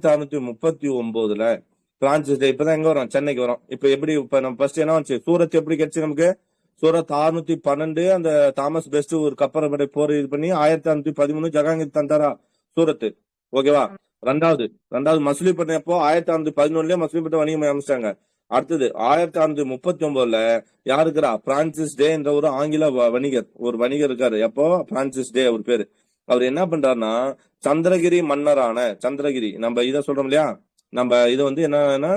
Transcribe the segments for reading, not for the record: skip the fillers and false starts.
1639 Francis டே இப்பதான் எங்க வரும், சென்னைக்கு வரும். இப்ப எப்படி இப்ப நம்ம ஃபர்ஸ்ட் என்ன வந்துச்சு, சூரத் எப்படி கிடைச்சு நமக்கு? சூரத் 612 அந்த தாமஸ் பெஸ்ட் ஒரு கப்பற்படை போர் இது பண்ணி 1613 ஜஹாங்கீர் தந்தாரா சூரத். ஓகேவா? ரெண்டாவது மசிலிப்பட்டினம் எப்போ 1611 மசிலிப்பட்டினம் வணிகம் அமைச்சிட்டாங்க. அடுத்தது 1639 யாருக்குறா, பிரான்சிஸ் டே என்ற ஒரு ஆங்கில வணிகர், ஒரு வணிகர் இருக்காரு. எப்போ? பிரான்சிஸ் டே அவர் பேரு. அவர் என்ன பண்றாருன்னா, சந்திரகிரி மன்னரான சந்திரகிரி, நம்ம இதை சொல்றோம் இல்லையா, நம்ம இது வந்து என்னன்னா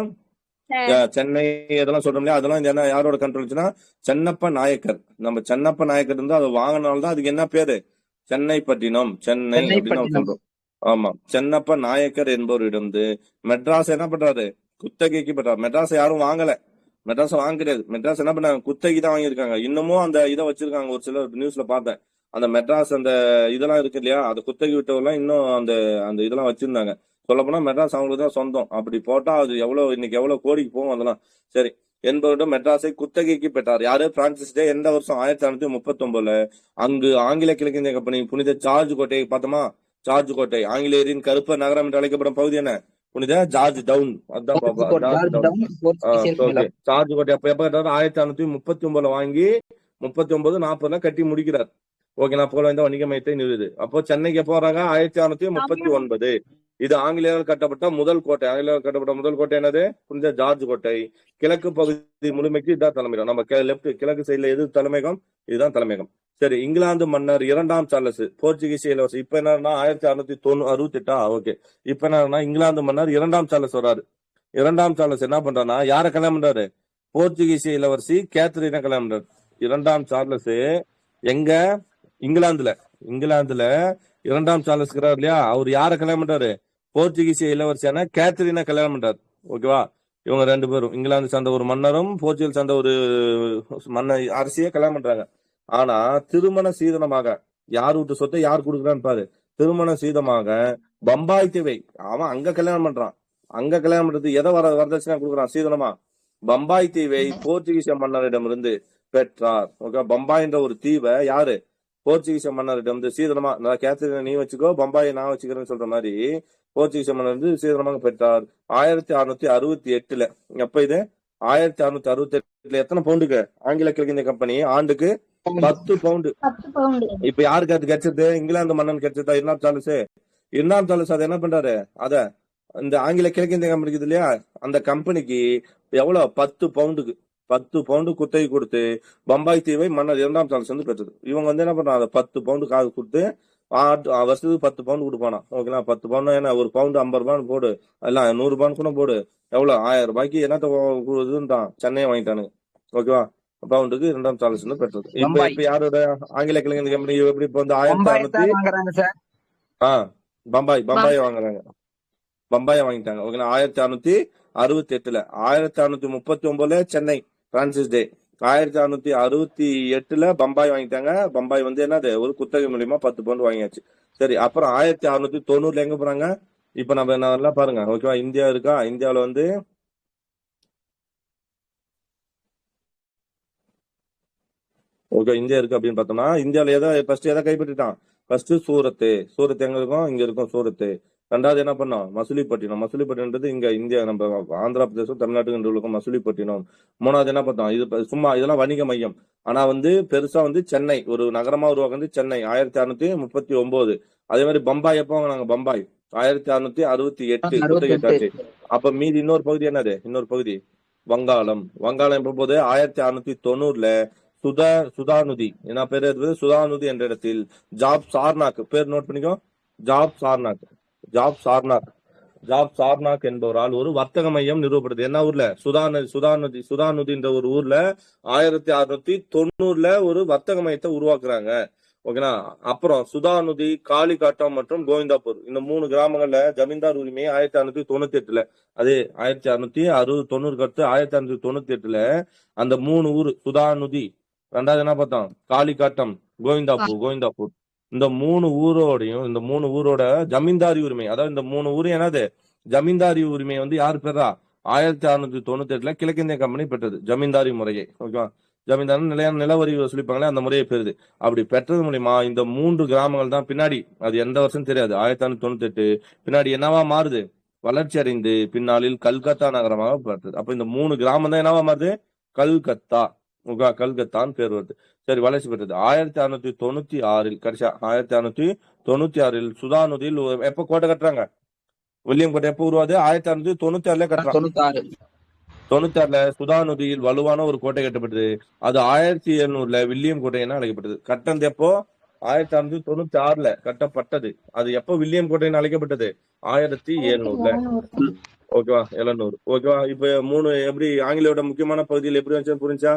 சென்னை இதெல்லாம் சொல்றோம் இல்லையா, அதெல்லாம் என்ன யாரோட கண்ட்ரோல்ச்சுன்னா சென்னப்ப நாயக்கர். நம்ம சென்னப்ப நாயக்கர் இருந்தா அதை வாங்கினால்தான் அதுக்கு என்ன பேரு, சென்னை பட்டினம், சென்னை அப்படின்னு நம்ம சொல்றோம். ஆமா, சென்னப்ப நாயக்கர் என்பவரிடம் மெட்ராஸ் என்ன பண்றாரு, குத்தகைக்கு பண்றாரு. மெட்ராஸ் யாரும் வாங்கல, மெட்ராஸ் வாங்க கிடையாது. மெட்ராஸ் என்ன பண்ணாங்க, குத்தகை தான் வாங்கியிருக்காங்க. இன்னமும் அந்த இதை வச்சிருக்காங்க. ஒரு சில நியூஸ்ல பார்த்தேன், அந்த மெட்ராஸ் அந்த இதெல்லாம் இருக்கு இல்லையா, அந்த குத்தகை விட்டவெல்லாம் இன்னும் அந்த அந்த இதெல்லாம் வச்சிருந்தாங்க. சொல்ல போனா மெட்ராஸ் அவங்களுக்கு தான் சொந்தம். அப்படி போட்டா அது எவ்வளவு இன்னைக்கு எவ்வளவு கோடிக்கு போகும் அதெல்லாம். சரி, என்பவரிடம் மெட்ராஸை குத்தகைக்கு பெற்றார். யாரு? பிரான்சிஸ் டே. எந்த வருஷம்? 1639. அங்கு ஆங்கில கிழக்கிந்திய கம்பெனி புனித ஜார்ஜ் கோட்டை பார்த்தோமா, ஜார்ஜ் கோட்டை ஆங்கிலேயரின் கருப்ப நகரம் என்று அழைக்கப்படும் பகுதி என்ன? புனித ஜார்ஜ் டவுன். அதுதான் ஜார்ஜ் கோட்டை எப்ப 1639 வாங்கி 39-40 கட்டி முடிக்கிறார். ஓகேங்களா? புகழ்வாய்ந்த வணிக மையத்தை நிறுவுது. அப்போ சென்னைக்கு எப்போ வராங்க? 1639. இது ஆங்கிலேயர்கள் கட்டப்பட்ட முதல் கோட்டை. ஆங்கிலேயர்கள் கட்டப்பட்ட முதல் கோட்டை என்னது? புனித ஜார்ஜ் கோட்டை. கிழக்கு பகுதி முழுமைக்கு இதுதான் தலைமையகம். நம்ம லெப்ட் கிழக்கு சைட்ல எது தலைமையகம்? இதுதான் தலைமையகம். சரி, இங்கிலாந்து மன்னர் 2ஆம் சார்லஸ் போர்ச்சுகீஸ் இளவரசர். இப்ப என்னன்னா 1668. ஓகே, இப்ப என்னன்னா இங்கிலாந்து மன்னர் 2ஆம் சார்லஸ் வர்றாரு. 2ஆம் சார்லஸ் என்ன பண்றாருன்னா யார கல்யாணம் பண்றாரு? போர்ச்சுகீஸ் இளவரசி கேத்ரினை கல்யாணம் பண்றாரு. 2ஆம் சார்லஸ் எங்க? இங்கிலாந்துல 2ஆம் சார்லஸ் இருக்கிறார் இல்லையா, அவர் யார கல்யாணம் பண்றாரு? போர்ச்சுகீசிய இளவரசியான கேத்ரினை கல்யாணம் பண்றாரு. ஓகேவா? இவங்க 2 பேரும் இங்கிலாந்து சார்ந்த ஒரு மன்னரும் போர்ச்சுகல் சார்ந்த ஒரு மன்னர் அரசியை கல்யாணம் பண்றாங்க. ஆனா திருமண சீதனமாக யார் வீட்டு சொத்தை யார் கொடுக்குறான்னு பாரு. திருமண சீதமாக பம்பாய் தீவை அவன் அங்க கல்யாணம் பண்றான். அங்க கல்யாணம் பண்றது எதை வரதட்சணை கொடுக்குறான்? சீதனமா பம்பாய் தீவை போர்ச்சுகீசிய மன்னரிடமிருந்து பெற்றார். ஓகே, பம்பாய் என்ற ஒரு தீவை யாரு? போர்ச்சுகீசிய மன்னரிடம் சீதனமா, கேத்ரினை நீ வச்சுக்கோ, பம்பாயை நான் வச்சுக்கிறேன்னு சொல்ற மாதிரி போர்ச்சுகீசிய மன்னர் சீதனமாக பெற்றார். 1668. எப்ப இது? 1668 எத்தனை பவுண்டுக்கு ஆங்கில கிழக்கிந்திய கம்பெனி ஆண்டுக்கு 10 பவுண்டு. இப்ப யாருக்கு அது கிடைச்சது? இங்கிலாந்து மன்னன் கிடைச்சதா? 2ஆம் சார்லஸ். 2ஆம் சார்லஸ் அதை என்ன பண்றாரு, அத இந்த ஆங்கில கிழக்கிந்திய கம்பெனி இருக்குது இல்லையா, அந்த கம்பெனிக்கு எவ்வளவு? 10 பவுண்டுக்கு 10 பவுண்டு குத்தகை கொடுத்து பம்பாய் தீவை மன்னர் 2ஆம் சார்லஸ் வந்து பெற்றது. இவங்க வந்து என்ன பண்றாங்க, 10 பவுண்டு காசு கொடுத்து வருஷத்துக்கு 10 பவுண்டு கொடுப்பானா. ஓகேங்களா? 10 பவுண்டு என்ன, ஒரு பவுண்டு 50 ரூபான்னு போடு, எல்லாம் 100 ரூபான்னு கூட போடு, எவ்வளவு 1000 ரூபாய்க்கு என்னத்தான் சென்னையை வாங்கிட்டானு. ஓகேவா? பவுண்டுக்கு 2ஆம் சார்லஸ் வந்து பெற்றது. இப்ப யாரோட ஆங்கில கிழக்கிந்திய கம்பெனி எப்படி இப்ப வந்து 1600 பம்பாய் வாங்குறாங்க, பம்பாயை வாங்கிட்டாங்க. ஓகேங்களா? 1668. 1639 சென்னை பிரான்சிஸ் டே. 1668 பம்பாய் வாங்கிட்டாங்க. பம்பாய் வந்து என்னது, ஒரு குத்தகை மூலியமா 10 பவுண்டு வாங்கியாச்சு. சரி, அப்புறம் 1690 எங்க போறாங்க? இப்ப நம்ம என்ன பாருங்க. ஓகேவா? இந்தியா இருக்கா, இந்தியாவில வந்து ஓகே இந்தியா இருக்கு அப்படின்னு பார்த்தோம்னா, இந்தியாவில எதை கைப்பற்றிட்டான்? ஃபர்ஸ்ட் சூரத் எங்க இருக்கும்? இங்க இருக்கும் சூரத். 2வது என்ன பண்ணோம்? மசூலிப்பட்டினம்ன்றது இங்க இந்தியா, நம்ம ஆந்திர பிரதேசம் தமிழ்நாட்டுக்கு இருக்கும் மசூலிப்பட்டினம். 3வது என்ன பார்த்தோம்? இது சும்மா இதெல்லாம் வணிக மையம். ஆனா வந்து பெருசா வந்து சென்னை ஒரு நகரமா உருவாக்குறது சென்னை 1639. அதே மாதிரி பம்பாய் எப்போ வாங்கினாங்க? பம்பாய் 1668 அப்ப மீதி இன்னொரு பகுதி என்னது? இன்னொரு பகுதி வங்காளம் எப்ப போது 1690 சுதாநுதி என்ன பேர் இருக்குது? சுதாநுதி என்ற இடத்தில் ஜாப் சார்னாக் பேர் நோட் பண்ணிக்கோ. ஜாப் சார்னாக் என்பவரால் ஒரு வர்த்தக மையம் நிறுவப்படுது. என்ன ஊர்ல? சுதாநுதி என்ற ஒரு ஊர்ல 1690 ஒரு வர்த்தக மையத்தை உருவாக்குறாங்க. ஓகேனா? அப்புறம் சுதாநுதி, காளிகாட்டம் மற்றும் கோவிந்தாப்பூர் இந்த 3 கிராமங்கள்ல ஜமீன்தார் உரிமையை 1698 அதே 1690 அடுத்து 1698 அந்த 3 ஊர் சுதாநுதி, 2வது என்ன பார்த்தோம்? காளிகாட்டம், கோவிந்தாப்பூர் இந்த 3 ஊரோடையும் இந்த 3 ஊரோட ஜமீன்தாரி உரிமை, அதாவது இந்த 3 ஊர் என்னது ஜமீன்தாரி உரிமை வந்து யாரு பெறா? 1698 கிழக்கிந்திய கம்பெனி பெற்றது ஜமீன்தாரி முறையை. ஓகேவா? ஜமீன்தார் நிலையான நிலவரி வசூலிப்பாங்களே அந்த முறையை பெறுது. அப்படி பெற்றது மூலியமா இந்த 3 கிராமங்கள் தான் பின்னாடி, அது எந்த வருஷம் தெரியாது, 1698 பின்னாடி என்னவா மாறுது? வளர்ச்சி அடைந்து பின்னாளில் கல்கத்தா நகரமாக பார்த்தது. அப்ப இந்த 3 கிராமம் தான் என்னவா மாறுது? கல்கத்தா. கல்கத்தான்னு பேர் வருது. சரி, வளர்ச்சி பெற்றது 1696 கடைசியா 1696 சுதா நதியில் எப்ப கோட்டை கட்டுறாங்க? வில்லியம் கோட்டை எப்ப உருவாது? 1696 கட்டுறான். 96 சுதா நதியில் வலுவான ஒரு கோட்டை கட்டப்பட்டது. அது 1700 வில்லியம் கோட்டை என அழைக்கப்பட்டது. கட்டணது எப்போ? 1696 கட்டப்பட்டது. அது எப்போ வில்லியம் கோட்டை அழைக்கப்பட்டது? 1700. ஓகேவா? 700. ஓகேவா? இப்ப 3 எப்படி ஆங்கிலேயோட முக்கியமான பகுதியில் எப்படி வந்து புரிஞ்சா?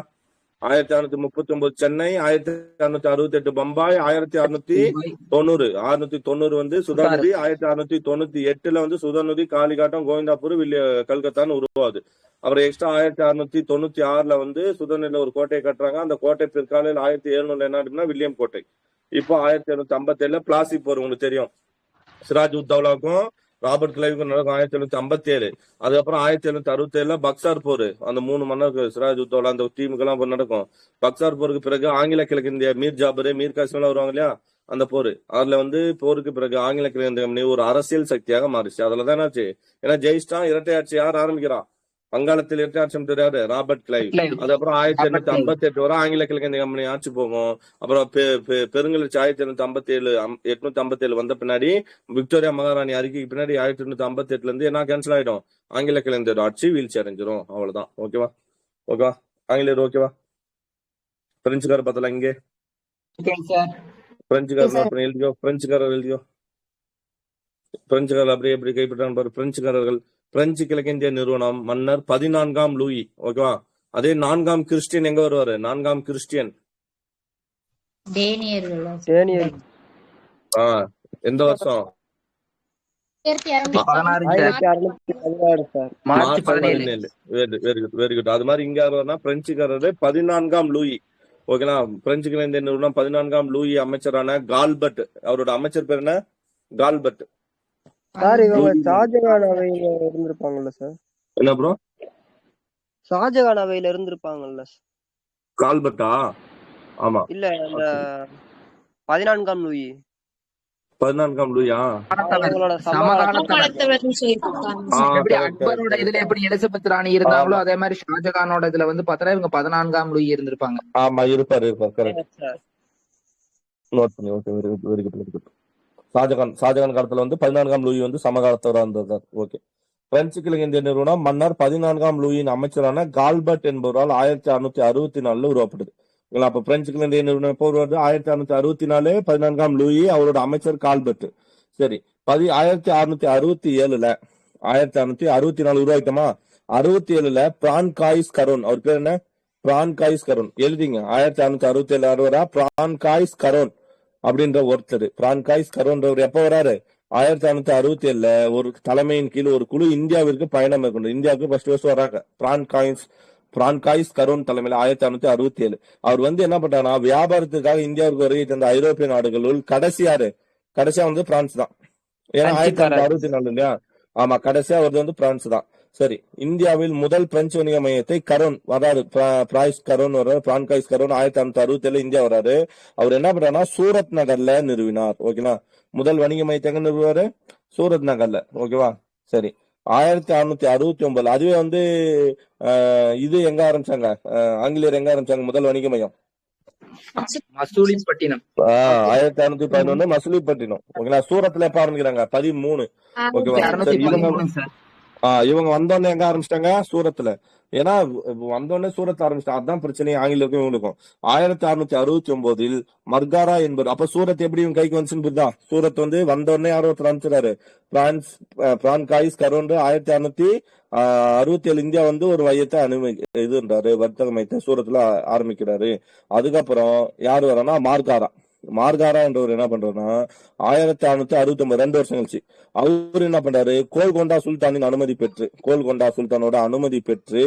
1639 சென்னை, 1668 பம்பாய், 1690 690 வந்து சுதாநதி, 1698 வந்து சுதாநதி, காளிகாட்டம், கோவிந்தாபுரம், கல்கத்தான்னு உருவாது. அப்புறம் எக்ஸ்ட்ரா 1696 வந்து சுதநில ஒரு கோட்டையை கட்டுறாங்க. அந்த கோட்டை பிற்காலையில் 1700 என்ன அப்படின்னா வில்லியம் கோட்டை. இப்போ 1757 பிளாசி போர் உங்களுக்கு தெரியும். சிராஜ் உத்தவ்லாவுக்கும் ராபர்ட் கிளைவுக்கும் நடக்கும் 1757. அதுக்கப்புறம் 1767 பக்சார் போர். அந்த 3 மன்னருக்கு சிராஜ் உத்தவ்லா அந்த டீமுக்கு எல்லாம் நடக்கும். பக்சார் போருக்கு பிறகு ஆங்கில கிழக்கிந்திய மீர் ஜாபர், மீர் காசிம் வருவாங்க இல்லையா, அந்த போர். அதுல வந்து போருக்கு பிறகு ஆங்கில கிழக்கிந்திய ஒரு அரசியல் சக்தியாக மாறிச்சு. அதுலதான் என்னாச்சு? ஏன்னா ஜெயிஸ்டான் இரட்டை ஆட்சி யார் ஆரம்பிக்கிறான்? வங்காளத்தில் இரட்டை ஆட்சி தெரியாது, ராபர்ட் கிளைவ். அதுக்கப்புறம் 1858 வரை ஆங்கில கிழக்கிந்திய கம்பெனி ஆட்சி போகும். அப்புறம் பெருங்கிழச்சி 1857 வந்த பின்னாடி விக்டோரியா மகாராணி அறிக்கைக்கு பின்னாடி 1858 இருந்து என்ன கேன்சல் ஆயிடும்? ஆங்கில கிழக்கிந்திய ஆட்சி வீழ்ச்சி அடைஞ்சிரும். அவ்வளவுதான். ஓகேவா? ஓகேவா? ஆங்கிலேயர் ஓகேவா? பிரெஞ்சுக்காரர் பார்த்தல இங்கே பிரெஞ்சுக்காரர் எழுதியோ, பிரெஞ்சுக்காரர் எழுதியோ, பிரெஞ்சுக்காரர் அப்படியே எப்படி கைப்பற்றாங்க பாரு. பிரெஞ்சுக்காரர்கள் பிரெஞ்சு கிழக்கிந்திய நிறுவனம் மன்னர் 14ஆம் லூயி. ஓகேவா? அதே 4ஆம் கிறிஸ்டியன் எங்க வருவாரு? 4ஆம் கிறிஸ்டியன் எந்த வருஷம்? Very good. அது மாதிரி இங்க யாருன்னா பிரெஞ்சுக்காரரு 14ஆம் லூயி. ஓகேனா? பிரெஞ்சு கிழக்கிந்திய நிறுவனம் 14ஆம் லூயி அமைச்சரான கால்பர்ட், அவரோட அமைச்சர் பேர் என்ன? கால்பர்ட். சார் இவங்க ஷாஜகான் அவையில இருந்திருப்பாங்கல்ல சார்? என்ன ப்ரோ? ஷாஜகான் அவையில இருந்திருப்பாங்கல்ல கால்பர்ட்டா? ஆமா. இல்ல அந்த 14ஆம் லூயி. 14ஆம் லூயா? அக்பரோட இதுல எப்படி எலிசபெத் ராணி இருந்தாங்களோ அதே மாதிரி ஷாஜகானோட இதுல வந்து பார்த்தா இவங்க 14ஆம் லூயி இருந்திருப்பாங்க. ஆமா, இருப்பாரு. கரெக்ட். நோட் பண்ணி. Okay, very good. ஷாஜகான் காலத்துல வந்து 14ஆம் லூயி வந்து சமகாலத்தவரா இருந்தார். ஓகே. பிரெஞ்சு கிழக்கிந்திய நிறுவனம் மன்னர் 14ஆம் லூயின் அமைச்சரான கால்பர்ட் என்பவரால் 1664 உருவாக்கப்பட்டது. அப்ப பிரெஞ்சு கிழக்கிந்திய நிறுவனம் எப்போ உருவாது? 1664 14ஆம் லூயி, அவரோட அமைச்சர் கால்பர்ட். சரி, 1667 1664 உருவாக்கிட்டோமா? 67 பிரான்காய்ஸ் கரோன், அவர் பேர் என்ன? பிரான்காய்ஸ் கரோன் எழுதிங்க. 1667 பிரான்காய்ஸ் கரோன் அப்படின்ற ஒருத்தர். பிரான்காய்ஸ் கரோன்றவர் எப்ப வராரு? 1667 ஒரு தலைமையின் கீழ் ஒரு குழு இந்தியாவிற்கு பயணம் மேற்கொண்டு இந்தியாவுக்கு ஃபர்ஸ்ட் வராங்க. பிரான்காய்ஸ் கரோன் தலைமையில 1667. அவர் வந்து என்ன பண்றாருன்னா வியாபாரத்துக்காக இந்தியாவுக்கு வருகை தந்த ஐரோப்பிய நாடுகளுள் கடைசியா வந்து பிரான்ஸ் தான். ஏன்னா 1664 இல்லையா? ஆமா, கடைசியா வருது வந்து பிரான்ஸ் தான். சரி, இந்தியாவில் முதல் பிரெஞ்சு வணிக மையத்தை கரோன் வராரு. பிரான்காய்ஸ் கரோன் 1667 இந்தியா வராரு. அவர் என்ன பண்றாருன்னா சூரத் நகர்ல நிறுவினார். ஓகேவா? முதல் வணிக மையத்தை எங்க நிறுவாரு? சூரத் நகர்ல. ஓகேவா? சரி, 1669 அதுவே வந்து இது எங்க ஆரம்பிச்சாங்க? ஆங்கிலேயர் எங்க ஆரம்பிச்சாங்க முதல் வணிக மையம்? மசூலிப்பட்டினம். 1611 மசூலிப்பட்டினம். ஓகேங்களா? சூரத்ல எப்ப ஆரம்பிக்கிறாங்க? 13. ஓகேவா? இவங்க வந்தோடனே எங்க ஆரம்பிச்சிட்டாங்க? சூரத்ல. ஏன்னா வந்தோடனே சூரத் ஆரம்பிச்சிட்டாங்க. அதுதான் பிரச்சனை ஆங்கிலேயருக்கும் இவங்களுக்கும். 1669 மர்காரா என்பது. அப்ப சூரத் எப்படி இவங்க கைக்கு வந்துச்சுன்னு புரியுதா? சூரத் வந்து வந்தோடனே யாரோ ஒருத்தர் அனுப்பிச்சிடாரு. பிரான்காய்ஸ் கரோன் 1667 இந்தியா வந்து ஒரு மையத்தை இதுன்றாரு, வர்த்தக மையத்தை சூரத்ல ஆரம்பிக்கிறாரு. அதுக்கப்புறம் யாரு வரானா? மார்காரா என்றவர் என்ன பண்றாருன்னா 1669 2 வருஷம் கழிச்சு அவரு என்ன பண்றாரு? கோல்கொண்டா சுல்தானோட அனுமதி பெற்று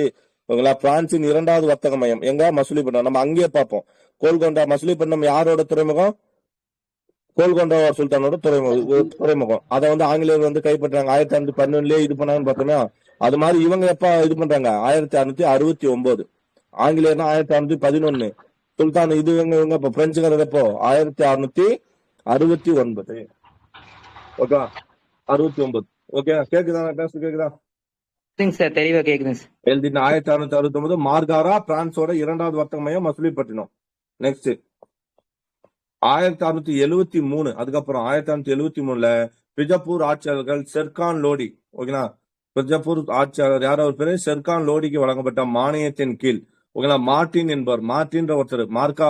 பிரான்சின் 2வது வர்த்தக மையம் எங்க? மசூலிப்பட்டினம். நம்ம அங்கேயே பார்ப்போம். கோல்கொண்டா மசூலிப்பட்டினம் யாரோட துறைமுகம்? கோல்கொண்டா சுல்தானோட துறைமுகம். அதை வந்து ஆங்கிலேயர் வந்து கைப்பற்றாங்க 1611 இது பண்ணாங்கன்னு பார்த்தோம்னா, அது மாதிரி இவங்க எப்ப இது பண்றாங்க? 1669. ஆங்கிலேயர்னா 1611. சுல்தான் இது இவங்க இப்ப பிரெஞ்சுக்காரர் எப்போ? 1669. ஓகே, 69. ஓகே, கேக்குதா? கிளாஸ் கேக்குதா? சார் தெளிவா கேக்குதுங்க சார். எழுதிட்டு 1669 மார்காரா பிரான்ஸோட இரண்டாவது வர்த்தக மையம் மசூலிப்பட்டினம். நெக்ஸ்ட் 1673 அதுக்கப்புறம் 1673ல பிஜப்பூர் ஆட்சியாளர்கள் செர்கான் லோடி. ஓகேங்களா, பிஜப்பூர் ஆட்சியாளர் யார்? அவர் பேரு செர்கான் லோடிக்கு வழங்கப்பட்ட மானியத்தின் கீழ் ஓகேங்களா மார்டின் என்பவர், மார்டின்ற ஒருத்தர் மார்க்கா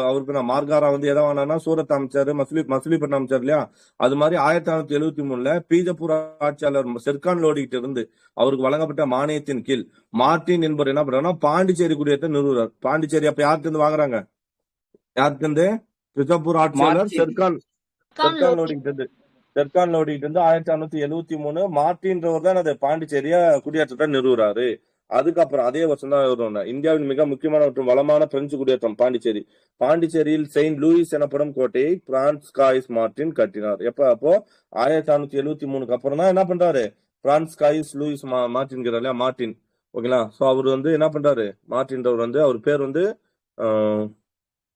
அவருக்கு மார்காரா வந்து எதை வாங்கினா சூரத் அமைச்சாரு, மசூலிப்பட்டினம் அமைச்சார் இல்லையா? அது மாதிரி 1673ல பீஜப்பூர் ஆட்சியாளர் செர்கான் லோடி கிட்ட இருந்து அவருக்கு வழங்கப்பட்ட மானியத்தின் கீழ் மார்டின் என்பவர் என்ன பண்றாருன்னா பாண்டிச்சேரி குடியேற்ற நிறுவுறார். பாண்டிச்சேரி அப்ப யார்கிட்ட இருந்து வாங்குறாங்க? யார்கிட்ட இருந்து? பிஜப்பூர் ஆட்சியாளர் செர்கான் லோடிகிட்ட இருந்து 1673 மார்டின்றவர் தான் அது பாண்டிச்சேரிய குடியேற்றத்தை நிறுவுறாரு. அதுக்கப்புறம் அதே வருஷம் தான் இந்தியாவின் மிக முக்கியமான மற்றும் வளமான பிரெஞ்சு குடியேற்றம் பாண்டிச்சேரி. பாண்டிச்சேரியில் செயின்ட் லூயிஸ் எனப்படும் கோட்டையை பிரான்ஸ்காய்ஸ் மார்டின் கட்டினார். எப்ப? அப்போ 1673க்கு அப்புறம் தான் என்ன பண்றாரு? பிரான்ஸ்காய்ஸ் லூயிஸ் மார்டின்கிறார் இல்லையா, மார்டின். ஓகேங்களா, சோ அவர் வந்து என்ன பண்றாரு? மார்டின்றவர் வந்து அவர் பேர் வந்து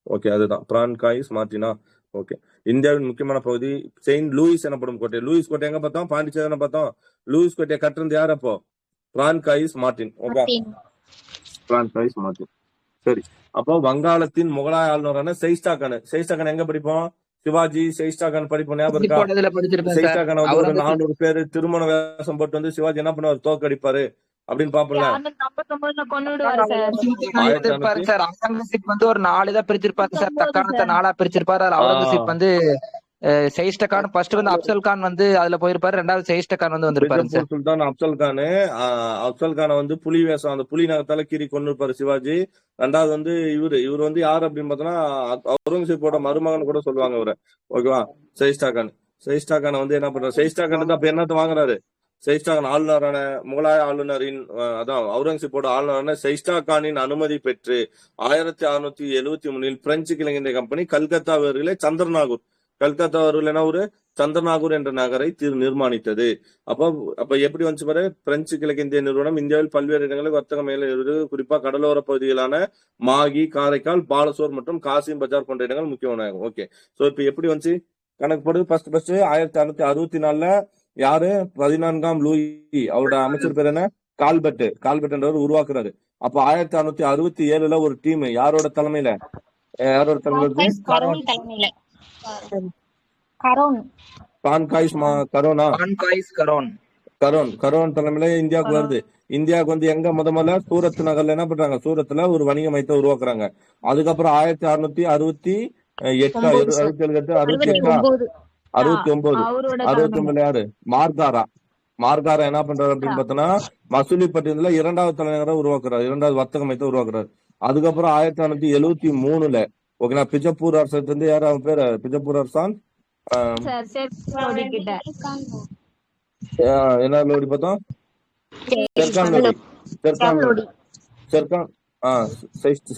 ஓகே அதுதான் பிரான்காய்ஸ் மார்டினா. ஓகே, இந்தியாவின் முக்கியமான பகுதி செயின்ட் லூயிஸ் எனப்படும் கோட்டை. லூயிஸ் கோட்டை எங்க பார்த்தோம்? பாண்டிச்சேரி பார்த்தோம். லூயிஸ் கோட்டையை கட்டுறது யார் அப்போ? François Martin. Okay, François Martin. சரி, அப்போ வங்காளத்தின் முகலாய ஆளுநரான ஷெயிஸ்டா கான் எங்க படிப்போம்? சிவாஜி ஷெயிஸ்டா கான் படிப்போம். ஞாபகம் இருக்கா? ஷெயிஸ்டா கான் வந்து ஒரு 400 பேரு திருமண வேஷம் போட்டு வந்து சிவாஜி என்ன பண்ணுவார்? தோக்கடிப்பாரு அப்படின்னு பாப்பல. அவுரங்கசீப் வந்து ஒரு 4 இதா பிரிச்சிருப்பாரு சார். தக்காணத்தை 4ஆ பிரிச்சிருப்பாரு. அவுரங்கசீப் வந்து ஷெயிஸ்டா கான் ஃபர்ஸ்ட் வந்து அப்சல் கான் வந்து அதுல போயிருப்பாரு. ரெண்டாவது ஷெயிஸ்டா கான் வந்து வந்திருப்பாரு சார். சுல்தான் அப்சல் கான வந்து புலி வேஷம், அந்த புலி நகத்தால கீறி கொண்டு இருப்பாரு சிவாஜி. ரெண்டாவது வந்து இவர் வந்து யாரு அப்படின்னு பார்த்தோம்னா அவுரங்கசீப்போட மருமகன் கூட சொல்லுவாங்க இவரை. ஓகேவா, ஷெயிஸ்டா கான் வந்து என்ன பண்றாரு? ஷெயிஸ்டா கான் அப்ப என்னத்த வாங்குறாரு? ஷெயிஸ்டா கான் ஆளுநரான முகலாய ஆளுநரின் அதான் அவுரங்கசீப்போட ஆளுநரான ஷெயிஸ்டா கானின் அனுமதி பெற்று 1673 பிரெஞ்சு கிழக்கிந்திய கம்பெனி கல்கத்தா வருகிற கல்கத்தா வருகிற என்ன ஒரு சந்திரநாகூர் என்ற நகரை நிர்மாணித்தது. அப்ப எப்படி வந்துச்சு பாரு? பிரெஞ்சு கிழக்கிந்திய நிறுவனம் இந்தியாவில் பல்வேறு இடங்களில் வர்த்தக மேல குறிப்பா கடலோர பகுதிகளான மாகி, காரைக்கால், பாலசோர் மற்றும் காசிம் பஜார் போன்ற இடங்கள் முக்கியமான. ஓகே, சோ இப்ப எப்படி வந்துச்சு கணக்கு போடு. ஃபர்ஸ்ட் 1664ல யாரு? 14ஆம் லூயி, அவரோட அமைச்சர் பேர் என்ன? கால்பெட் என்றவர் உருவாக்குறாரு. அப்ப 1667ல ஒரு டீம் யாரோட தலைமையில கரோன் தலைமையில இந்தியாவுக்கு வருது. இந்தியாவுக்கு வந்து எங்க முதல்ல சூரத் நகர்ல என்ன பண்றாங்க? சூரத்ல ஒரு வணிக மையத்தை உருவாக்குறாங்க. அதுக்கப்புறம் 1669 யாரு? மார்காரா என்ன பண்றாரு அப்படின்னு பார்த்தோம்னா மசூலிப்பட்டினத்துல 2வது தலைநகரை உருவாக்குறாரு, 2வது வர்த்தக மையத்தை உருவாக்குறாரு. அதுக்கப்புறம் 1673ல ஓகேங்களா பிஜப்பூர் அரசு வந்து யாரு? அவன் பேரு பிஜப்பூர் அரசான் என்ன லோடி பார்த்தோம்?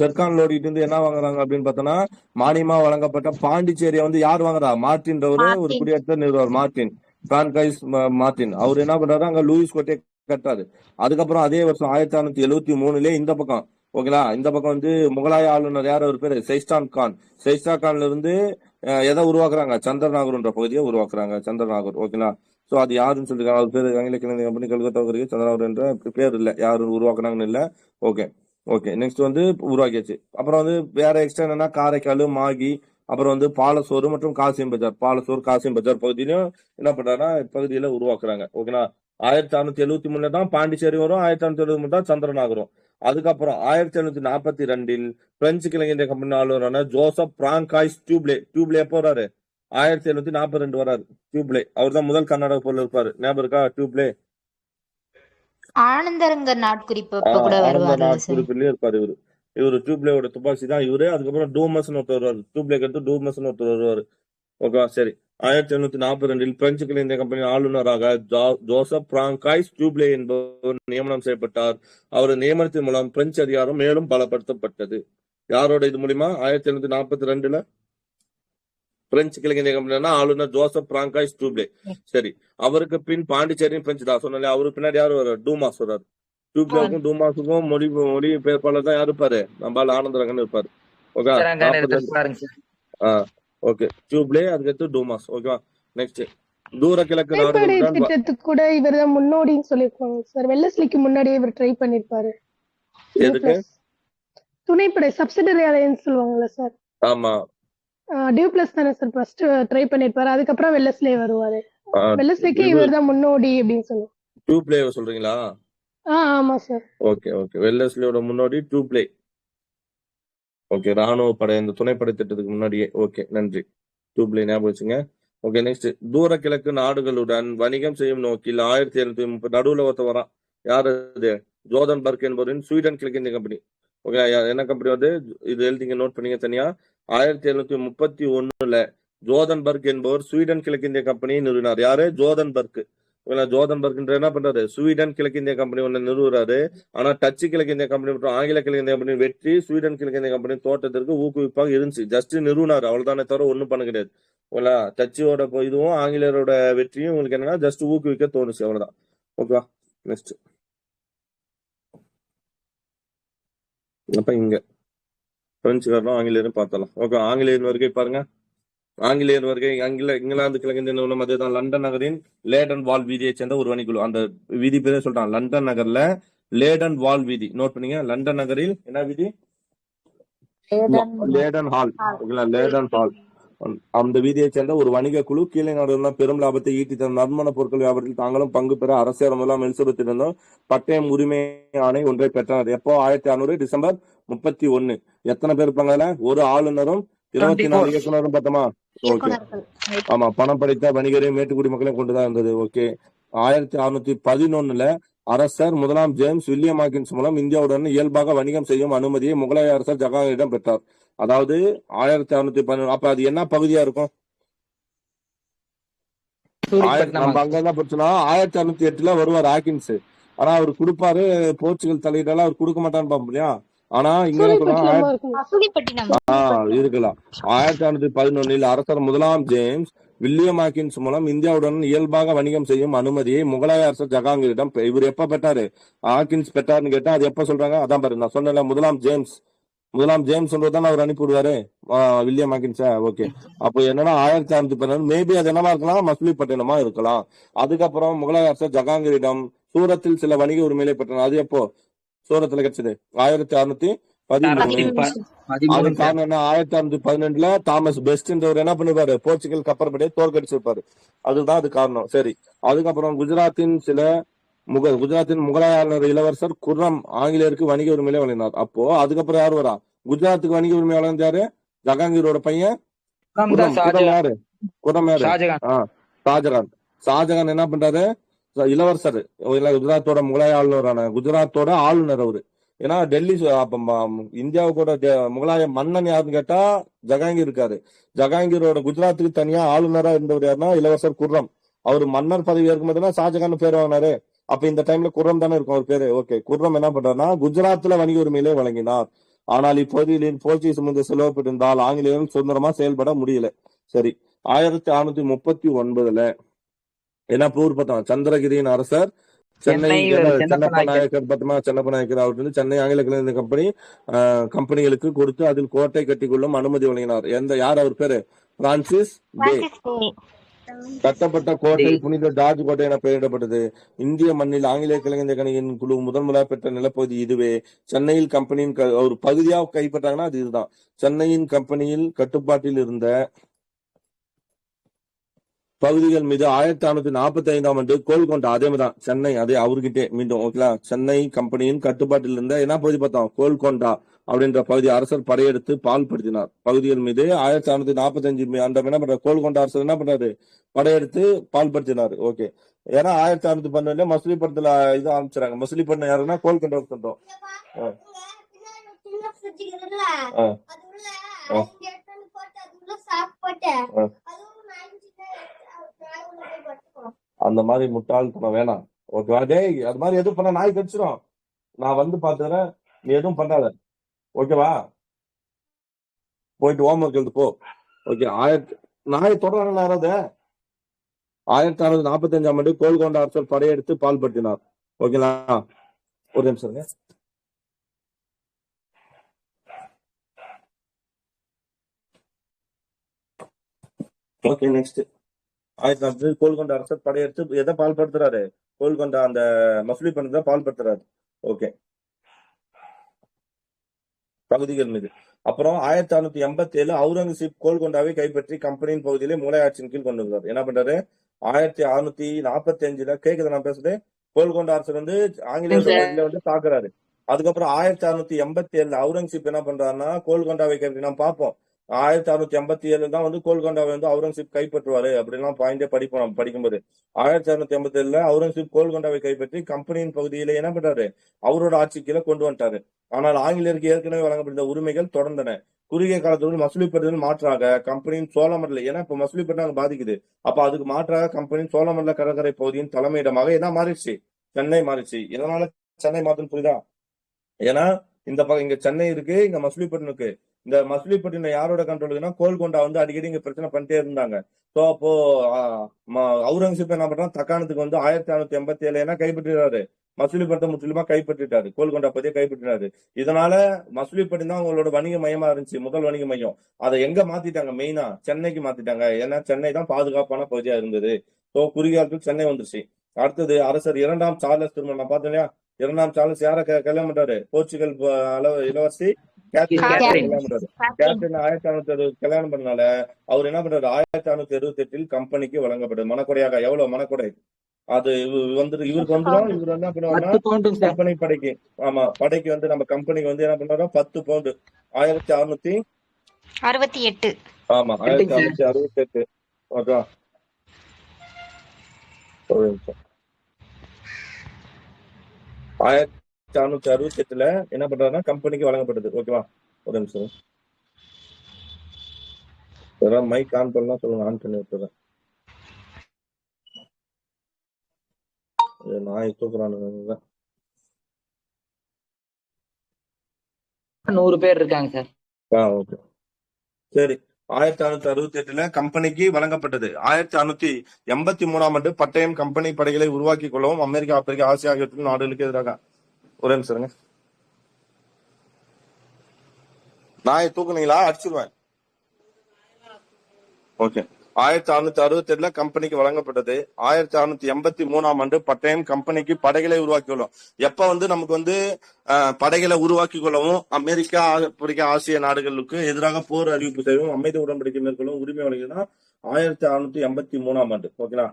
செர்கான் லோடிட்டு இருந்து என்ன வாங்குறாங்க அப்படின்னு பார்த்தோம்னா மானியமா வழங்கப்பட்ட பாண்டிச்சேரியை வந்து யார் வாங்குறா? மார்டின்றவரு ஒரு குடியேற்ற நிறுவனர் மார்டின், பிரான்காய்ஸ் மார்டின். அவர் என்ன பண்றாரு? அங்க லூயிஸ் கோட்டையை கட்டாரு. அதுக்கப்புறம் அதே வருஷம் 1673 இந்த பக்கம் ஓகேங்களா, இந்த பக்கம் வந்து முகலாய ஆளுநர் யார்? அவர் பேரு ஷெயிஸ்டா கான்ல இருந்து எதை உருவாக்குறாங்க? சந்திரநாகூர்ன்ற பகுதியை உருவாக்குறாங்க. சந்திரநாகூர். ஓகேங்களா, சோ அது யாருன்னு சொல்லிருக்காங்க? அவர் பேரு ஆங்கில கிழக்கிந்திய கம்பெனி கல்கத்தா சந்திரநாகூர் என்ற பேர் இல்ல, யாரு உருவாக்குனாங்கன்னு இல்ல. ஓகே நெக்ஸ்ட் வந்து உருவாக்கியாச்சு. அப்புறம் வந்து வேற எக்ஸ்ட்ரா என்னன்னா காரைக்கால், மாகி, அப்புறம் வந்து பாலசோர் மற்றும் காசிம் பஜார் பகுதியிலும் என்ன பண்றாங்கன்னா பகுதியில உருவாக்குறாங்க. ஓகேங்களா, 1673 தான் பாண்டிச்சேரி வரும், 1673 தான் சந்திரநாகரும். அதுக்கப்புறம் 1742 பிரெஞ்சு கிழக்கிந்திய கம்பெனி ஆளுநரான ஜோசப் பிராங்காய்ஸ் டியூப்லே எப்போ வராரு? 1742 வராரு. டியூப்லே அவர் தான் முதல் கர்நாடக போர்ல இருப்பாரு. ஞாபகம் இருக்கா? டியூப்லே ஆனந்தரங்க நாட்குறிப்பிலே இருப்பாரு இவரு டியூப்லேயோட துப்பாக்கி தான் இவரு. அதுக்கப்புறம் டூமஸ்னு ஒருத்தர் வருவாரு. டியூப்லேக்கு அடுத்து டூமஸ்னு ஒருத்தர் வருவாரு. ஓகே சரி, 1742 பிரெஞ்சு கிழக்கிந்திய கம்பெனி ஆளுநராக ஜோசப் பிராங்காய்ஸ் டியூப்லே என்பவர் நியமனம் செய்யப்பட்டார். அவரது நியமனத்தின் மூலம் பிரெஞ்சு அதிகாரம் மேலும் பலப்படுத்தப்பட்டது. யாரோட இது மூலியமா? 1742ல பிரெஞ்சு கிழக்கிந்திய கம்பெனி ஆளுநர் ஜோசப் பிராங்காய்ஸ் டியூப்லே. சரி, அவருக்கு பின் பாண்டிச்சேரியும் பிரெஞ்சு தான் சொன்னாலே. அவருக்கு பின்னாடி யாரு வர்றாரு? டூமாஸ் வர்றாரு. டியூப்லேக்கும் டூமாஸுக்கும் மொழி பெயர்ப்பாளர் தான் யாரு இருப்பாரு? நம்மளால ஆனந்தரங்கன்னு இருப்பாரு. ஓகே, ஓகே டியூப்லே அதுக்கடுத்து டூமாஸ். ஓகேவா, நெக்ஸ்ட் தூர கிழக்கு துணைப்படை நாடுகளுடன் திட்டத்துக்கு கூட இவர் தான் முன்னோடின்னு சொல்லியிருக்காங்க சார். வெள்ளஸ்லிக்கு முன்னாடியே இவர் ட்ரை பண்ணிருப்பாரு. எதுக்கு? துணைப்படை சப்சிடரி அலையன்ஸ் சொல்லுவாங்கல்ல சார். ஆமா டியூ பிளஸ் தானே சார் ஃபர்ஸ்ட் ட்ரை பண்ணிருப்பாரு. அதுக்கப்புறம் வெள்ளஸ்லே வருவாரு. வெள்ளஸ்லிக்கு இது இவர் தான் முன்னோடி அப்படின்னு சொல்லுவோம். டூ பிளே சொல்றீங்களா? ஆமா சார். Okay okay. வெல்லஸ்லியோட முன்னாடி டூ பிளே. ஓகே, ராணுவ படை இந்த துணைப்படை திட்டத்துக்கு முன்னாடியே. ஓகே, நன்றி. டூ பிளே ஞாபகம் வச்சுங்க. Okay, next. தூர கிழக்கு நாடுகளுடன் வணிகம் செய்யும் நோக்கில் 1730 நடுவுல ஒருத்த வரான். யாரு இது? ஜோதன்பர்க் என்பவரின் ஸ்வீடன் கிழக்கிந்திய கம்பெனி. ஓகே, என்ன கம்பெனி வந்து இது எழுதிங்க, நோட் பண்ணீங்க தனியா. 1731 ஜோதன்பர்க் என்பவர் ஸ்வீடன் கிழக்கிந்திய கம்பெனியை நிறுவினார். யாரு? ஜோதன்பர்க். ஜோதன்பர்க் என்ன பண்றாரு? ஸ்வீடன் கிழக்கிந்திய கம்பெனி ஒண்ணு நிறுவுறாரு. ஆனா டச்சு கிழக்கிந்திய கம்பெனி மற்றும் ஆங்கில கிழக்கிந்திய கம்பெனி வெற்றி ஸ்வீடன் கிழக்கிந்திய கம்பெனி தோட்டத்திற்கு ஊக்குவிப்பாக இருந்துச்சு. ஜஸ்ட் நிறுவனாரு, அவ்வளவுதானே தவிர ஒண்ணும் பண்ண கிடையாது. டச்சோட இதுவும் ஆங்கிலேயரோட வெற்றியும் உங்களுக்கு என்னன்னா ஜஸ்ட் ஊக்குவிக்க தோணுச்சு, அவ்வளவுதான். ஓகேவா? நெக்ஸ்ட். அப்ப இங்க பிரெஞ்சுக்காரனும் ஆங்கிலேயரும் பார்த்தலாம். ஓகே, ஆங்கிலேயர் வருகை பாருங்க. ஆங்கிலேயர் வருகை இங்கிலாந்து கிழக்கிந்திய நிறுவனம் அதுதான். லண்டன் நகரின் லேடன் வால் வீதியை சேர்ந்த ஒரு வணிகுழு. அந்த வீதி பேரே சொல்றான். லண்டன் நகர்ல லேடன் வால் வீதி. நோட் பண்ணீங்க. லண்டன் நகரில் என்ன வீதி? Leadenhall. Leadenhall. அந்த வீதியை சேர்ந்த ஒரு வணிக குழு கீழே நாடுகள் பெரும் லாபத்தை ஈட்டி தரும் நறுமண பொருட்கள் வியாபாரத்தில் தாங்களும் பங்கு பெற அரசியல் முதலாம் எலிசபெத்திடம் பட்டயம் உரிமை ஆணை ஒன்றை பெற்றனர். எப்போ? 1600 டிசம்பர் 31. எத்தனை பேர் இருப்பாங்க அதுல? ஒரு ஆளுநரும் 24 இயக்குனரும் பார்த்தோமா? ஓகே, ஆமா. பணம் படைத்த வணிகரையும் மேட்டுக்குடி மக்களையும் கொண்டுதான் இருந்தது. ஓகே, 1611 அரசர் முதலாம் ஜேம்ஸ் வில்லியம் ஹாக்கின்ஸ் மூலம் இந்தியாவுடன் இயல்பாக வணிகம் செய்யும் அனுமதியை முகலாய அரசர் ஜஹாங்கீரிடம் பெற்றார். அதாவது 1611. அப்ப அது என்ன பகுதியா இருக்கும்? நம்ம அங்கதான் போச்சுன்னா 1608 வருவார் ஹாக்கின்ஸ். ஆனா அவர் கொடுப்பாரு, போர்ச்சுகல் தலையிட்டாலும் அவர் கொடுக்க மாட்டான்னு பாப்போம் இல்லையா? ஆனா இங்க என்ன சொல்றாங்க? இருக்கலாம். 1611 அரசர் முதலாம் ஜேம்ஸ் வில்லியம் ஹாக்கின்ஸ் மூலம் இந்தியாவுடன் இயல்பாக வணிகம் செய்யும் அனுமதியை முகலாய அரசர் ஜஹாங்கீரிடம் இவர் எப்ப பெற்றாரு? ஹாக்கின்ஸ் பெற்றாருன்னு கேட்டா அது எப்ப சொல்றாங்க? அதான் பாரு, நான் சொன்னல முதலாம் ஜேம்ஸ் சொல்றதுதான் அவர் அனுப்பிவிடுவாரு வில்லியம் ஹாக்கின்ஸா. ஓகே, அப்போ என்னன்னா 1612 மேபி அது என்னவா இருக்கலாம்? மசிலிப்பட்டினமா இருக்கலாம். அதுக்கப்புறம் முகலாய அரசர் ஜஹாங்கீரிடம் சூரத்தில் சில வணிக உரிமைகளை பெற்றனர். அது எப்போ சூரத்துல கிடைச்சது? 1613. அது காரணம் என்ன? 1612 தாமஸ் பெஸ்ட் என்றவர் என்ன பண்ணிருப்பாரு? போர்ச்சுகல் கப்பற்படையை தோற்கடிச்சிருப்பாரு. அதுதான் அது காரணம். சரி, அதுக்கப்புறம் குஜராத்தின் முகலாய ஆளுநர் இளவரசர் குர்ரம் ஆங்கிலேயருக்கு வணிக உரிமையிலே வழங்கினார். அப்போ அதுக்கப்புறம் யாரு வரா? குஜராத்துக்கு வணிக உரிமை வழங்கினாரு யாரு? ஜஹாங்கீரோட பையன் யாரு? குர்ரம் யாரு? ஷாஜகான் என்ன பண்றாரு? இளவரசர் குஜராத்தோட முகலாய ஆளுநரான குஜராத்தோட ஆளுநர் அவரு. ஏன்னா டெல்லி இந்தியாவுக்கூட முகலாய மன்னன் யாருன்னு கேட்டா ஜஹாங்கீர் இருக்காரு. ஜஹாங்கீரோட குஜராத்துக்கு தனியா ஆளுநரா இருந்தவர் யாருன்னா இளவரசர் குர்ரம். அவரு மன்னர் பதவி ஏற்கும்போதுனா ஷாஜகான் பேர் வாங்கினாரு. அப்ப இந்த டைம்ல குர்ரம் தானே இருக்கும் அவர் பேரு. ஓகே, குர்ரம் என்ன பண்றாருன்னா குஜராத்ல வணிக உரிமையிலே வழங்கினார். ஆனால் இப்பகுதியில் போர்ச்சுகீஸ் முன்பு செலவுப்பட்டிருந்தால் ஆங்கிலேயரும் சுதந்திரமா செயல்பட முடியல. சரி, 1639 என்ன ப்ரூவ் பார்த்தோம்? சந்திரகிரியின் அரசர் சென்னப்ப நாயக்கர் பத்தமா சென்னப்ப நாயக்கர் அவர் வந்து சென்னை ஆங்கில கிழக்கிந்திய கம்பெனிகளுக்கு கொடுத்து அதில் கோட்டை கட்டிக்கொள்ளும் அனுமதி வழங்கினார். யார் அவர் பேரு? பிரான்சிஸ் டே. கட்டப்பட்ட கோட்டை புனித ஜார்ஜ் கோட்டை என பெயரிடப்பட்டது. இந்திய மண்ணில் ஆங்கிலேய கிழக்கிந்திய கணியின் குழு முதலாக பெற்ற நிலப்பகுதி இதுவே. சென்னையில் கம்பெனியின் ஒரு பகுதியா கைப்பற்றாங்கன்னா அது இதுதான். சென்னையின் கம்பெனியில் கட்டுப்பாட்டில் இருந்த பகுதிகள் மீது 1645 ஆண்டு கோல்கொண்டா, அதே மாதிரிதான் சென்னை, அதே அவர்கிட்டே மீண்டும். ஓகேங்களா? சென்னை கம்பெனியின் கட்டுப்பாட்டில் இருந்த என்ன பகுதி பார்த்தோம்? கோல்கொண்டா அப்படின்ற பகுதி அரசர் படையெடுத்து பால்படுத்தினார். பகுதிகள் மீது 1645 ஆண்டு என்ன பண்றாரு? கோல்கொண்டா அரசர் என்ன பண்றாரு? படையெடுத்து பால்படுத்தினார். ஓகே, ஏன்னா 1612 மசிலிப்பட்டினத்துல இது ஆரம்பிச்சாங்க. மசிலிப்பட்டினம் யாருன்னா கோல்கொண்டா சொந்தம். அந்த மாதிரி முட்டாள்தனம் வேணாம். ஓகேவா? டேய், அது மாதிரி எதுவும் பண்ண நாய் கடிச்சிடும். நான் வந்து பாத்துறேன், நீ எதுவும் பண்ணாத. ஓகேவா? போயிட்டு ஹோம்ஒர்க் எழுது போ. ஓகே, நாய் தொடர்ந்து யாராவது 1645 ஆண்டு கோல்கொண்டா அரசர் படையெடுத்து பால்படுத்தினார். ஓகேங்களா? ஒரு நிமிஷம். Okay, next. 1400 கோல்கொண்ட அரசர் படையெடுத்து எதை பால்படுத்துறாரு? கோல்கொண்டா அந்த மசூலிப்பட்டினத்தை பால்படுத்துறாரு. ஓகே, பகுதிகள் மீது. அப்புறம் 1687 அவுரங்கசீப் கோல்கொண்டாவை கைப்பற்றி கம்பெனியின் பகுதியிலே மூளையாட்சியின் கீழ் கொண்டு வந்தார். என்ன பண்றாரு? 1645 கேக்குது நான் பேசுறது. கோல்கொண்டா அரசர் வந்து ஆங்கிலேயரோட பகுதியில வந்து தாக்குறாரு. அதுக்கப்புறம் 1687 அவுரங்கசீப் என்ன பண்றாருன்னா கோல்கொண்டாவை கைப்பற்றி நாம் பார்ப்போம். 1687 தான் வந்து கோல்கொண்டாவை வந்து அவுரங்கசீப் கைப்பற்றுவாரு அப்படின்லாம் பாயிண்டே படிப்போம் நம்ம படிக்கும்போது. 1687 அவுரங்கசீப் கோல்கொண்டாவை கைப்பற்றி கம்பெனியின் பகுதியில என்ன பண்றாரு? அவரோட ஆட்சி கீழே கொண்டு வந்துட்டாரு. ஆனால் ஆங்கிலேயருக்கு ஏற்கனவே வழங்கப்பட்ட உரிமைகள் தொடர்ந்தன. குறுகிய காலத்தோடு மசூலிப்பட்டினம் மாற்றாக கம்பெனியின் சோழமண்டல, ஏன்னா இப்ப மசூலிப்பட்டினம் அங்க பாதிக்குது. அப்ப அதுக்கு மாற்றாக கம்பெனியின் சோழமண்டல கடற்கரை பகுதியின் தலைமையிடமாக என்ன மாறிடுச்சு? சென்னை மாறிடுச்சு. இதனால சென்னை மாத்தம் புரியுதா? ஏன்னா இந்த இங்க சென்னை இருக்கு, இங்க மசூலிப்பட்டினம் இருக்கு. இந்த மசூலிப்பட்டினம் யாரோட கண்ட்ரோலுக்குன்னா கோல்கொண்டா வந்து அடிக்கடி இங்க பிரச்சனை பண்ணிட்டே இருந்தாங்க. சோ அப்போ அவுரங்கசீப் என்ன பண்றான்? தக்காணத்துக்கு வந்து 1687 என்ன கைப்பற்றிடுறாரு? மசூலிப்பட்டினம் முற்றிலுமா கைப்பற்றிட்டாரு. கோல்கொண்டா பத்தியே கைப்பற்றினாரு. இதனால மசூலிப்பட்டினம் தான் அவங்களோட வணிக மையமா இருந்துச்சு, முதல் வணிக மையம். அதை எங்க மாத்திட்டாங்க? மெயினா சென்னைக்கு மாத்திட்டாங்க. ஏன்னா சென்னை தான் பாதுகாப்பான பகுதியா இருந்தது. சோ குறுகிய காலத்தில் சென்னை வந்துருச்சு. அடுத்தது அரசர் 2ஆம் சார்லஸ் திருமணம் நான் பார்த்தோம் இல்லையா? 2ஆம் சார்லஸ் யார கல்யாணம் பண்றாரு? போர்ச்சுகல் இளவரசி கேத்ரின் கல்யாணம் பண்றாரு. கேத்ரின் 1660 கல்யாணம் பண்ணனால அவர் என்ன பண்றாரு? 1668 கம்பெனிக்கு வழங்கப்பட்டது மனக்கொடையாக. எவ்வளவு மனக்கொடை? அது வந்துட்டு இவருக்கு வந்துடும். இவர் என்ன பண்ணுவாருன்னா கம்பெனி படைக்கு, ஆமா படைக்கு வந்து நம்ம கம்பெனிக்கு வந்து என்ன பண்றோம்? 10 பவுண்டு 1668. ஆமா 1668. ஓகே, ஒரு நிமிஷம். 1668 என்ன பண்றாருன்னா கம்பெனிக்கு வழங்கப்பட்டது. ஓகேவா, ஒரு நிமிஷம். ஏதாவது மைக் ஆன் பண்ணலாம் சொல்லுங்க, ஆன் பண்ணி விட்டுறேன். நாய் தூக்குறானுங்க. 100 பேர் இருக்காங்க சார். ஓகே, சரி. 1668 கம்பெனிக்கு வழங்கப்பட்டது. 1683 ஆண்டு பட்டயம் கம்பெனி படைகளை உருவாக்கி கொள்ளவும் அமெரிக்கா, ஆப்பிரிக்கா, ஆசியா ஆகிய நாடுகளுக்கு எதிராக. ஒரே நிமிஷம், நாயை தூக்குனீங்களா? அடிச்சிருவேன். ஓகே, 1668 கம்பெனிக்கு வழங்கப்பட்டது. 1683 ஆண்டு பட்டயம் கம்பெனிக்கு படைகளை உருவாக்கி கொள்ளும். எப்ப வந்து நமக்கு வந்து படைகளை உருவாக்கி கொள்ளவும் அமெரிக்கா, ஆப்பிரிக்கா, ஆசிய நாடுகளுக்கு எதிராக போர் அறிவிப்பு செய்யவும் அமைதி உடன்படிக்கை மேற்கொள்ளும் உரிமை வழங்கினா 1683 ஆண்டு. ஓகேங்களா?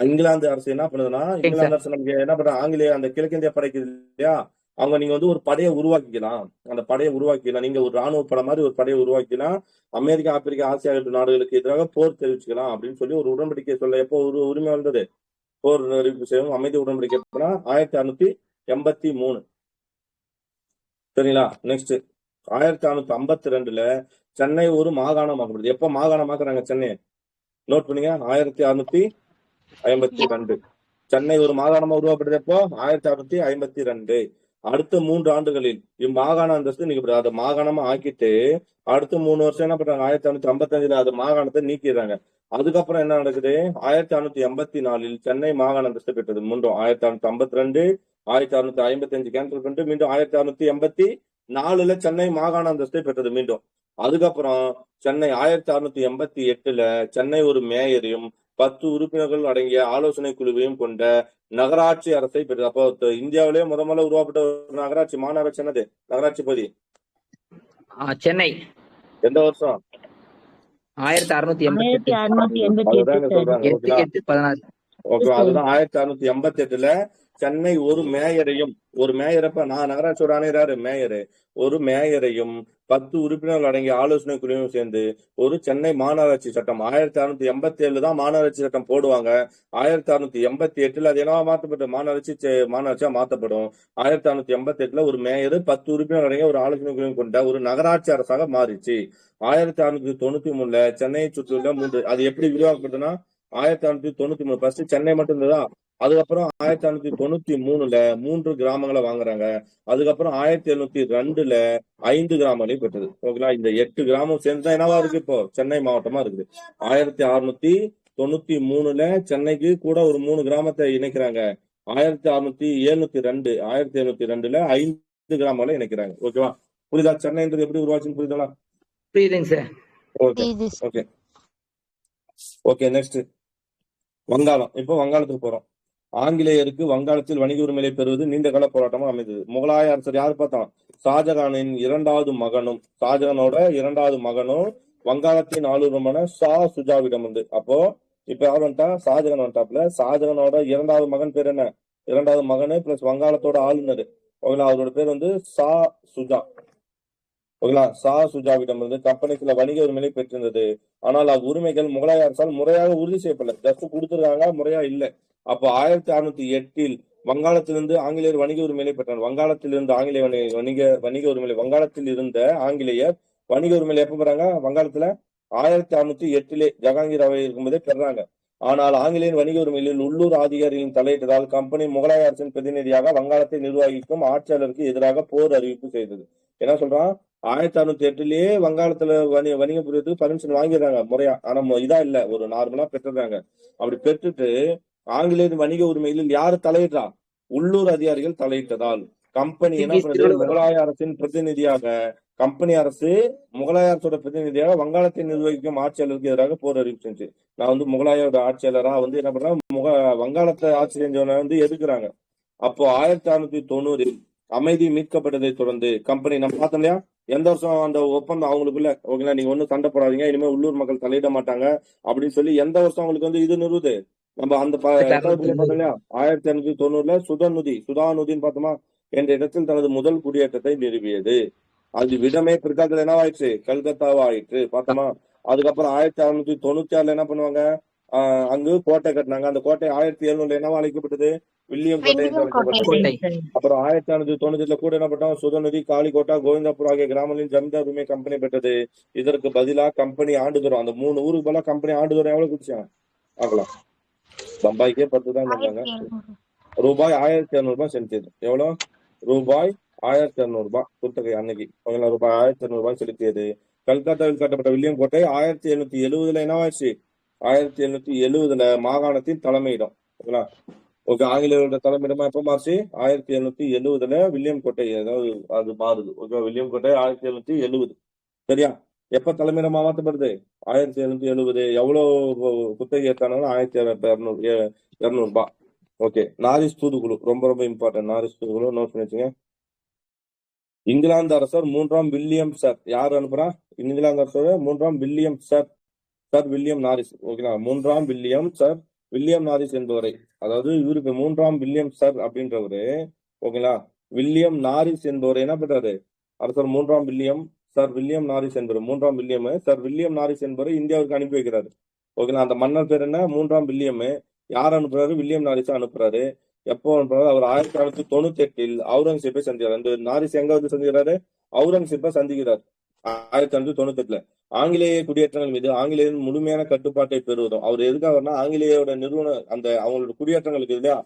இங்கிலாந்து அரசு என்ன பண்ணுதுன்னா, இங்கிலாந்து அரசு நமக்கு என்ன பண்ற? ஆங்கிலேய அந்த கிழக்கிந்திய படைக்கு இல்லையா, அவங்க நீங்க வந்து ஒரு படையை உருவாக்கிக்கலாம். அந்த படையை உருவாக்கிக்கலாம். நீங்க ஒரு ராணுவ படை மாதிரி ஒரு படையை உருவாக்கிக்கலாம். அமெரிக்கா, ஆப்பிரிக்கா, ஆசியா நாடுகளுக்கு எதிராக போர் தெரிவிச்சுக்கலாம் அப்படின்னு சொல்லி ஒரு உடன்படிக்கை சொல்ல எப்போ ஒரு உரிமை வந்தது? போர் அறிவிப்பு செய்யவும் அமைதி உடன்படிக்கை 1683. சரிங்களா? நெக்ஸ்ட் 1652 சென்னை ஒரு மாகாணமாக்கப்படுது. எப்ப மாகாணமாக்குறாங்க சென்னை? நோட் பண்ணீங்க. 1652 சென்னை ஒரு மாகாணமா உருவாக்கப்படுது. எப்போ? 1652. அடுத்த 3 ஆண்டுகளில் இம்மாகாண அந்தஸ்து நீக்கப்படுது. அதை மாகாணமா ஆக்கிட்டு அடுத்த 3 வருஷம் என்ன பண்றாங்க? 1655 அது மாகாணத்தை நீக்கிறாங்க. அதுக்கப்புறம் என்ன நடக்குது? 1684 சென்னை மாகாண அந்தஸ்து பெற்றது. மீண்டும் 1652, 1655 கேன்சல் பண்ணிட்டு மீண்டும் 1684 சென்னை மாகாண அந்தஸ்தை பெற்றது மீண்டும். அதுக்கப்புறம் சென்னை 1688 சென்னை ஒரு மேயரையும் 10 உறுப்பினர்கள் அடங்கிய ஆலோசனை குழுவையும் கொண்ட நகராட்சி அரசை பெற்றது. அப்போ இந்தியாவிலேயே முதல்ல உருவாக்கப்பட்ட ஒரு நகராட்சி மாநகராட்சி என்னது? நகராட்சி பகுதி சென்னை. எந்த வருஷம்? 1688. ஓகே, அதுதான் 1688 சென்னை ஒரு மேயரையும், ஒரு மேயரப்ப நான் நகராட்சியோட ஆணையராரு மேயரு, ஒரு மேயரையும் 10 உறுப்பினர்கள் அடங்கிய ஆலோசனை குழுவையும் சேர்ந்து ஒரு சென்னை மாநகராட்சி சட்டம் 1687 தான் மாநகராட்சி சட்டம் போடுவாங்க. 1688 அது என்னவா மாற்றப்படும்? மாநகராட்சியா மாற்றப்படும். 1688 ஒரு மேயர் 10 உறுப்பினர்கள் அடங்கிய ஒரு ஆலோசனை குழுவையும் கொண்ட ஒரு நகராட்சி அரசாக மாறிச்சு. 1693 சென்னையை சுற்றியுள்ள 3 அது எப்படி விரிவாக்கப்பட்டதுன்னா 1693 ஃபர்ஸ்ட் சென்னை மட்டும் இருந்ததா? அதுக்கப்புறம் 1693 3 கிராமங்களை வாங்குறாங்க. அதுக்கப்புறம் 1702 5 கிராமங்களையும் பெற்றது. ஓகேங்களா? இந்த 8 கிராமம் சேர்ந்துதான் என்னவா இருக்கு இப்போ சென்னை மாவட்டமா இருக்குது. 1693 சென்னைக்கு கூட ஒரு 3 கிராமத்தை இணைக்கிறாங்க. 1702 5 கிராமங்களை இணைக்கிறாங்க. ஓகேவா? புரியுதா? சென்னைன்றது எப்படி உருவாச்சுன்னு புரியுதா? புரியுதுங்க sir. Okay, okay. Okay, next வங்காளம். இப்போ வங்காளத்துக்கு போறோம். ஆங்கிலேயருக்கு வங்காளத்தில் வணிக உரிமையை பெறுவது நீண்ட கால போராட்டமா அமைந்தது. முகலாய அரசர் யாரு பார்த்தோம்? ஷாஜகானின் ஷாஜகானோட இரண்டாவது மகனும் வங்காளத்தின் ஆளுநருமான ஷா சுஜாவிடம் வந்து. அப்போ இப்ப யார் வந்துட்டா? ஷாஜகான் வந்துட்டாப்ல. ஷாஜகானோட இரண்டாவது மகன் பேர் என்ன? இரண்டாவது மகனு பிளஸ் வங்காளத்தோட ஆளுநர், ஓகேங்களா? அவரோட பேர் வந்து ஷா சுஜா, ஓகேங்களா? ஷா சுஜாவிடம் இருந்து கம்பெனி சில வணிக உரிமையை பெற்றிருந்தது. ஆனால் அவ்வுரிமைகள் முகலாய அரசால் முறையாக உறுதி செய்யப்படல. ஜஸ்ட் கொடுத்துருக்காங்க, முறையா இல்ல. அப்போ 1608 வங்காளத்திலிருந்து ஆங்கிலேயர் வணிக உரிமையை பெற்றார். வங்காளத்திலிருந்து ஆங்கிலேய வணிக உரிமை வங்காளத்தில் இருந்த ஆங்கிலேயர் வணிக உரிமையில எப்ப பெறாங்க? வங்காளத்துல 1608 ஜஹாங்கீர் அவை இருக்கும்போதே பெறாங்க. ஆனால் ஆங்கிலேயர் வணிக உரிமையில் உள்ளூர் அதிகாரிகளின் தலையிட்டதால் கம்பெனி முகலாய அரசின் பிரதிநிதியாக வங்காளத்தை நிர்வகிக்கும் ஆட்சியாளருக்கு எதிராக போர் அறிவிப்பு செய்தது. என்ன சொல்றான்? 1608 வங்காளத்துல வணிக புரியறதுக்கு பர்மிஷன் வாங்கிடுறாங்க முறையா. ஆனா இதா இல்ல, ஒரு நார்மலா பெற்றுறாங்க. அப்படி பெற்றுட்டு ஆங்கிலேயர் வணிக உரிமையில் யாரு தலையிடுறா? உள்ளூர் அதிகாரிகள் தலையிட்டதால் கம்பெனி என்ன பண்ணுது? முகலாய அரசின் பிரதிநிதியாக கம்பெனி அரசு முகலாய அரசோட பிரதிநிதியாக வங்காளத்தை நிர்வகிக்கும் ஆட்சியாளருக்கு எதிராக போர் அறிவிச்சு. நான் வந்து முகலாயோட ஆட்சியாளரா வந்து என்ன பண்றேன்? வங்காளத்தை ஆட்சி செஞ்சவனை வந்து எதிர்க்கிறாங்க. அப்போ 1690 அமைதி மீட்கப்பட்டதை தொடர்ந்து கம்பெனி நம்ம பார்த்தோம் இல்லையா? எந்த வருஷம் அந்த ஒப்பந்தம் அவங்களுக்குள்ள, ஓகேங்களா? நீங்க ஒன்னும் சண்டை போடாதீங்க, இனிமே உள்ளூர் மக்கள் தலையிட மாட்டாங்க அப்படின்னு சொல்லி எந்த வருஷம் அவங்களுக்கு வந்து இது நிறுவுது? நம்ம அந்த பார்த்தோம் இல்லையா? 1690 சுதாநுதின்னு பார்த்தோமா? என்ற இடத்தில் தனது முதல் குடியேற்றத்தை நிறுவியது. அது விடமே பிற்காலத்துல என்ன ஆயிடுச்சு? கல்கத்தாவா ஆயிடுச்சு, பார்த்தோமா? அதுக்கப்புறம் 1696 என்ன பண்ணுவாங்க? அங்கு கோட்டை கட்டினாங்க. அந்த கோட்டை 1700 என்னவா அழைக்கப்பட்டது? வில்லியம் கோட்டை என்று அழைக்கப்பட்டது. அப்புறம் 1698 கூட என்ன பண்ணோம்? சுதநதி, காளிகோட்டா, கோவிந்தாபுரம் ஆகிய கிராமங்களின் ஜமீன்தார் உரிமை கம்பெனி பெற்றது. இதற்கு பதிலா கம்பெனி ஆண்டுதோறும் அந்த 3 ஊருக்கு பதிலா கம்பெனி ஆண்டுதோறும் எவ்வளவு குடிச்சாங்க பார்க்கலாம். பம்பாய்க்கே 10 தான் இருந்தாங்க. ரூபாய் 1200 செலுத்தியது. எவ்வளவு? ரூபாய் 1200 குத்தகை அன்னைக்கு, ரூபாய் 1200 செலுத்தியது. கல்கத்தாவில் கட்டப்பட்ட வில்லியம் கோட்டை 1770 என்னவாச்சு? 1770 மாகாணத்தின் தலைமையிடம், ஓகேங்களா? ஓகே, ஆங்கிலேயரோட தலைமையிடமா எப்ப மாறுச்சு? 1770 வில்லியம் கோட்டை, அதாவது அது மாறுது. ஓகே, வில்லியம் கோட்டை 1770. சரியா? எப்ப தலைமையிடமா மாற்றப்படுது? 1770. எவ்வளவு குத்தகை ஏற்றானோ? 1200. ஓகே, நாரிஸ் தூதுக்குழு ரொம்ப ரொம்ப இம்பார்ட்டன்ட். நாரிஸ் தூதுக்குழு நோட் பண்ணி வச்சுங்க. இங்கிலாந்து அரசர் 3ஆம் வில்லியம் சர் யார் அனுப்புறா? இங்கிலாந்து அரசர் 3ஆம் வில்லியம் சர் வில்லியம் நாரிஸ், ஓகேங்களா? 3ஆம் வில்லியம் சர் வில்லியம் நாரிஸ் என்பவரை, அதாவது இவருக்கு 3ஆம் வில்லியம் சர் அப்படின்றவரு, ஓகேங்களா? வில்லியம் நாரிஸ் என்பவரை என்ன பண்றாரு? அரசர் 3ஆம் வில்லியம் சர் வில்லியம் நாரிஸ் என்பவர் 3ஆம் வில்லியம் சர் வில்லியம் நாரிஸ் என்பவரை இந்தியாவுக்கு அனுப்பி வைக்கிறாரு. ஓகேங்களா? அந்த மன்னர் பேர் என்ன? 3ஆம் வில்லியம். யார் அனுப்புறாரு? வில்லியம் நாரிஸ் அனுப்புறாரு. எப்போ அனுப்புறாரு? அவர் 1698 அவுரங்கசீப்பை சந்திக்கிறார். அந்த நாரிஸ் எங்க வந்து சந்திக்கிறாரு? அவுரங்கசீப்பை சந்திக்கிறார் 1698. ஆங்கிலேய குடியேற்றங்கள் மீது ஆங்கிலேயரின் முழுமையான கட்டுப்பாட்டை பெறுவதும். அவர் எதுக்காகனா ஆங்கிலேயோட நிறுவன அந்த அவங்களோட குடியேற்றங்களுக்கு இல்லையா,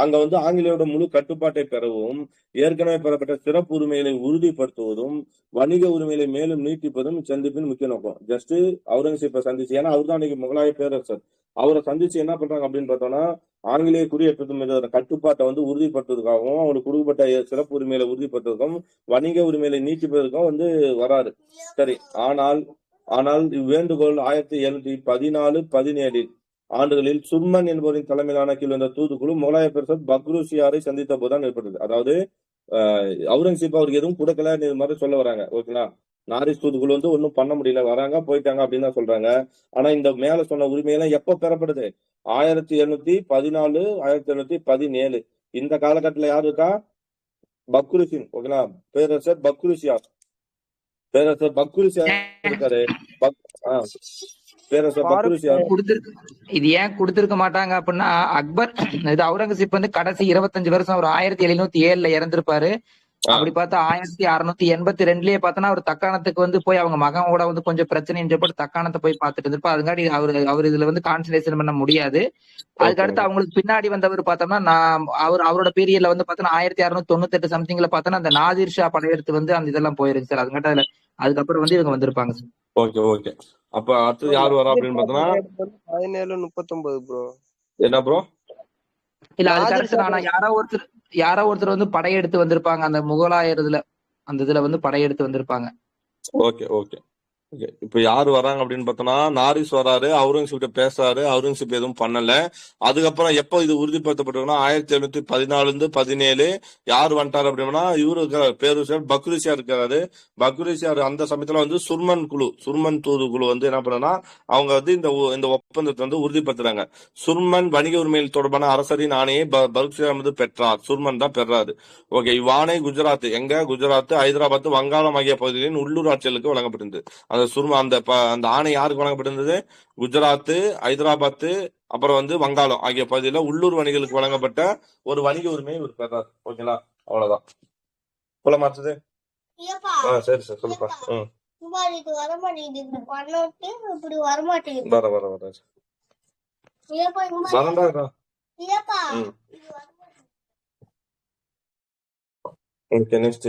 அங்க வந்து ஆங்கிலேயோட முழு கட்டுப்பாட்டை பெறவும், ஏற்கனவே பெறப்பட்ட சிறப்பு உரிமைகளை உறுதிப்படுத்துவதும், வணிக உரிமைகளை மேலும் நீட்டிப்பதும் சந்திப்பின் முக்கிய நோக்கம். ஜஸ்ட் அவுரங்கசீப்பை சந்திச்சு, ஏன்னா அவர் தான் அன்னைக்கு முகலாய பேரரசர். அவரை சந்திச்சு என்ன பண்றாங்க அப்படின்னு பார்த்தோம்னா, ஆங்கிலேய குடியேற்றத்தின் மீது கட்டுப்பாட்டை வந்து உறுதிப்படுத்துவதற்காகவும், அவங்களுக்கு கொடுக்கப்பட்ட சிறப்பு உரிமைகளை உறுதிப்படுத்துவதற்கும், வணிக உரிமைகளை நீட்டிப்பதற்கும் வந்து வராரு. சரி, ஆனால் இவ்வேண்டுகோள் 1714-17 ஆண்டுகளில் சுர்மன் என்பவரின் தலைமையிலான கீழ் வந்த தூதுக்குழு முகலாய பேரரசர் பக்ருஷியாரை சந்தித்த போதுதான் ஏற்பட்டது. அதாவது அவுரங்கசீப் அவருக்கு எதுவும் கொடுக்கல மாதிரி சொல்ல வராங்க, ஓகேங்களா? நாரிஸ் தூதுக்குழு வந்து ஒன்னும் பண்ண முடியல, வராங்க போயிட்டாங்க அப்படின்னு தான் சொல்றாங்க. ஆனா இந்த மேல சொன்ன உரிமையெல்லாம் எப்ப பெறப்படுது? 1714 1717 இந்த காலகட்டத்துல யாரு இருக்கா? பக்ருஷின், ஓகேங்களா? பேரரசர் பக்ருஷியார் இருக்காரு. பேரரசர் பக்ருஷியார் இது ஏன் கொடுத்திருக்க மாட்டாங்க அப்படின்னா, அக்பர் இது அவுரங்கசீப் வந்து கடைசி 25 வருஷம் அவர் 1707 இறந்திருப்பாரு. அப்படி பார்த்தா 1682 பார்த்தோன்னா அவர் தக்காணத்துக்கு வந்து போய் அவங்க மகன் கூட வந்து கொஞ்சம் பிரச்சனை போட்டு தக்காணத்தை போய் பார்த்துட்டு இருந்திருப்பா. அதுக்காண்டி அவர் இதுல வந்து கான்சன்ட்ரேஷன் பண்ண முடியாது. அதுக்கு அடுத்து அவங்களுக்கு பின்னாடி வந்தவர் பார்த்தோம்னா, அவரோட பீரியட்ல வந்து பார்த்தோன்னா 1698 சம்திங்ல பார்த்தோன்னா அந்த நாதிர் ஷா படையெடுத்து வந்து அந்த இதெல்லாம் போயிருக்கு சார். அதுக்காண்ட அதுக்கப்புறம் வந்து இவங்க வந்திருப்பாங்க சார். Okay okay. அப்ப அடுத்து யார் வரா அப்படின்னு பார்த்தோம்னா 1739 ப்ரோ. என்ன ப்ரோ? இல்ல அதுக்கு அடுத்து ஆனா யாரோ ஒருத்தர் வந்து படையெடுத்து வந்திருப்பாங்க அந்த முகலாயர் இதுல, அந்த இதுல வந்து படையெடுத்து வந்திருப்பாங்க. Okay okay. Okay. இப்ப யாரு வராங்க அப்படின்னு பார்த்தோம்னா நாரிஸ் வராரு, அவுரங்கசீப் பேசுறாரு, அவுரங்கசீப் எதுவும் பண்ணல. அதுக்கப்புறம் எப்போ இது உறுதிப்படுத்தப்பட்டதுன்னா 1717 யார் வந்துட்டாரு அப்படின்னா இவரு இருக்கிறார் பேரு பக்ரிஷியார் இருக்காரு. பக்ரிஷியார் அந்த சமயத்துல வந்து சுர்மன் தூது குழு வந்து என்ன பண்ணா அவங்க வந்து இந்த ஒப்பந்தத்தை வந்து உறுதிப்படுத்துறாங்க. சுர்மன் வணிக உரிமையில் தொடர்பான அரசரின் ஆணையை பக்ரிஷியார் வந்து பெற்றார். சுர்மன் தான் பெறாரு. ஓகே, இவ்வாணை குஜராத் குஜராத், ஹைதராபாத், வங்காளம் ஆகிய பகுதிகளின் உள்ளூர் ஆட்சிகளுக்கு வழங்கப்பட்டிருந்தது. அந்த ஆணை யாருக்கு வழங்கப்பட்டிருந்தது? குஜராத், ஹைதராபாத், அப்புறம் வந்து வங்காளம் ஆகிய பகுதியில உள்ளூர் வணிகர்களுக்கு வழங்கப்பட்ட ஒரு வணிக உரிமையை இவர் பெறார். ஓகேங்களா, அவ்வளவுதான். போல மாற்றுது. சரி சார், சொல்லுப்பா. வரண்டா. ஓகே, நெக்ஸ்ட்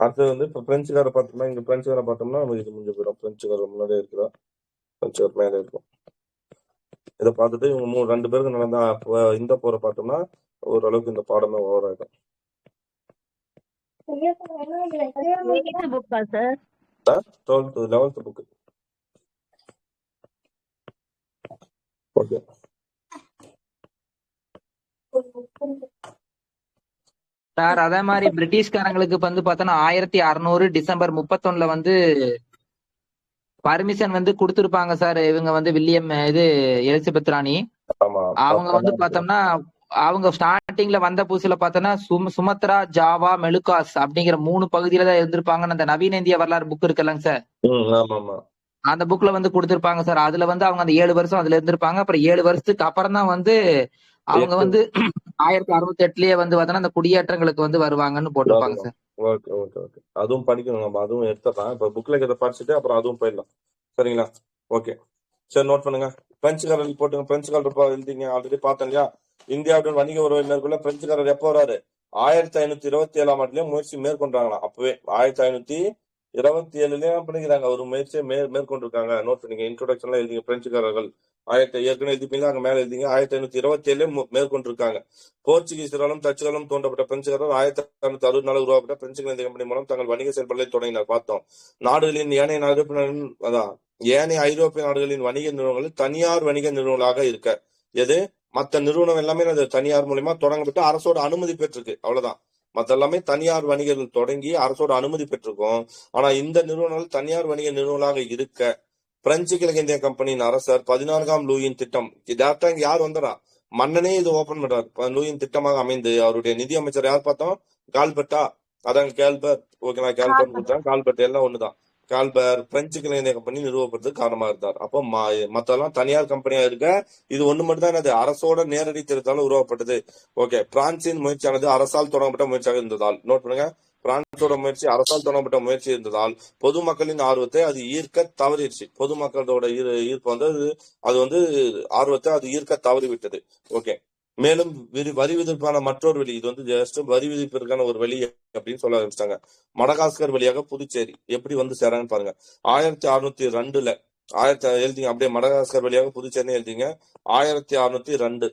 அடுத்தது வந்து இப்ப பிரெஞ்சுக்கார பார்த்தோம்னா இங்க பிரெஞ்சுக்கார பார்த்தோம்னா நமக்கு இது முடிஞ்சு போயிடும். பிரெஞ்சுக்கார முன்னாடியே இருக்கிறா, பிரெஞ்சுக்கார மேலே இருக்கும். இதை பார்த்துட்டு இவங்க 2 பேருக்கு நடந்தா இந்த போரை பார்த்தோம்னா ஓரளவுக்கு இந்த பாடமே ஓவர் ஆயிடும். 12th 11th book. Okay, sir அதே மாதிரி பிரிட்டிஷ்காரங்களுக்கு வந்து பார்த்தோன்னா 1600 டிசம்பர் 31 வந்து பர்மிஷன் வந்து கொடுத்திருப்பாங்க சார். இவங்க வந்து வில்லியம் எலிசபெத் ராணி அவங்க வந்து பார்த்தோம்னா அவங்க ஸ்டார்டிங்ல வந்த புதுசுல பார்த்தோன்னா சுமத்ரா, ஜாவா, மெலுகாஸ் அப்படிங்கிற 3 பகுதியில தான் இருந்திருப்பாங்கன்னு அந்த நவீன இந்திய வரலாறு புக் இருக்குல்லங்க சார், அந்த புக்ல வந்து கொடுத்திருப்பாங்க சார். அதுல வந்து அவங்க அந்த 7 வருஷம் அதுல இருந்திருப்பாங்க. அப்புறம் 7 வருஷத்துக்கு அப்புறம் தான் வந்து அவங்க வந்து 1668லயே வந்து பார்த்தோன்னா அந்த குடியேற்றங்களுக்கு வந்து வருவாங்கன்னு போட்டிருப்பாங்க சார். ஓகே ஓகே ஓகே, அதுவும் படிக்கணும் நம்ம, அதுவும் எடுத்துடலாம். இப்ப புக்ல இதை படிச்சுட்டு அப்புறம் அதுவும் போயிடலாம். சரிங்களா, ஓகே சரி, நோட் பண்ணுங்க. பிரெஞ்சுக்காரர் போட்டுங்க. பிரெஞ்சுக்காரர் எழுதிங்க, ஆல்ரெடி பார்த்தேன் இல்லையா. இந்தியாவுடன் வணிக உறவு மேற்கொள்ள பிரெஞ்சுக்காரர் எப்போ வராரு? 1527 ஆண்டுலயே முயற்சி மேற்கொண்டாங்களாம். அப்பவே 1527லயே பண்ணிக்கிறாங்க ஒரு முயற்சியை மேற்கொண்டிருக்காங்க. நோட் பண்ணிங்க. இன்ட்ரோடக்ஷன்லாம் எழுதிங்க. பிரெஞ்சுக்காரர்கள் ஏற்கனவே எழுதிப்பீங்க, அங்க மேல எழுதிங்க. 1527 மேற்கொண்டிருக்காங்க. போர்ச்சுகீசராலும் டச்சுகளும் தோன்றப்பட்ட பிரெஞ்சுக்காரர் 1664 உருவாக்கப்பட்ட பிரெஞ்சு இந்திய கம்பெனி மூலம் தங்கள் வணிக செயல்பாடுகளை தொடங்கினார். பார்த்தோம். நாடுகளின் ஏனைய ஐரோப்பிய நாடுகளின் வணிக நிறுவனங்கள் தனியார் வணிக நிறுவனங்களாக இருக்க, எது மற்ற நிறுவனம் எல்லாமே அது தனியார் மூலமா தொடங்கப்பட்டு அரசோட அனுமதி பெற்றிருக்கு. அவ்வளவுதான். மற்ற எல்லாமே தனியார் வணிகர்கள் தொடங்கி அரசோட அனுமதி பெற்றிருக்கோம். ஆனா இந்த நிறுவனங்கள் தனியார் வணிக நிறுவனங்களாக இருக்க பிரெஞ்சு கிழக்கிந்திய கம்பெனியின் அரசர் 14ஆம் லூயின் திட்டம், டேரக்டா இங்க யார் வந்துடா மன்னனே இது ஓபன் பண்றாரு. லூயின் திட்டமாக அமைந்து அவருடைய நிதி அமைச்சர் யார் பார்த்தோம்? கால்பர்ட்டா, அதாங்க கேல்பர்ட். ஓகேவா, கேல்பர்ட் கொடுத்தாங்க. கால்பர்ட் எல்லாம் ஒண்ணுதான். கால்பர் பிரெஞ்சு கிழக்கிந்திய கம்பெனி நிறுவப்படுறதுக்கு காரணமா இருந்தார். அப்போ மத்தெல்லாம் தனியார் கம்பெனியா இருக்க, இது ஒண்ணு மட்டும் தான் அது அரசோட நேரடி திருத்தாலும் உருவாக்கப்பட்டது. ஓகே, பிரான்சின் முயற்சியானது அரசால் தொடங்கப்பட்ட முயற்சியாக இருந்ததால், நோட் பண்ணுங்க, பிரான்சோட முயற்சி அரசால் தொடங்கப்பட்ட முயற்சி இருந்ததால் பொதுமக்களின் ஆர்வத்தை அது ஈர்க்க தவறிடுச்சு. பொதுமக்களோட ஈர்ப்பு வந்து அது வந்து ஆர்வத்தை அது ஈர்க்க தவறிவிட்டது. ஓகே, மேலும் வரி விதிப்பான மற்றொரு வழி, இது வந்து ஜஸ்ட் வரி விதிப்பிற்கான ஒரு வழி அப்படின்னு சொல்ல ஆரம்பிச்சிட்டாங்க. மடகாஸ்கர் வழியாக புதுச்சேரி எப்படி வந்து சேராங்கன்னு பாருங்க. 1602 எழுதிங்க. அப்படியே மடகாஸ்கர் வழியாக புதுச்சேரி எழுதிங்க. 1602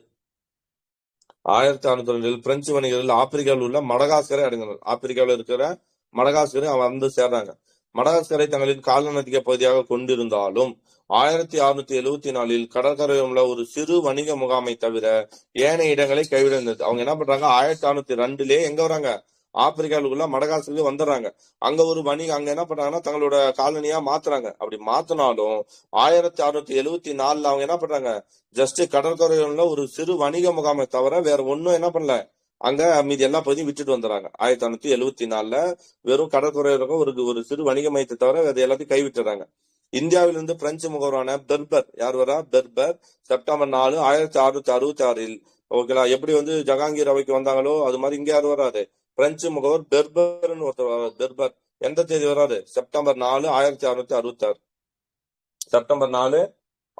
பிரெஞ்சு வணிகர்கள் ஆப்பிரிக்காவில் உள்ள மடகாஸ்கரை அடைந்தனர். ஆப்பிரிக்காவில் இருக்கிற மடகாஸ்கரை வந்து சேர்றாங்க. மடகாஸ்கரை தங்களின் காலநதிக்க பகுதியாக கொண்டிருந்தாலும் 1674 கடற்கரையில் உள்ள ஒரு சிறு வணிக முகாமை தவிர ஏனைய இடங்களை கைவிடுந்தது. அவங்க என்ன பண்றாங்க? 1602 எங்க வராங்க? ஆப்பிரிக்காவில் உள்ள மடகாஸ்கருக்கு வந்துடுறாங்க. அங்க ஒரு வணிகம் அங்க என்ன பண்றாங்கன்னா தங்களோட காலனியா மாத்துறாங்க. அப்படி மாத்தினாலும் 1674 அவங்க என்ன பண்றாங்க? ஜஸ்ட் கடற்கரையில ஒரு சிறு வணிக முகாமை தவிர வேற ஒன்னும் என்ன பண்ணல, அங்க மீதி எல்லா பகுதியும் விட்டுட்டு வந்துடுறாங்க. 1674 வெறும் கடற்கரையில ஒரு சிறு வணிக மையத்தை தவிர வேற எல்லாத்தையும் கைவிட்டுறாங்க. இந்தியாவிலிருந்து பிரெஞ்சு முகவரான பெர்பர் யார் வரா? பெர்பர் செப்டம்பர் 4 1666 ஓகேலா. எப்படி வந்து ஜஹாங்கீர் அவைக்கு வந்தாங்களோ அது மாதிரி இங்க யார் வராது? பிரெஞ்சு முகவர் பெர்பர்னு ஒருத்தர் வராது. பெர்பர் எந்த தேதி வராது? செப்டம்பர் 4 1666. செப்டம்பர் 4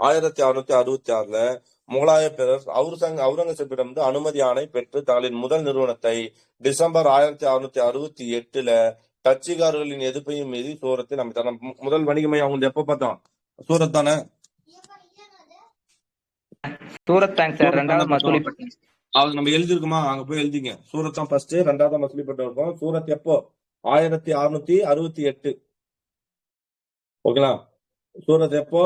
1666 முகலாய பேரரசு அவுரங்கசீப்பிடம் அனுமதி ஆணை பெற்று தங்களின் முதல் நிறுவனத்தை டிசம்பர் 1668 டச்சுக்காரர்களின் எதிர்ப்பையும் மீறி சூரத்தில் அமைத்தார். முதல் வணிக மையம் அவங்க எப்ப பார்த்தோம்? சூரத் தானே? சூரத் தாங்க சார். ரெண்டாவது மசூலிப்பட்டினம். அது நம்ம எழுதிருக்குமா? அங்க போய் எழுதிங்க. சூரத் தான் ஃபர்ஸ்ட், ரெண்டாவது மசூலிப்பட்டினம் இருக்கும். சூரத் எப்போ? 1668. ஓகேங்களா. சூரத் எப்போ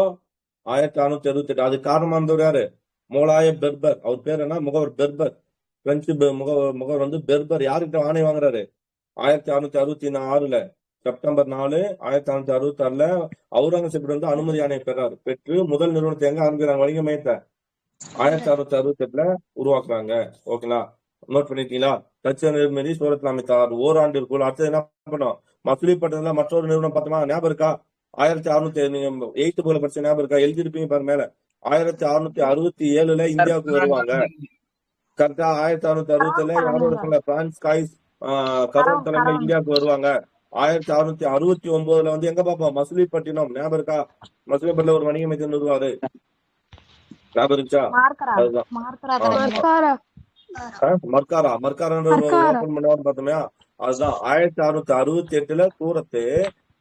1668. அது காரணமா இருந்தவர் யாரு? மோலாய பெர்பர். அவர் பேர் என்ன? முகவர் பெர்பர். பிரெஞ்சு முகவர் வந்து பெர்பர். யாருக்கிட்ட ஆணை வாங்குறாரு? 1666 செப்டம்பர் 4 1666 அவுரங்கசீப் வந்து அனுமதி ஆணையை பெறாரு. பெற்று முதல் நிறுவனத்தை எங்க ஆரம்பிக்கிறாங்க? வணிக மையத்தை 1668 உருவாக்குறாங்க. ஓகேங்களா. நோட் பண்ணிட்டீங்களா? டச்சு நிர்மதி சூரத்தில் அமைத்தார். ஓராண்டிற்குள். அடுத்தது என்ன பண்ணோம்? மசூலிப்பட்டதுல மற்றொரு நிறுவனம் பார்த்தோமா? ஞாபகம் இருக்கா? 1600 நீங்க 8th போல படிச்ச ஞாபகம் இருக்கா? எழுதிருப்பீங்க பாரு மேல. 1667 இந்தியாவுக்கு வருவாங்க. கரெக்டா 1667 யாரோட சொல்ல? பிரான்ஸ் காய்ஸ் கரோன் தலைமையில இந்தியாவுக்கு வருவாங்க. 1669 வந்து எங்க பாப்போம்? மசூலிப்பட்டினம். ஞாபகம் இருக்கா? மசூலிப்பட்டினம் ஒரு வணிக மையம் நிறுவாரு. ஞாபகம் இருந்துச்சா? அதுதான் மர்காரா ஓபன் பண்ணுவான்னு பார்த்தோம்யா. அதுதான் 1668 சூரத்து.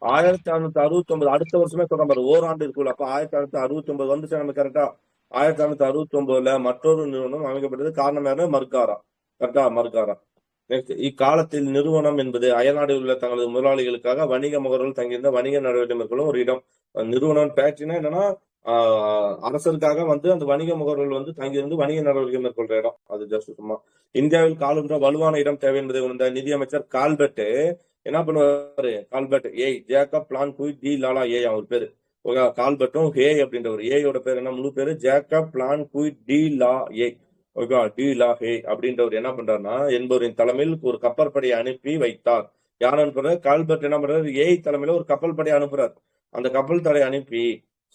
1669 அடுத்த வருஷமே சொல்ற மாதிரி ஓராண்டு இருக்குல்ல. அப்ப 1669 வந்துச்சு நம்ம கரெக்டா. 1669 மற்றொரு நிறுவனம் அமைக்கப்பட்டது. காரணம் யாரு? மர்காரா. கரெக்டா, மர்காரா. நெக்ஸ்ட், இக்காலத்தில் நிறுவனம் என்பது அயல்நாட்டில் உள்ள தங்களது முதலாளிகளுக்காக வணிக முகவர்கள் தங்கியிருந்த வணிக நடவடிக்கை மேற்கொள்ளும் ஒரு இடம். நிறுவனம் ஃபேக்டரினா என்னன்னா அரசருக்காக வந்து அந்த வணிக முகவர்கள் வந்து தங்கியிருந்து வணிக நடவடிக்கை மேற்கொள்ற இடம். அது ஜஸ்ட் சும்மா. இந்தியாவில் காலுன்ற வலுவான இடம் தேவை என்பதை உணர்ந்த நிதியமைச்சர் கால்பெர்ட் என்ன பண்ணுவாரு? Colbert Jacob Blanquet de லாலா அவர் பேரு. கால்பெர்ட்டும் அப்படின்றவர். ஏயோட பேர் என்ன? முழு பேரு Jacob Blanquet de la okay, de la அப்படின்றவர் என்ன பண்றாருன்னா என்பவரின் தலைமையில் ஒரு கப்பற்படையை அனுப்பி வைத்தார். யார் அனுப்புறாரு? கால்பெர்ட் என்ன பண்றாரு? தலைமையில ஒரு கப்பல் படையை அனுப்புறாரு. அந்த கப்பல் தடையை அனுப்பி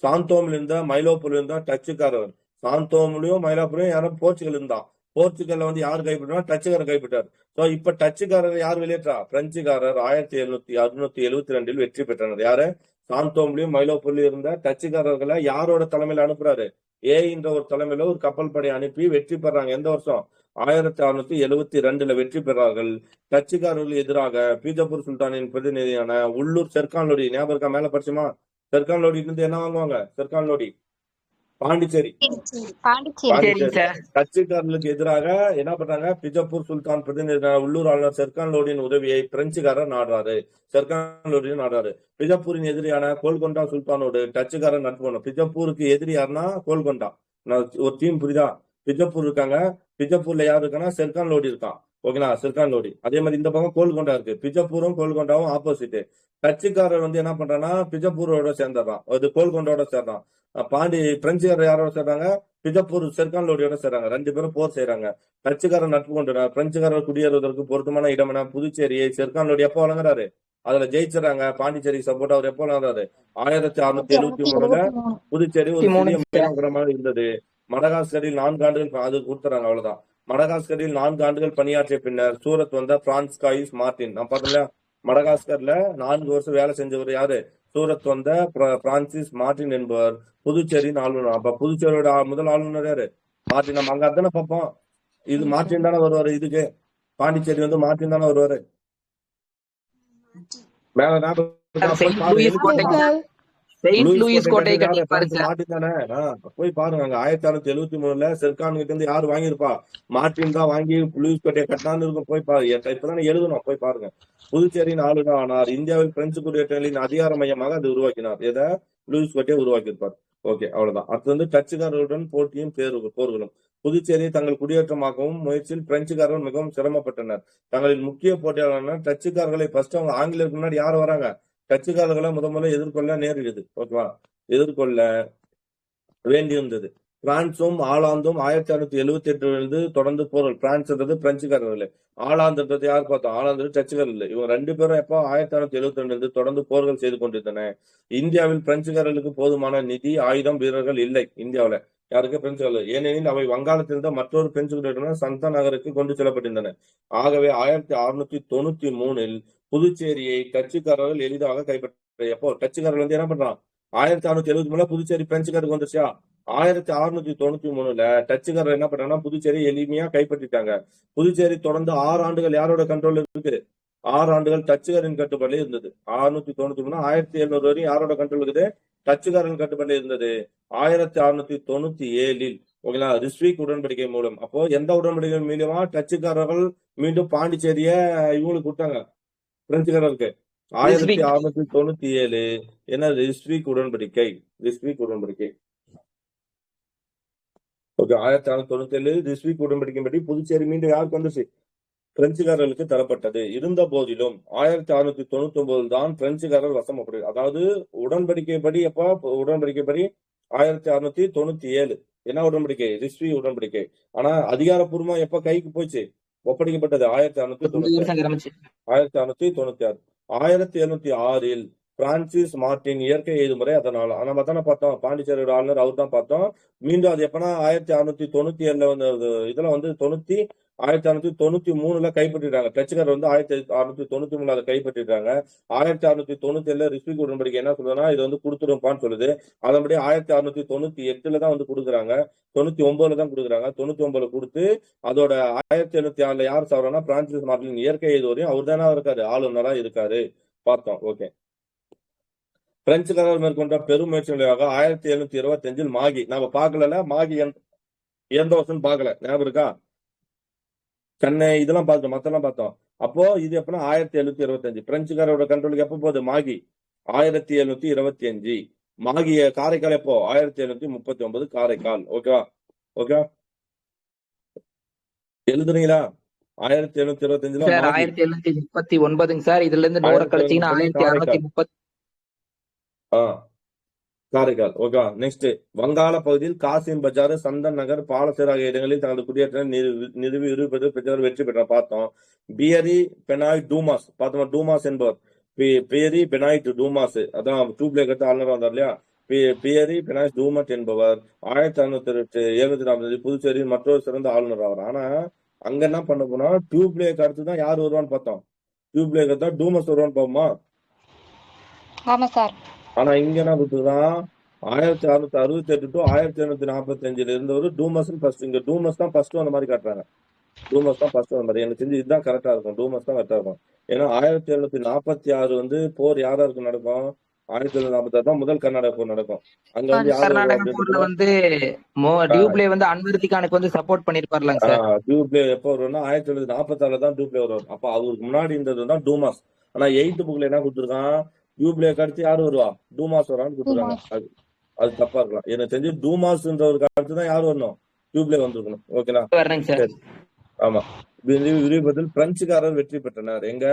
சாந்தோம்ல இருந்தா மைலோப்பூர்ல இருந்தா டச்சுக்காரர். சாந்தோம்லயும் மயிலாப்பூர்லயும் யாரும் போர்ச்சுகல் இருந்தா. போர்ச்சுகல்ல வந்து யார் கைப்பற்றா? டச்சுக்காரர் கைப்பற்றார். சோ இப்ப டச்சுக்காரர் யார் வெளியேற்றா? பிரெஞ்சுக்காரர் 1672 வெற்றி பெற்றனர். யாரு? சாந்தோம்லயும் மைலோப்பூர்லயும் இருந்த டச்சுக்காரர்களை யாரோட தலைமையில அனுப்புறாரு? என்ற ஒரு தலைமையில ஒரு கப்பல் படை அனுப்பி வெற்றி பெறாங்க. எந்த வருஷம்? 1672 வெற்றி பெறார்கள். டச்சுக்காரர்கள் எதிராக பீஜப்பூர் சுல்தானின் பிரதிநிதியான உள்ளூர் செர்கான் லோடி. ஞாபகம் இருக்கா? மேல படிச்சுமா? செர்கான் லோடி இருந்து என்ன வாங்குவாங்க? செர்கான் லோடி பாண்டிச்சேரி. டச்சுக்காரர்களுக்கு எதிராக என்ன பண்றாங்க? பிஜப்பூர் சுல்தான் பிரதிநிதி உள்ளூர் ஆளுநர் செர்கான் லோடியின் உதவியை பிரெஞ்சுக்காரர் நாடுறாரு. செர்கான் லோடியும் நாடுறாரு. பிஜப்பூரின் எதிரியான கோல்கொண்டா சுல்தானோடு டச்சுக்காரர் நட்பு பண்ணும். பிஜப்பூருக்கு எதிரி யாருன்னா கோல்கொண்டா. ஒரு டீம் புரியுதா? பிஜப்பூர் இருக்காங்க. பிஜப்பூர்ல யாரு இருக்காங்கன்னா செர்கான் லோடி இருக்கான். ஓகேங்களா, செர்கான் லோடி. அதே மாதிரி இந்த பக்கம் கோல்கொண்டா இருக்கு. பிஜப்பூரும் கோல்கொண்டாவும் ஆப்போசிட். டச்சுக்காரர் வந்து என்ன பண்றான்னா பிஜப்பூரோட சேர்ந்துடுறான். அது கோல்கொண்டாவோட சேர்றான். பிரெஞ்சுக்காரர் யாரோட சேர்றாங்க? பிஜப்பூர் செர்கான் லோடியோட சேர்றாங்க. 2 பேரும் போர் செய்யறாங்க. டச்சுக்காரர் நட்பு கொண்டு பிரெஞ்சுக்காரர் குடியேறுவதற்கு பொருத்தமான இடம் என புதுச்சேரியை செர்கான் லோடி எப்போ வழங்குறாரு? அதுல ஜெயிச்சிடறாங்க. பாண்டிச்சேரி சப்போர்ட் அவர் எப்போ வழங்குறாரு? 1673 புதுச்சேரி ஒரு சிறிய மீனவரமாக இருந்தது. மடகாஸ்கரில் 4 ஆண்டுகள் அது கொடுத்துறாங்க. அவ்வளவுதான். மடகாஸ்கரில் 4 ஆண்டுகள் பணியாற்றிய பின்னர் சூரத் வந்த பிரான்ஸ் காய்ஸ் மார்டின். நான் பார்த்தோம்ல, மடகாஸ்கர்ல 4 வருஷம் வேலை செஞ்சவர் யாரு? சூரத் வந்த பிரான்சிஸ் மார்டின் என்பவர் புதுச்சேரியின் ஆளுநர். அப்ப புதுச்சேரியோட முதல் ஆளுநர் யாரு? மார்டின். நம்ம அங்க தானே பார்ப்போம். இது மார்டின் தானே வருவாரு. இதுக்கு பாண்டிச்சேரி வந்து மார்டின் தானே வருவாரு. மேல போய் பாருங்க. 1673 செர்கான் கிட்ட இருந்து யாரு வாங்கியிருப்பா? மார்டின் தான் வாங்கி லூயிஸ் கோட்டையை கட்டான்னு இருக்கும். போய் பாரு. இப்பதானே எழுதணும். போய் பாருங்க. புதுச்சேரியின் ஆளுநர் ஆனார். இந்தியாவில் பிரெஞ்சு குடியேற்றங்களின் அதிகார மையமாக அது உருவாக்கினார். எதை? லூயிஸ் கோட்டையை உருவாக்கியிருப்பார். ஓகே, அவ்வளவுதான். அடுத்து வந்து டச்சுக்காரர்களுடன் போட்டியும் போர்களும். புதுச்சேரியை தங்கள் குடியேற்றமாகவும் முயற்சியில் பிரெஞ்சுக்காரர்கள் மிகவும் சிரமப்பட்டனர். தங்களின் முக்கிய போட்டியாளரான டச்சுக்காரர்களை ஃபர்ஸ்ட் அவங்க ஆங்கிலேயருக்கு முன்னாடி யார் வராங்க? டச்சுக்காரர்களை முதல்ல எதிர்கொள்ள நேரிடுது. ஓகேவா? எதிர்கொள்ள வேண்டியிருந்தது. பிரான்சும் ஆலாந்தும் 1678 தொடர்ந்து போர்கள். பிரான்ஸ்ன்றது பிரெஞ்சுக்காரர்கள். ஆலாந்துன்றது யார் பார்த்தோம்? ஆலாந்து டச்சுக்காரர்கள். இவங்க 2 பேரும் எப்போ 1672 தொடர்ந்து போர்கள் செய்து கொண்டிருந்தன. இந்தியாவில் பிரெஞ்சுக்காரர்களுக்கு போதுமான நிதி, ஆயுதம், வீரர்கள் இல்லை. இந்தியாவில யாருக்கு? பிரெஞ்சுக்காரர்கள். ஏனெனில் அவை வங்காளத்திலிருந்த மற்றொரு பிரெஞ்சு குடியேற்ற சந்தா நகருக்கு கொண்டு செல்லப்பட்டிருந்தன. ஆகவே 1693 புதுச்சேரியை டச்சுக்காரர்கள் எளிதாக கைப்பற்ற. எப்போ டச்சுக்காரர்கள் வந்து என்ன பண்றான்? 1673 புதுச்சேரி பிரெஞ்சுக்காரருக்கு வந்துருச்சா? 1693 டச்சுக்காரர் என்ன பண்றாங்கன்னா புதுச்சேரி எளிமையா கைப்பற்றிட்டாங்க. புதுச்சேரி தொடர்ந்து 6 ஆண்டுகள் யாரோட கண்ட்ரோல் இருக்கு? 6 ஆண்டுகள் டச்சுக்காரின் கட்டுப்பாடுல இருந்தது. 693 1700 வரையும் யாரோட கண்ட்ரோல் இருக்குது? டச்சுக்காரன் கட்டுப்பாடுல இருந்தது. 1697 ஓகேங்களா, ரிஸ்விக் உடன்படிக்கை மூலம். அப்போ எந்த உடன்படிக்கை மூலமா? டச்சுக்காரர்கள் மீண்டும் பாண்டிச்சேரிய இவங்களுக்கு கொடுத்தாங்க, பிரெஞ்சுக்காரருக்கு. 1697 என்ன ரிஸ்விக் உடன்படிக்கை. ரிஸ்விக் உடன்படிக்கை. ஓகே, 1697 ரிஸ்விக் உடன்படிக்கைப்படி புதுச்சேரி மீண்டும் யாருக்கு வந்துச்சு? பிரெஞ்சுக்காரர்களுக்கு தரப்பட்டது. இருந்த போதிலும் 1699 தான் பிரெஞ்சுக்காரர் வசம். அதாவது உடன்படிக்கைப்படி உடன்படிக்கைப்படி 1697 என்ன உடன்படிக்கை? ரிஸ்வி உடன்படிக்கை. ஆனா அதிகாரப்பூர்வமா எப்ப கைக்கு போச்சு? ஒப்படைக்கப்பட்டது 1696. 1706 பிரான்சிஸ் மார்டின் இயற்கை எய்துமுறை. அதனால நம்ம தானே பார்த்தோம், பாண்டிச்சேரியோட ஆளுநர் அவர் தான் பார்த்தோம். மீண்டும் அது எப்பனா 1697 வந்து இதுல வந்து 1693 கைப்பற்றிட்டாங்க. டச்சுக்காரர் வந்து 1693 அதை கைப்பற்றிட்டாங்க. 1697 ரிஸ்விக் உடன்படிக்கை என்ன சொல்லுதுன்னா, இது வந்து கொடுத்துருப்பான்னு சொல்லுது. அதன்படி 1698 தான் வந்து கொடுக்குறாங்க. 99 தான் கொடுக்குறாங்க. 99 கொடுத்து அதோட 1706 யார் சாவறானா பிரான்சிஸ் மார்டின் இயற்கை எய்துவரையும் அவர் தானே இருக்காரு, ஆளுநரா இருக்காரு. பார்த்தோம். ஓகே, பிரெஞ்சுக்காரர் மேற்கொண்ட பெரும் முயற்சி விளைவாக 1725 மாகி. நாம பார்க்கல, மாகி எந்த வருஷம் பார்க்கல, ஞாபகம் இருக்கா? சென்னை இதெல்லாம் பார்த்தோம், மத்தெல்லாம் பார்த்தோம். அப்போ இது எப்பனா 1725 பிரெஞ்சுக்காரோட கண்ட்ரோலுக்கு எப்ப போகுது? மாகி 1725. மாகிய காரைக்கால் எப்போ? 1739 காரைக்கால். ஓகேவா? ஓகேவா, எழுதுறீங்களா? 1725 சார் 1739 சார். இதுல இருந்து 100 கழிச்சீங்கன்னா 1630. காரைக்கால். ஓகே, நெக்ஸ்ட் வங்காள பகுதியில் காசிம் பஜார், சந்தன் நகர், பாலசேர் ஆகிய இடங்களில் தனது குடியேற்ற நிறுவி 20 பெற்றவர் வெற்றி பெற்ற பார்த்தோம். பியரி பெனாய் டூமாஸ் பார்த்தோம். டூமாஸ் என்பவர் பியரி பெனாய்ட் டூமாஸ், அதான் டூப்ளே கட்டு ஆளுநர் வந்தார் இல்லையா? பியரி பெனாய்ட் டூமட் என்பவர் 1674 புதுச்சேரியில் மற்றொரு சிறந்த ஆளுநர் ஆவார். ஆனா அங்க என்ன பண்ண போனா டியூப்ளேக்கு அடுத்து தான் யார் வருவான்னு பார்த்தோம். டியூப்ளேக்கு தான் டூமஸ் வருவான்னு பார்ப்போமா? ஆமா சார். ஆனா இங்க என்ன கொடுத்துதான் 1668 to 1745 இருந்தவர் டூமஸ் ஃபர்ஸ்ட். இங்க டூமஸ் தான் ஃபர்ஸ்ட் அந்த மாதிரி காட்டுறாங்க. டூமஸ் தான் ஃபர்ஸ்ட் அந்த மாதிரி. எனக்கு தெரிஞ்சு இதுதான் கரெக்டா இருக்கும். டூமஸ் தான் கரெக்டா இருக்கும். ஏன்னா 1746 வந்து போர் யாராருக்கு நடக்கும்? 1746 தான் முதல் கர்நாடக போர் நடக்கும். அங்க வந்து யாரு கர்நாடக போர்ல வந்து டியூப்ளே வந்து அன்வர்திகானுக்கு வந்து சப்போர்ட் பண்ணிருப்பாருலங்க சார். டியூப்ளே எப்போ வரும்னா 1746 தான் டியூப்ளே வருவார். அப்ப அவருக்கு முன்னாடி இருந்தது தான் டூமாஸ். ஆனா 8th புக்ல என்ன கொடுத்துருக்கான்? டியூப்ளே அடுத்து யாரு வருவா? டூமாஸ் வரான்னு கொடுத்துருக்காங்க. அது தப்பா இருக்கலாம். எனக்கு தெரிஞ்சு டூமாஸ்ன்றவருக்கு அடுத்து தான் யாரு வரணும்? டியூப்ளே வந்திருக்கணும். ஓகேங்களா? சரி, ஆமா. விரிவதில் பிரெஞ்சுக்காரர் வெற்றி பெற்றனர். எங்க?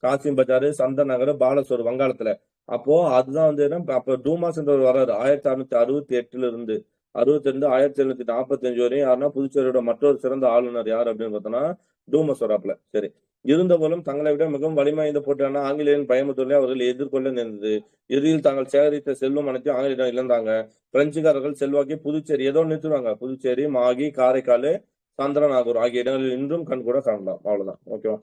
காசிம் பஜாரு, சந்தன் நகர், பாலசோர், வங்காளத்துல. அப்போ அதுதான் வந்து அப்ப டூமாஸ் என்றவர் வர்றாரு 1668 இருந்து 1745 வரையும். யாருன்னா புதுச்சேரியோட மற்றொரு சிறந்த ஆளுநர் யார் அப்படின்னு பார்த்தோம்னா டூமஸ் வராப்ல. சரி, இருந்த போலும் தங்களை விட மிகவும் வலிமை வாய்ந்த போட்டியான ஆங்கிலேயரின் பயமுறுத்தலை அவர்கள் எதிர்கொள்ள நேர்ந்தது. இறுதியில் தாங்கள் சேகரித்த செல்வம் அனைத்தையும் ஆங்கிலேயரிடம் இழந்தாங்க. பிரெஞ்சுக்காரர்கள் செல்வாக்கி புதுச்சேரி ஏதோ நிறுத்துவாங்க. புதுச்சேரி, மாகி, காரைக்கால், சந்திரநாகூர் ஆகிய இடங்களில் இன்றும் கண் கூட காணலாம். அவ்வளவுதான். ஓகேவா?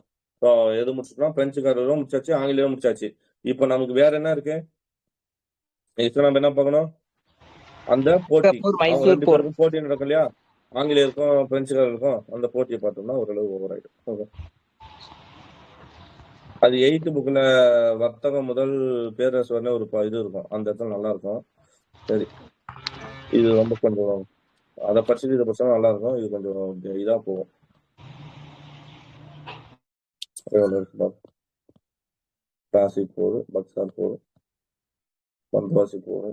எது முடிச்சுட்டோம்? பிரெஞ்சுக்காரரும் முடிச்சாச்சு, ஆங்கிலேயரும் முடிச்சாச்சு. இப்ப நமக்கு வேற என்ன இருக்கு? நம்ம என்ன பார்க்கணும்? அந்த போட்டி. போட்டி நடக்கும் இல்லையா? ஆங்கிலேயருக்கும் பிரெஞ்சுக்காரருக்கும் அந்த போட்டியை பார்த்தோம்னா ஓரளவு ஓவர் ஆயிடும். அது 8th புக்ல வர்த்தகம் முதல் பேரரசு ஒரு இது இருக்கும். அந்த இடத்துல நல்லா இருக்கும். சரி, இது ரொம்ப கொஞ்சம் அதை படிச்சுட்டு இதை படிச்சா நல்லா இருக்கும். இது கொஞ்சம் இதா போகும். ராசி போகுது, பக்சார் போகுது, பந்தவாசி போகுது.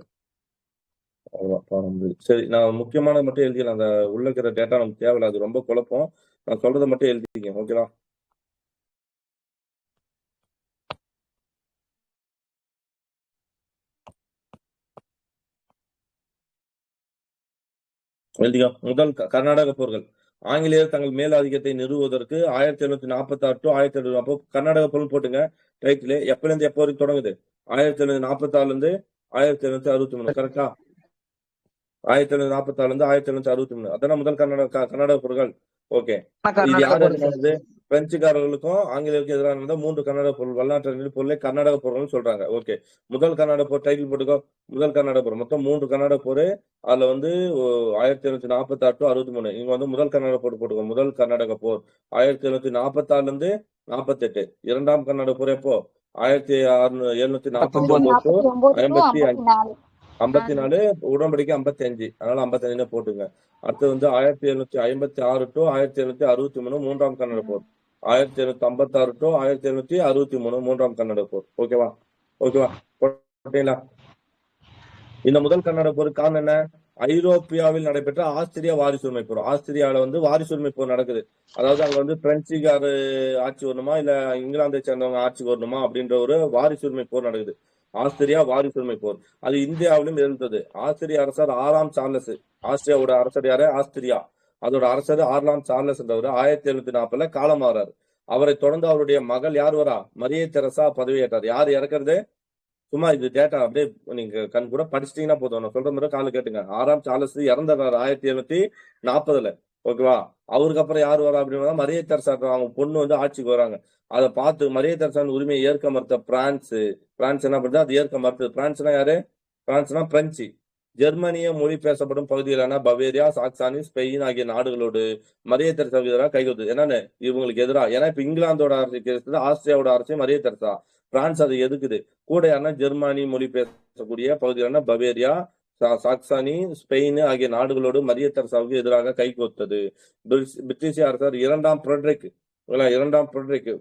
சரி, நான் முக்கியமானது மட்டும் எழுதிக்கலாம். அந்த உள்ள இருக்கிற டேட்டா நமக்கு தேவையில்லை, அது ரொம்ப குழப்பம். நான் சொல்றதை மட்டும் எழுதிக்கேன். ஓகேவா? எழுதிக்கோ. முதல் கர்நாடக போர்கள். ஆங்கிலேயர் தங்கள் மேலாதிக்கத்தை நிறுவுவதற்கு 1746 to 1700. அப்போ கர்நாடக போர் போட்டுங்க டைட்டில். எப்பல இருந்து எப்போ வரைக்கும் தொடங்குது? 1746 இருந்து 1763. கரெக்டா? 1746 இருந்து 1763 அதான முதல் கர்நாடக போர்கள். ஓகே, இது யாரு? பிரெஞ்சுக்காரர்களுக்கும் ஆங்கிலேயருக்கும் எதிராக நடந்த 3 கர்நாடக போர்கள். வரலாற்று போர்ல கர்நாடக போர்கள் சொல்றாங்க. ஓகே, முதல் கர்நாடக போர் டைட்டில் போட்டுக்கோ. முதல் கர்நாடக போர் மொத்தம் 3 கர்நாடக போர். அதுல வந்து 1746 to 63. இங்க வந்து முதல் கர்நாடக போர் போட்டுக்கோ. முதல் கர்நாடக போர் 1746 இருந்து 48. இரண்டாம் கர்நாடக போர் எப்போ? 1749 to 54. உடன்படிக்கை 55. அதனால 55 போட்டுங்க. அடுத்து வந்து 1756 to 1763 மூன்றாம் கர்நாடக போர். 1756 டு 1763 மூன்றாம் கன்னட போர். ஓகேவா? போட்டீங்களா? இந்த முதல் கன்னட போருக்கு காரணம் என்ன? ஐரோப்பியாவில் நடைபெற்ற ஆஸ்திரியா வாரிசுரிமை போர். ஆஸ்திரியாவில வந்து வாரிசுரிமை போர் நடக்குது. அதாவது அங்க வந்து பிரெஞ்சுக்காரு ஆட்சி வரணுமா இல்ல இங்கிலாந்தை சேர்ந்தவங்க ஆட்சிக்கு வரணுமா அப்படின்ற ஒரு வாரிசுரிமை போர் நடக்குது. ஆஸ்திரியா வாரிசுரிமை போர். அது இந்தியாவிலும் இருந்தது. ஆஸ்திரிய அரசர் 6ஆம் சார்லஸ், ஆஸ்திரியாவோட அரசர் யாரு? ஆஸ்திரியா. அதோட அரசர் 6ஆம் சார்லஸ் என்றவர் 1740 காலமாறாரு. அவரை தொடர்ந்து அவருடைய மகள் யார் வரா? மரியே தெரசா பதவியேற்றார். யார் இறக்குறது? சும்மா இது டேட்டா அப்படியே நீங்க கண் கூட படிச்சிட்டீங்கன்னா போதும். நான் சொல்ற மாதிரி கால கேட்டுங்க. 6ஆம் சார்லஸ் இறந்துறாரு 1740. ஓகேவா? அவருக்கு அப்புறம் யார் வரா அப்படின்னா மரியே தெரசா. அவங்க பொண்ணு வந்து ஆட்சிக்கு வராங்க. அதை பார்த்து மரியே தெரசான் உரிமையை ஏற்க மறுத்த பிரான்ஸ் என்ன பண்ணுது? அது ஏற்க மறுத்தது. பிரான்ஸ்னா யாரு? பிரான்ஸ்னா பிரெஞ்சு. ஜெர்மனிய மொழி பேசப்படும் பகுதிகளான பவேரியா, சாக்சானி, ஸ்பெயின் ஆகிய நாடுகளோடு மரியே தெரசாவுக்கு எதிராக கைகொடுத்தது. என்னன்னு இவங்களுக்கு எதிராக. ஏன்னா இப்ப இங்கிலாந்தோட அரசு, ஆஸ்திரியாவோட அரசு மரியே தெரசா. பிரான்ஸ் அதை எதுக்குது. கூட யாருன்னா ஜெர்மனி மொழி பேசக்கூடிய பகுதிகளான பவேரியா, சாக்சானி, ஸ்பெயின் ஆகிய நாடுகளோடு மரியே தெரசாவுக்கு எதிராக கைகோர்த்தது. பிரிட்டிஷ் அரசர் 2ஆம் ஃபிரெட்ரிக்,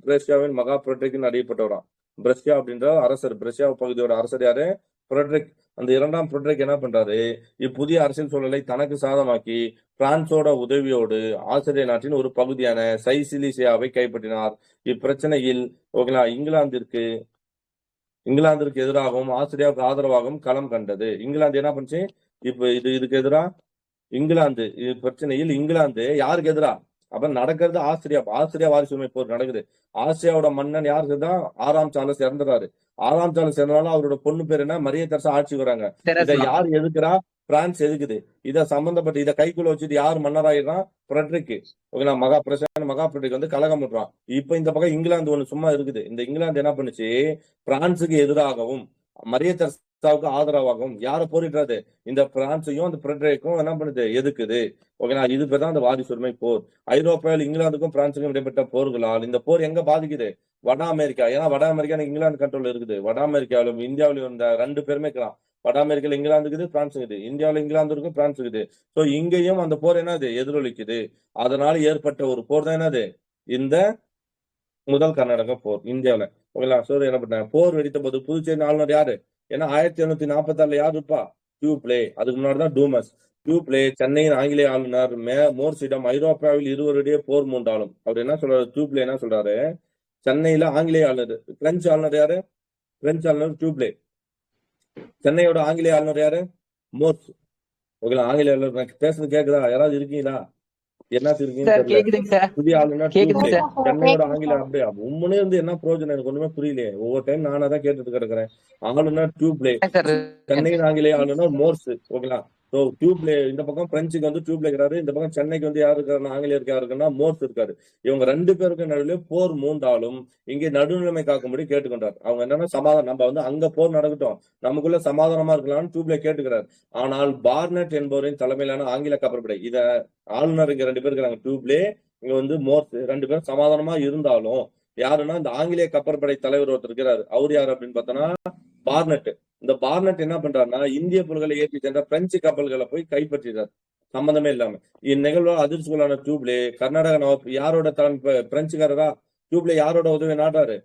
பிரஷ்யாவின் மகா ஃபிரெட்ரிக் அறியப்பட்டவராம். பிரஷ்யா அப்படின்ற அரசர், பிரஷ்யா பகுதியோட அரசர் யாரு? ஃபிரெட்ரிக். அந்த 2ஆம் ஃபிரெட்ரிக் என்ன பண்றாரு? இப்புதிய அரசியல் சூழலை தனக்கு சாதமாக்கி பிரான்சோட உதவியோடு ஆஸ்திரிய நாட்டின் ஒரு பகுதியான சைசிலிசியாவை கைப்பற்றினார். இப்பிரச்சனையில் இங்கிலாந்திற்கு எதிராகவும் ஆஸ்திரியாவுக்கு ஆதரவாகவும் களம் கண்டது. இங்கிலாந்து என்ன பண்ணுச்சு? இப்ப இதுக்கு எதிரா இங்கிலாந்து பிரச்சனையில் இங்கிலாந்து யாருக்கு எதிரா? அப்ப நடக்கிறது ஆஸ்திரியா வாரிசுரிமை போர் நடக்குது. ஆஸ்திரியாவோட மன்னன் யாருக்கு தான்? 6ஆம் சார்லஸ் இறந்துறாரு. 6ஆம் சார்லஸ் இறந்தாலும் அவரோட பொண்ணு பேர் என்ன? மரியே தெரசா ஆட்சிக்கு வராங்க. இதை யார் எதுக்குறா? பிரான்ஸ் எதுக்குது. இதை சம்பந்தப்பட்டு இதை கைக்குள்ள வச்சுட்டு யார் மன்னராயிடுறான்? ஃபிரெட்ரிக். ஓகேங்களா? மகா ஃபிரெட்ரிக் வந்து கலகம் பண்றான். இப்ப இந்த பக்கம் இங்கிலாந்து ஒண்ணு சும்மா இருக்குது. இந்த இங்கிலாந்து என்ன பண்ணுச்சு? பிரான்ஸுக்கு எதிராகவும் மரியே தெரசாவுக்கு ஆதரவாகவும் யார போரிடுறாது? இந்த பிரான்ஸையும் அந்த ஃபிரெட்ரிக்கும் என்ன பண்ணுது? எதுக்குது. ஓகேங்களா? இது பேர் தான் அந்த வாரிசுரிமை போர். ஐரோப்பாவில் இங்கிலாந்துக்கும் பிரான்ஸுக்கும் இடைப்பட்ட போர்களால் இந்த போர் எங்க பாதிக்குது? வட அமெரிக்கா. ஏன்னா வட அமெரிக்கா இங்கிலாந்து கண்ட்ரோல் இருக்குது. வட அமெரிக்காவிலும் இந்தியாவிலும் இந்த 2 பேருமே இருக்கலாம். வட அமெரிக்கால இங்கிலாந்து இருக்குது, பிரான்ஸ் இருக்குது. இந்தியாவில இங்கிலாந்து இருக்கும், பிரான்ஸ் இருக்குது. சோ இங்கேயும் அந்த போர் என்னது? எதிரொலிக்குது. அதனால ஏற்பட்ட ஒரு போர் தான் என்னது? இந்த முதல் கர்நாடக போர் இந்தியாவில. ஓகேங்களா? சோ என்ன பண்ணாங்க? போர் வெடித்த போது புதுச்சேரி ஆளுநர் யாரு? ஏன்னா 1746 யார் இருப்பா? டியூப்ளே. அதுக்கு முன்னாடிதான் டூமஸ். டியூப்ளே சென்னையின் ஆங்கிலேய ஆளுநர் மோர்ஸிடம் ஐரோப்பாவில் இருவரிடையே போர் மூண்டாலும் அவர் என்ன சொல்றாரு? டியூப்ளே என்ன சொல்றாரு? சென்னையில ஆங்கிலேய ஆளுநர், பிரெஞ்சு ஆளுநர் யாரு? பிரெஞ்சு ஆளுநர் டியூப்ளே. சென்னையோட ஆங்கிலேய ஆளுநர் யாரு? மோர்ஸ். ஓகேங்களா? ஆங்கிலேய ஆளுநர் பேசுறது கேக்குதா? யாராவது இருக்கீங்களா? என்ன புதிய ஆளுநர் டியூப்ளே. சென்னையோட ஆங்கில அப்படியே உண்மையே வந்து என்ன பிரயோஜனம்? எனக்கு ஒண்ணுமே புரியலையே. ஒவ்வொரு டைம் நானா தான் கேட்டுட்டு கிடக்குறேன். ஆளுநர் டியூப்ளே, சென்னையின் ஆங்கிலேய ஆளுநர் மோர்ஸ். ஓகேங்களா? சோ டியூப்ளே இந்த பக்கம் பிரெஞ்சுக்கு வந்து டியூப்ளே இருக்கிறாரு. இந்த பக்கம் சென்னைக்கு வந்து யாரு இருக்காருன்னா ஆங்கிலேயருக்கு யாரு இருக்குன்னா மோர்ஸ் இருக்காரு. இவங்க 2 பேருக்கு நடுவில் போர் மூண்டாலும் இங்கே நடுநிலைமை காக்கும்படி கேட்டுக்கொண்டார். அவங்க என்னன்னா சமாதானம், நம்ம வந்து அங்க போர் நடக்கட்டும், நமக்குள்ள சமாதானமா இருக்கலாம்னு டியூப்ளே கேட்டுக்கிறார். ஆனால் பார்னட் என்பவரின் தலைமையிலான ஆங்கில கப்பற்படை, இத ஆளுநர் இங்க 2 பேர் இருக்காங்க, டியூப்ளே, இங்க வந்து மோர்ஸ், 2 பேரும் சமாதானமா இருந்தாலும் யாருன்னா இந்த ஆங்கிலேய கப்பற்படை தலைவர் ஒருத்தர் இருக்கிறாரு. அவர் யாரு அப்படின்னு பார்த்தோம்னா பார்னட். இந்த பார்னட் என்ன பண்றாருன்னா இந்திய புல்களை ஏற்றி சென்ற பிரெஞ்சு கப்பல்களை போய் கைப்பற்றினார் சம்பந்தமே இல்லாம. இந்நிகழ்வால் அதிர்ச்சிக்குள்ளான டியூப்ளே கர்நாடக நவாப் யாரோட தலைமை? பிரெஞ்சுக்காரரா? டியூப்ளே யாரோட உதவி நாடுறாரு?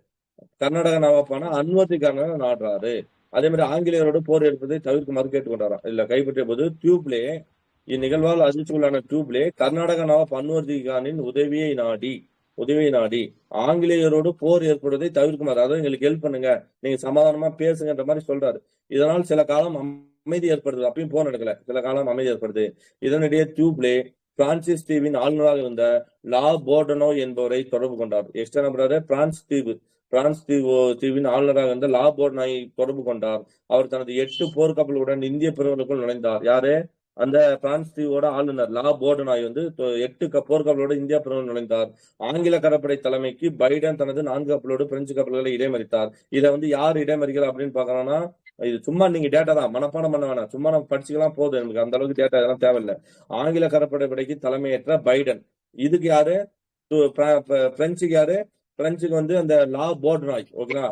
கர்நாடக நவாப்பான அன்வர்தி கான நாடுறாரு. அதே மாதிரி ஆங்கிலேயரோடு போர் எடுப்பதை தவிர்க்குமாறு கேட்டுக்கொண்டாராம். இல்ல கைப்பற்றிய போது டியூப்ளே இந்நிகழ்வால் அதிர்ச்சிக்குள்ளான டியூப்ளே கர்நாடக நவாப் அன்வர்தி கானின் உதவியை நாடி ஆங்கிலேயரோடு போர் ஏற்படுவதை தவிர்க்குமாறு, அதாவது எங்களுக்கு ஹெல்ப் பண்ணுங்க, நீங்க சமாதானமா பேசுங்கன்ற மாதிரி சொல்றாரு. இதனால் சில காலம் அமைதி ஏற்படுது. அப்பயும் போர் நடக்கல, சில காலம் அமைதி ஏற்படுது. இதனிடையே டியூப்ளே பிரான்சிஸ் தீவின் ஆளுநராக இருந்த லா போர்டனோ என்பவரை தொடர்பு கொண்டார். எக்ஸ்ட்ரா நம்பராரு பிரான்ஸ் தீவின் ஆளுநராக இருந்த லா போர்டனாய் தொடர்பு கொண்டார். அவர் தனது 8 போர்க்கப்பலுடன் இந்திய பெருங்கடலுக்குள் நுழைந்தார். யாரு? அந்த பிரான்ஸ் தீவோட ஆளுநர் லா போர்டனாய் வந்து 8 போர்க்கப்பலோடு இந்தியா பெருங்கடல் நுழைந்தார். ஆங்கில கடற்படை தலைமைக்கு பைடன் தனது 4 கப்பலோடு பிரெஞ்சு கப்பல்களை இடைமறித்தார். இதை வந்து யார் இடைமறிக்கிறார் அப்படின்னு பாக்கணும்னா, இது சும்மா நீங்க டேட்டா தான், மனப்பாடம் பண்ண வேணாம், சும்மா நம்ம படிச்சுக்கலாம் போதும், எனக்கு அந்த அளவுக்கு டேட்டா இதெல்லாம் தேவையில்லை. ஆங்கில கடற்படை படைக்கு தலைமையேற்ற பைடன். இதுக்கு யாரு? பிரெஞ்சுக்கு யாரு? பிரெஞ்சுக்கு வந்து அந்த லா போர்டனாய். ஓகேங்களா?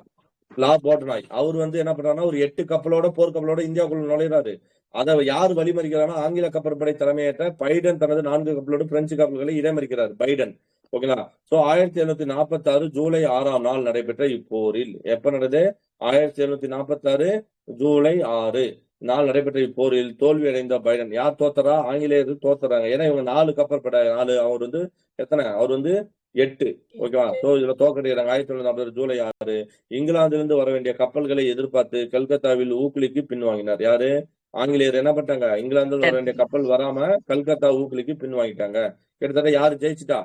லா போர்டனாய் அவர் வந்து என்ன பண்றாருன்னா ஒரு 8 கப்பலோட போர்க்கப்பலோட இந்தியாவுக்குள்ள நுழைறாரு. அதை யார் வழிமறிக்கிறார்னா ஆங்கில கப்பற்படை தலைமையேற்ற பைடன் தனது 4 கப்பலோடு பிரெஞ்சு கப்பல்களை இடைமறிக்கிறார். பைடன் ஓகேங்களா. சோ 1746 ஜூலை 6ஆம் நாள் நடைபெற்ற இப்போரில் எப்ப நடந்தது? 1746 ஜூலை 6 நாள் நடைபெற்ற இப்போரில் தோல்வி அடைந்த பைடன். யார் தோத்தரா? ஆங்கிலேயர்கள் தோத்துறாங்க. ஏன்னா இவங்க 4 கப்பற்படை 4 அவர் வந்து எத்தனை? அவர் வந்து 8. ஓகேவா. சோ இதுல தோக்கடிக்கிறாங்க. 1746 ஜூலை 6 இங்கிலாந்திலிருந்து வர வேண்டிய கப்பல்களை எதிர்பார்த்து கல்கத்தாவில் ஊக்குலிக்கு பின்வாங்கினார். யாரு? ஆங்கிலேயர் என்ன பண்ணிட்டாங்க? இங்கிலாந்து வர வேண்டிய கப்பல் வராம கல்கத்தா ஊக்குலிக்கு பின் வாங்கிட்டாங்க. கிட்டத்தட்ட யாரு ஜெயிச்சுட்டா?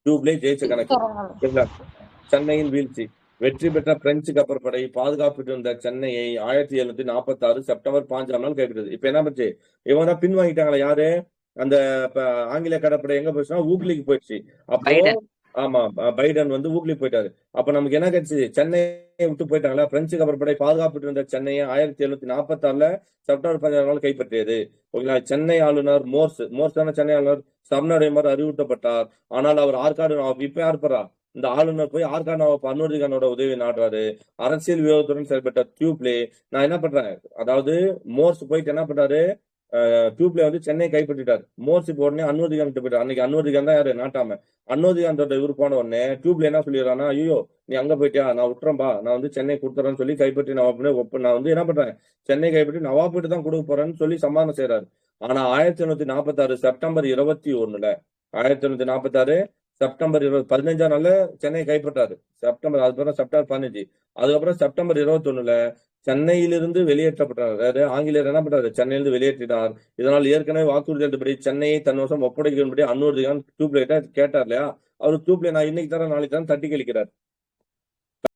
டியூப்லே ஜெயிச்ச கணக்கு. சரிங்களா. சென்னையின் வீழ்ச்சி. வெற்றி பெற்ற பிரெஞ்சு கப்பற்படை பாதுகாப்பிட்டு இருந்த சென்னையை 1746 செப்டம்பர் 5ஆம் நாள் கைப்பற்றது. இப்ப என்ன பண்ணுச்சு? இவங்க தான் பின் வாங்கிட்டாங்களா? யாரு? அந்த ஆங்கில கடற்படை எங்க போச்சுன்னா ஊக்லிக்கு போயிடுச்சு. அப்போ பைடன். ஆமா, பைடன் வந்து ஊக்லிக்கு போயிட்டாரு. அப்ப நமக்கு என்ன கிடைச்சு? சென்னையை விட்டு போயிட்டாங்களா? பிரெஞ்சு கப்பற்படை பாதுகாப்பிட்டு இருந்த சென்னையை 1746 செப்டம்பர் 5ஆம் நாள் கைப்பற்றியது. ஓகேங்களா. சென்னை ஆளுநர் மோர்ஸ் தானே சென்னை ஆளுநர் சரணடையுமாறு அறிவுறுத்தப்பட்டார். ஆனால் அவர் ஆற்காடு இப்ப யார் போறா? இந்த ஆளுநர் போய் ஆற்காடு அன்வர்திகானோட உதவி நாடுறாரு. அரசியல் விரோதத்துடன் செயல்பட்ட டியூப்லே நான் என்ன பண்றேன்? அதாவது மோர்ஸ் போயிட்டு என்ன பண்றாரு? டியூப்லே வந்து சென்னை கைப்பற்றிட்டாரு. மோர்ஸ் இப்போ உடனே அன்வர்திகான் போயிட்டாரு. அன்னைக்கு அன்வர்திகான் தான் யாரு? நாட்டாம. அன்வர்திகான் இவர் போன உடனே டியூப்ல என்ன சொல்லிடுறான்னா, ஐயோ நீ அங்க போயிட்டியா, நான் விட்டுறேன்பா, நான் வந்து சென்னை கொடுத்துறேன்னு சொல்லி கைப்பற்றி நான் வந்து என்ன பண்றேன்? சென்னை கைப்பற்றி நவாப்பிட்டு தான் கொடுக்க போறேன்னு சொல்லி சமாதானம் செய்யறாரு. ஆனா 1746 செப்டம்பர் 21 1746 செப்டம்பர் 15ஆம் நாள்ல சென்னை கைப்பற்றாரு. அதுக்கப்புறம் செப்டம்பர் 15. அதுக்கப்புறம் செப்டம்பர் 21 சென்னையிலிருந்து வெளியேற்றப்பட்டார். அதாவது ஆங்கிலேயர் என்ன பண்றாரு? சென்னையிலிருந்து வெளியேற்றினார். இதனால் ஏற்கனவே வாக்குறுதி அளித்தபடி சென்னையை தன் வசம் ஒப்படைக்கும்படி அன்வர்திகான் டியூப்லைட்டா கேட்டார் இல்லையா? அவர் டியூப்லை நான் இன்னைக்கு தரேன் நாளைக்கு தரேன் தட்டி கழிக்கிறார்.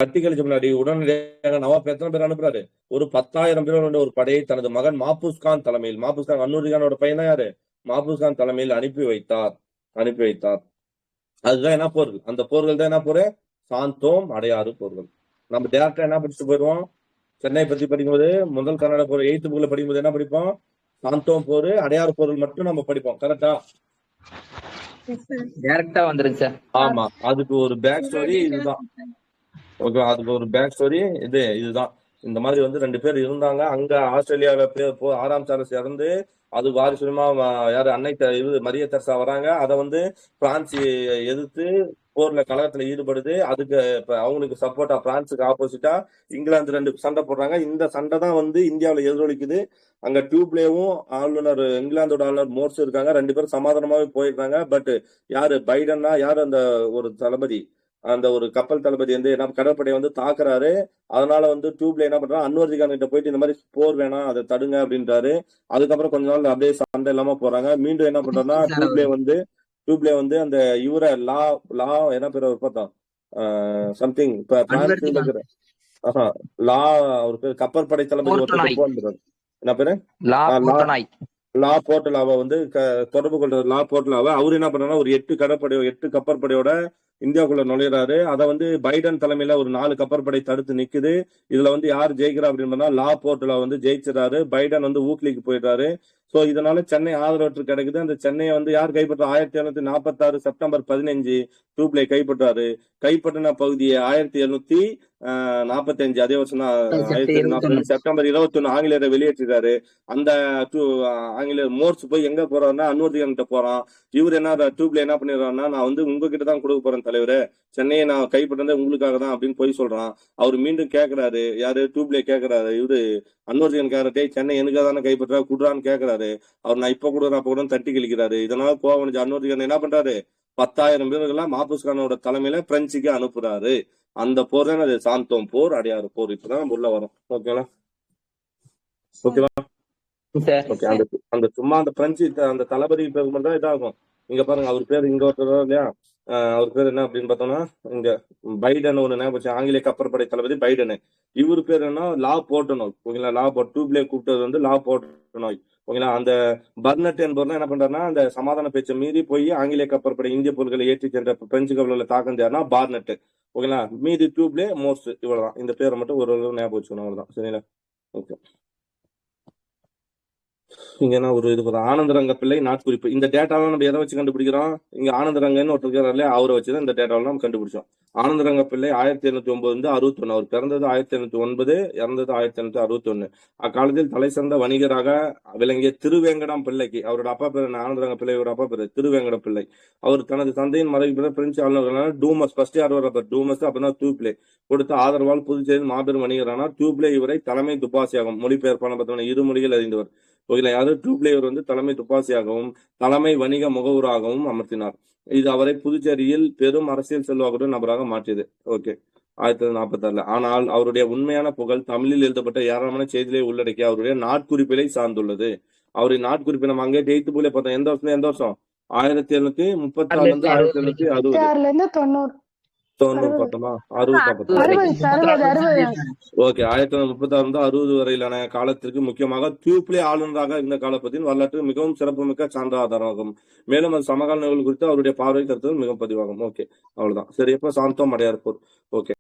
தட்டி கழிச்ச முன்னாடி உடனடியாக நவாப் எத்தனை பேர் அனுப்புறாரு? ஒரு 10,000 பேர் கொண்ட ஒரு படையை தனது மகன் மாபூஸ்கான் தலைமையில், மாபூஸ்கான் அன்வர்திகானோட பையன் தான் யாரு? மாபூஸ்கான் தலைமையில் அனுப்பி வைத்தார். அதுதான் என்ன போர்கள்? அந்த போர்கள் தான் என்ன போரு? சாந்தோம் அடையாறு போர்கள். நம்ம டேரக்டா என்ன படிச்சுட்டு போயிடுவோம்? சென்னை பத்தி படிக்கும்போது முதல் கர்நாடக போர் 8th புக்ல படிக்கும்போது என்ன படிப்போம்? சாந்தோம் போர், அடையாறு போர்கள் மட்டும் நம்ம படிப்போம். கரெக்டா? டைரக்டா வந்துருங்க சார். ஆமா. அதுக்கு ஒரு பேக் ஸ்டோரி இதுதான். ஓகே, அதுக்கு ஒரு பேக் ஸ்டோரி இதுதான். இந்த மாதிரி வந்து 2 பேர் இருந்தாங்க. அங்க ஆஸ்திரேலியாவில 6ஆம் சார்லஸ் இறந்து அது வாரிசுமா யாரு அன்னை மரிய தெரசா வராங்க. அதை வந்து பிரான்ஸ் எதிர்த்து போர்ல கலகத்துல ஈடுபடுது. அதுக்கு இப்ப அவங்களுக்கு சப்போர்ட்டா பிரான்ஸுக்கு ஆப்போசிட்டா இங்கிலாந்து 2 சண்டை போடுறாங்க. இந்த சண்டை தான் வந்து இந்தியாவில எதிரொலிக்குது. அங்க டியூப்லேவும் ஆளுநர் இங்கிலாந்தோட ஆளுநர் மோர்ஸ் இருக்காங்க. 2 பேரும் சமாதானமாவே போயிருக்காங்க. பட் யாரு பைடன்னா யாரு? அந்த ஒரு தளபதி, அந்த ஒரு கப்பல் தளபதி வந்து என்ன கடற்படையை வந்து தாக்குறாரு. அதனால வந்து டியூப்ல என்ன பண்றாரு? அன்வர்திகான் கிட்ட போயிட்டு இந்த மாதிரி போர் வேணாம், அதை தடுங்க அப்படின்றாரு. அதுக்கப்புறம் கொஞ்ச நாள் அப்படியே சண்டை இல்லாம போறாங்க. மீண்டும் என்ன பண்றாருன்னா டியூப்லே வந்து அந்த இவரை லா என்ன பேர் அவர் பார்த்தா சம்திங் லா அவர் பேர் கப்பற்படை தளபதி ஒருத்தர் போன்றாரு. என்ன பேரு? லா போர்ட்டலாவை வந்து தொடர்பு கொள்ற லா போர்ட்டலாவை அவரு என்ன பண்றாருன்னா ஒரு 8 கப்பற்படையோட இந்தியாவுக்குள்ள நுழையிறாரு. அதை வந்து பைடன் தலைமையில ஒரு 4 கப்பற்படை தடுத்து நிக்குது. இதுல வந்து யார் ஜெயிக்கிறா அப்படின்னு லா போர்ட்டலா வந்து ஜெயிச்சிடறாரு. பைடன் வந்து ஊக்லிக்கு போயிடுறாரு. சோ இதனால சென்னை ஆதரவற்று கிடைக்குது. அந்த சென்னையை வந்து யார் கைப்பற்ற? 1746 செப்டம்பர் 15 டியூப்லே கைப்பற்றாரு. கைப்பற்றின பகுதியை 1745 அதே வருஷம் தான் 1740 செப்டம்பர் 21 ஆங்கிலேயரை வெளியேற்றிறாரு. அந்த ஆங்கிலேயர் மோர்ஸ் போய் எங்க போறாருன்னா அன்வர்திகான் கிட்ட போறான். இவர் என்ன டியூப்ல என்ன பண்ணிடுறாருன்னா, நான் வந்து உங்ககிட்ட தான் கொடுக்க போறேன் தலைவரே, சென்னையை நான் கைப்பற்றதே உங்களுக்காக தான் அப்படின்னு போய் சொல்றான். அவர் மீண்டும் கேட்கிறாரு. யாரு? டியூப்லே கேட்கிறாரு. இவரு அன்வர்திகான் கேரட்டே சென்னை எனக்காக தானே கைப்பற்றா குடுறான்னு கேட்கிறாரு. அவர் நான் இப்ப கொடுக்குறேன் அப்ப கூட தட்டி கழிக்கிறாரு. இதனால கோவம் அன்வர்திகான் என்ன பண்றாரு? 10,000 பேர்களா மாபூஸ்கானோட தலைமையில பிரெஞ்சுக்கு அனுப்புறாரு. அந்த போர் தான் அது சாந்தோம் போர், அடையாறு போர். இப்பதான் உள்ள வரும். ஓகேவா? ஓகே. அந்த சும்மா அந்த பிரெஞ்சு அந்த தளபதி பேர் மட்டும் தான் இதாகும். இங்க பாருங்க, அவர் பேர் இங்க ஒருத்தர் இல்லையா? அவர் பேர் என்ன அப்படின்னு பார்த்தோம்னா இங்க பைடன் ஒண்ணு ஞாபகம். ஆங்கிலேய கப்பற்படை தளபதி பைடன். இவர் பேர் என்ன? லா போர்ட்டனோய். ஓகேங்களா. லா டியூப்லே கூப்பிட்டது வந்து லா போர்ட்டனோய். ஓகேங்களா. அந்த பர்னட் என்பவர் என்ன பண்றாருன்னா, அந்த சமாதான பேச்சை மீறி போய் ஆங்கிலேய கப்பற்படை இந்திய பொருட்களை ஏற்றி சென்ற பிரெஞ்சு கப்பல்களை தாக்கம் யாருன்னா பார்னட். ஓகேங்களா. மீதி டியூப்லே மோர்ஸ். இவ்வளவுதான். இந்த பேரை மட்டும் ஒரு ஞாபகம் வச்சுக்கணும். அவ்வளவுதான். சரிங்களா? ஓகே. இங்க என்ன ஒரு இது ஆனந்தரங்க பிள்ளை நாட்குறிப்பு. இந்த டேட்டாலாம் நம்ம எதை வச்சு கண்டுபிடிக்கிறோம்? இங்க ஆனந்தரங்கன்னு ஒருத்தர் இருக்காரு இல்லையா, அவரை வச்சுதான் இந்த டேட்டாவெல்லாம் நம்ம கண்டுபிடிச்சோம். ஆனந்தரங்க பிள்ளை 1709 61. அவர் பிறந்தது 1709, இறந்தது 1761. அக்காலத்தில் தலை சிறந்த வணிகராக விளங்கிய திருவேங்கடம் பிள்ளைக்கு, அவரோட அப்பா பேர் என்ன? ஆனந்தரங்க பிள்ளையோட அப்பா பேரு திருவேங்கட பிள்ளை. அவர் தனது தந்தையின் மறைவு பிறகு பிரெஞ்சு ஆளுநர்களான டூமஸ், ஃபர்ஸ்ட் யார் வர டூமஸ், அப்பதான் தூப்ளே கொடுத்த ஆதரவால் புதுச்சேரியில் மாபெரும் வணிகரானார். தூப்ளே இவரை தலைமை துப்பாசியாகும் மொழிபெயர்ப்பான பார்த்தோம்னா 2 மொழிகள் அறிந்தவர். ஓகேங்களா, யாரு? டூப்ளேவர் வந்து தலைமை துப்பாசியாகவும் தலைமை வணிக முகவராகவும் அமர்த்தினார். இது அவரை புதுச்சேரியில் பெரும் அரசியல் செல்வாக்குடன் நபராக மாற்றியது. ஓகே, 1946. ஆனால் அவருடைய உண்மையான புகழ் தமிழில் எழுதப்பட்ட ஏராளமான செய்திகளை உள்ளடக்கிய அவருடைய நாட்குறிப்பிலை சார்ந்துள்ளது. அவருடைய நாட்குறிப்பை நம்ம அங்கே டெய்த்து போல பார்த்தோம். எந்த வருஷம்? 1736 இருந்து 1760. 90 90 பார்த்தோமா? 60 பார்த்தோம். 60 சார் 60. ஓகே, 1936 இருந்து 60 வரையிலான காலத்திற்கு முக்கியமாக டியூப்ளே ஆளுநராக இருந்த காலப்பத்தின் வரலாற்று மிகவும் சிறப்புமிக்க சான்ற ஆதாரமாகும். மேலும் அது சமகால நிகழ்வுகள் குறித்து அவருடைய பார்வை கருத்துகள் மிகவும் பதிவாகும். ஓகே, அவ்வளவுதான். சரி, எப்ப சாந்தோம் அடையார்போர். ஓகே,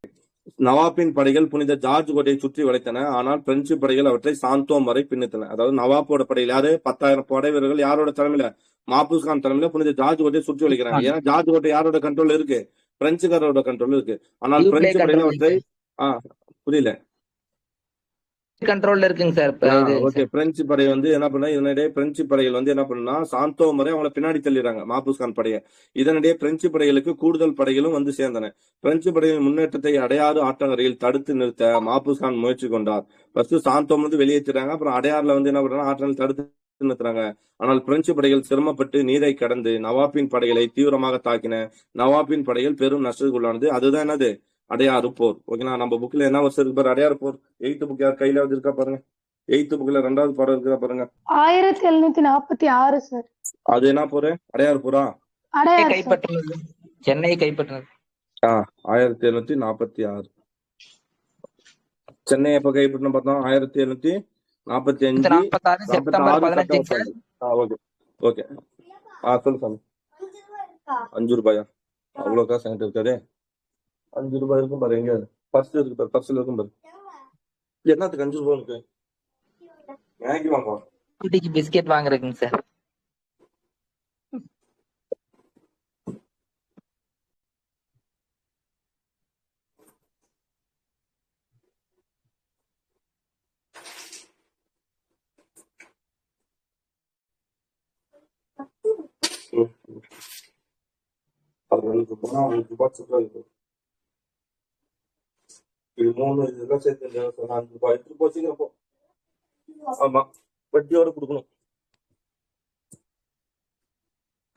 நவாப்பின் படைகள் புனித ஜார்ஜ் கோட்டையை சுற்றி வளைத்தன. ஆனால் பிரெஞ்சு படைகள் அவற்றை சாந்தோம் வரை பின்னித்தன. அதாவது நவாப்போட படைகள் யாரு? 10,000 படை வீரர்கள் யாரோட தலைமையில? மாபூஸ் கான் தலைமையில புனித ஜார்ஜ் கோட்டையை சுற்றி வளைக்கிறாங்க. ஏன்னா ஜார்ஜ் கோட்டை யாரோட கண்ட்ரோல் இருக்கு? பிரெஞ்சுக்காரோட கண்ட்ரோல் இருக்கு. ஆனால் பிரெஞ்சு படைகள் அவற்றை புரியல கண்ட்ரோல்ல இருக்குங்க சார். ஓகே, பிரெஞ்சு படை வந்து என்ன பண்ணா, இதனிடையே பிரெஞ்சு படைகள் வந்து என்ன பண்ணா, சாந்தோம் வரை அவங்களை பின்னாடி தள்ளிடுறாங்க மாபூஸ் கான் படையை. இதனிடையே பிரெஞ்சு படைகளுக்கு கூடுதல் படைகளும் வந்து சேர்ந்தன. பிரெஞ்சு படைகளின் முன்னேற்றத்தை அடையாறு ஆற்றங்கரையில் தடுத்து நிறுத்த மாபூஸ் கான் முயற்சி கொண்டார். ஃபர்ஸ்ட் சாந்தோம் வந்து வெளியேற்றுறாங்க, அப்புறம் அடையாறுல வந்து என்ன பண்றாங்க, ஆற்றல் தடுத்து நிறுத்துறாங்க. ஆனால் பிரெஞ்சு படைகள் சிரமப்பட்டு நீரை கடந்து நவாப்பின் படைகளை தீவிரமாக தாக்கின. நவாப்பின் படைகள் பெரும் நஷ்டத்துக்குள்ளானது. அதுதான் என்னது? அடையாறு போர். ஓகேங்களா, நம்ம புக்ல என்ன வருஷம் இருக்கு பாரு, அடையாறு போர். 8th புக் யார் கையில இருக்கா பாருங்க. 8th புக்ல 2வது பாடம் இருக்கா பாருங்க. 1746 சார். அது என்ன போரு? அடையாறு போரா? அடையார் கைப்பற்றினது, சென்னை கைப்பற்றினது. 1746. சென்னை எப்ப கைப்பற்றணும் பார்த்தோம்? 1745 செப்டம்பர் 18. Okay okay. சொல்லு சாமி. 5 ரூபாயா? அவ்வளவு காசு என்கிட்ட இருக்காதே. 5 ரூபாய் இருக்கும் பாரு. எங்க பர்ஸ் இருக்கு பாரு, பர்ஸ்ல இருக்கும் பாரு. என்னத்துக்கு 5 ரூபாய் இருக்கு? மேகி வாங்குவோம். குட்டிக்கு பிஸ்கெட் வாங்குறதுங்க சார். இது 3 இதெல்லாம் சேர்த்து 5 ரூபாய். 8 ரூபாய் சீக்கிரம். ஆமா, வட்டியோட கொடுக்கணும்.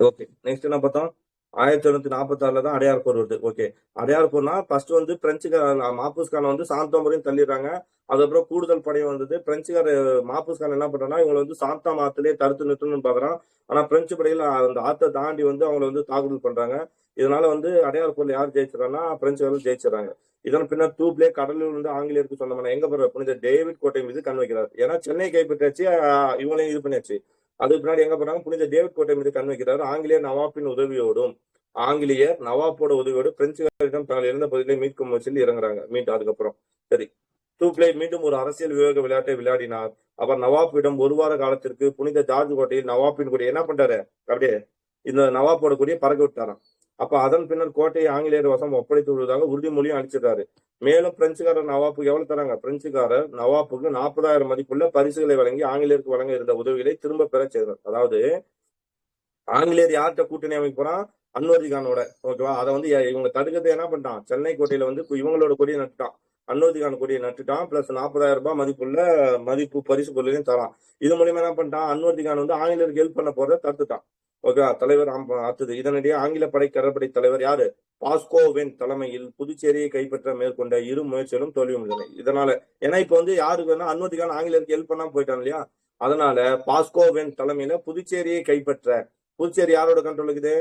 ஓகே, நெக்ஸ்ட் என்ன பார்த்தோம்? 1746 தான் அடையார் போர் வருது. ஓகே, அடையார் போர்னா ஃபர்ஸ்ட் வந்து பிரெஞ்சுக்கார மாபூஸ் கான வந்து சாந்தோம் வரையும் தள்ளிடுறாங்க. அதுக்கப்புறம் கூடுதல் படையை வந்தது. பிரெஞ்சுக்கார மாபூஸ் கான் என்ன பண்றாங்கன்னா, இவங்களை வந்து சாந்தாம் ஆத்திலே தடுத்து நிறுத்தணும்னு பாக்குறான். ஆனா பிரெஞ்சு படையில அந்த ஆத்தை தாண்டி வந்து அவங்களை வந்து தாக்குதல் பண்றாங்க. இதனால வந்து அடையார் போர்ல யார் ஜெயிச்சிடறாங்கன்னா, பிரெஞ்சுக்காரர்கள் ஜெயிச்சிடறாங்க. இதன் பின்னர் தூப்ளே கடலில் வந்து ஆங்கிலேயருக்கு சொந்தமான எங்க போற புனித டேவிட் கோட்டை மீது கண் வைக்கிறார். ஏன்னா சென்னை கைப்பற்றாச்சு, இவங்களையும் இது பண்ணியாச்சு. அதுக்கு பின்னாடி எங்க போறாங்க? புனித டேவிட் கோட்டை மீது கண் வைக்கிறார். ஆங்கிலேயர் நவாப்பின் உதவியோடும் பிரெஞ்சுகளிடம் தங்கள் இறந்த பகுதியிலே மீட்கும் முயற்சியில் இறங்குறாங்க. அதுக்கப்புறம் சரி, தூப்ளே மீண்டும் ஒரு அரசியல் விவேக விளையாட்டை விளையாடினார். அவர் நவாப்பிடம் 1 வார காலத்திற்கு புனித ஜார்ஜ் கோட்டையில் நவாப்பின் கொடியை என்ன பண்றாரு, அப்படியே இந்த நவாப்போட கொடியை பறக்க விட்டாராம். அப்ப அதன் பின்னர் கோட்டையை ஆங்கிலேயர் வசம் ஒப்படைத்து விடுவதாக உறுதிமொழியும் அளிச்சிருக்காரு. மேலும் பிரெஞ்சுக்காரர் நவாப்புக்கு எவ்வளவு தராங்க? பிரெஞ்சுக்காரர் நவாப்புக்கு 40,000 மதிப்புள்ள பரிசுகளை வழங்கி ஆங்கிலேயருக்கு வழங்க இருந்த உதவிகளை திரும்ப பெற செய்தார். அதாவது ஆங்கிலேயர் யார்கிட்ட கூட்டணி அமைக்க போறான்? அன்வர்தி கானோட. ஓகேவா, அதை வந்து இவங்க தடுக்கிறது என்ன பண்ணிட்டான்? சென்னை கோட்டையில வந்து இவங்களோட கொடியை நட்டுட்டான், அன்வர்தி கான் கொடியை நட்டுட்டான். பிளஸ் 40,000 ரூபாய் மதிப்பு பரிசு பொருளையும் தரான். இது மூலியமா என்ன பண்ணிட்டான்? அன்வர்தி கான் வந்து ஆங்கிலேயருக்கு ஹெல்ப் பண்ண போறத தடுத்துட்டான். ஓகே, தலைவர் அடுத்தது. இதனிடையே ஆங்கில படை கடற்படை தலைவர் யாரு? பாஸ்கோவின் தலைமையில் புதுச்சேரியை கைப்பற்ற மேற்கொண்ட 2 முயற்சிகளும் தோல்வியடைந்தன. இதனால ஏன்னா இப்ப வந்து யாருக்கு அன்வர்தி கான் ஆங்கிலேயருக்கு ஹெல்ப் பண்ணாம போயிட்டான் இல்லையா, அதனால பாஸ்கோவின் தலைமையில புதுச்சேரியை கைப்பற்ற. புதுச்சேரி யாரோட கண்ட்ரோல் இருக்குது?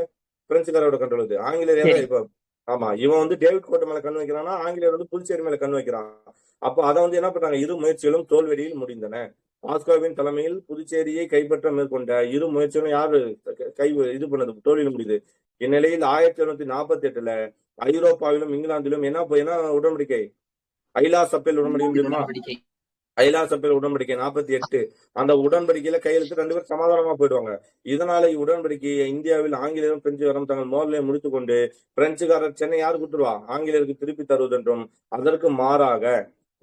பிரெஞ்சுக்காரோட கண்ட்ரோல் இருக்குது. ஆங்கிலேயர் இப்ப ஆமா, இவன் வந்து டேவிட் கோட்டை மேல கண் வைக்கிறான்னா, ஆங்கிலேயர் வந்து புதுச்சேரி மேல கண் வைக்கிறான். அப்ப அதை வந்து என்ன பண்றாங்க? 2 முயற்சிகளும் தோல்வியில் முடிந்தன. பாஸ்கோவின் தலைமையில் புதுச்சேரியை கைப்பற்ற மேற்கொண்ட 2 முயற்சிகளும் யாரு இது பண்ணது? தோல்வியில் முடியுது. இந்நிலையில் 1748 ஐரோப்பாவிலும் இங்கிலாந்திலும் என்ன உடன்படிக்கை? ஐலா சப்பேல் உடன்படிக்கை முடியுமா? ஐலாசபேல் உடன்படிக்கை 48 அந்த உடன்படிக்கையில கையெழுத்து 2 பேரும் சமாதானமா போயிடுவாங்க. இதனால இவ்வுடன்படிக்கையை இந்தியாவில் ஆங்கிலேயரும் பிரெஞ்சுகாரும் தங்கள் மோதலை முடித்துக் கொண்டு பிரெஞ்சுக்காரர் சென்னை யாரு கொடுத்துருவா ஆங்கிலேயருக்கு திருப்பி தருவதென்றும் அதற்கு மாறாக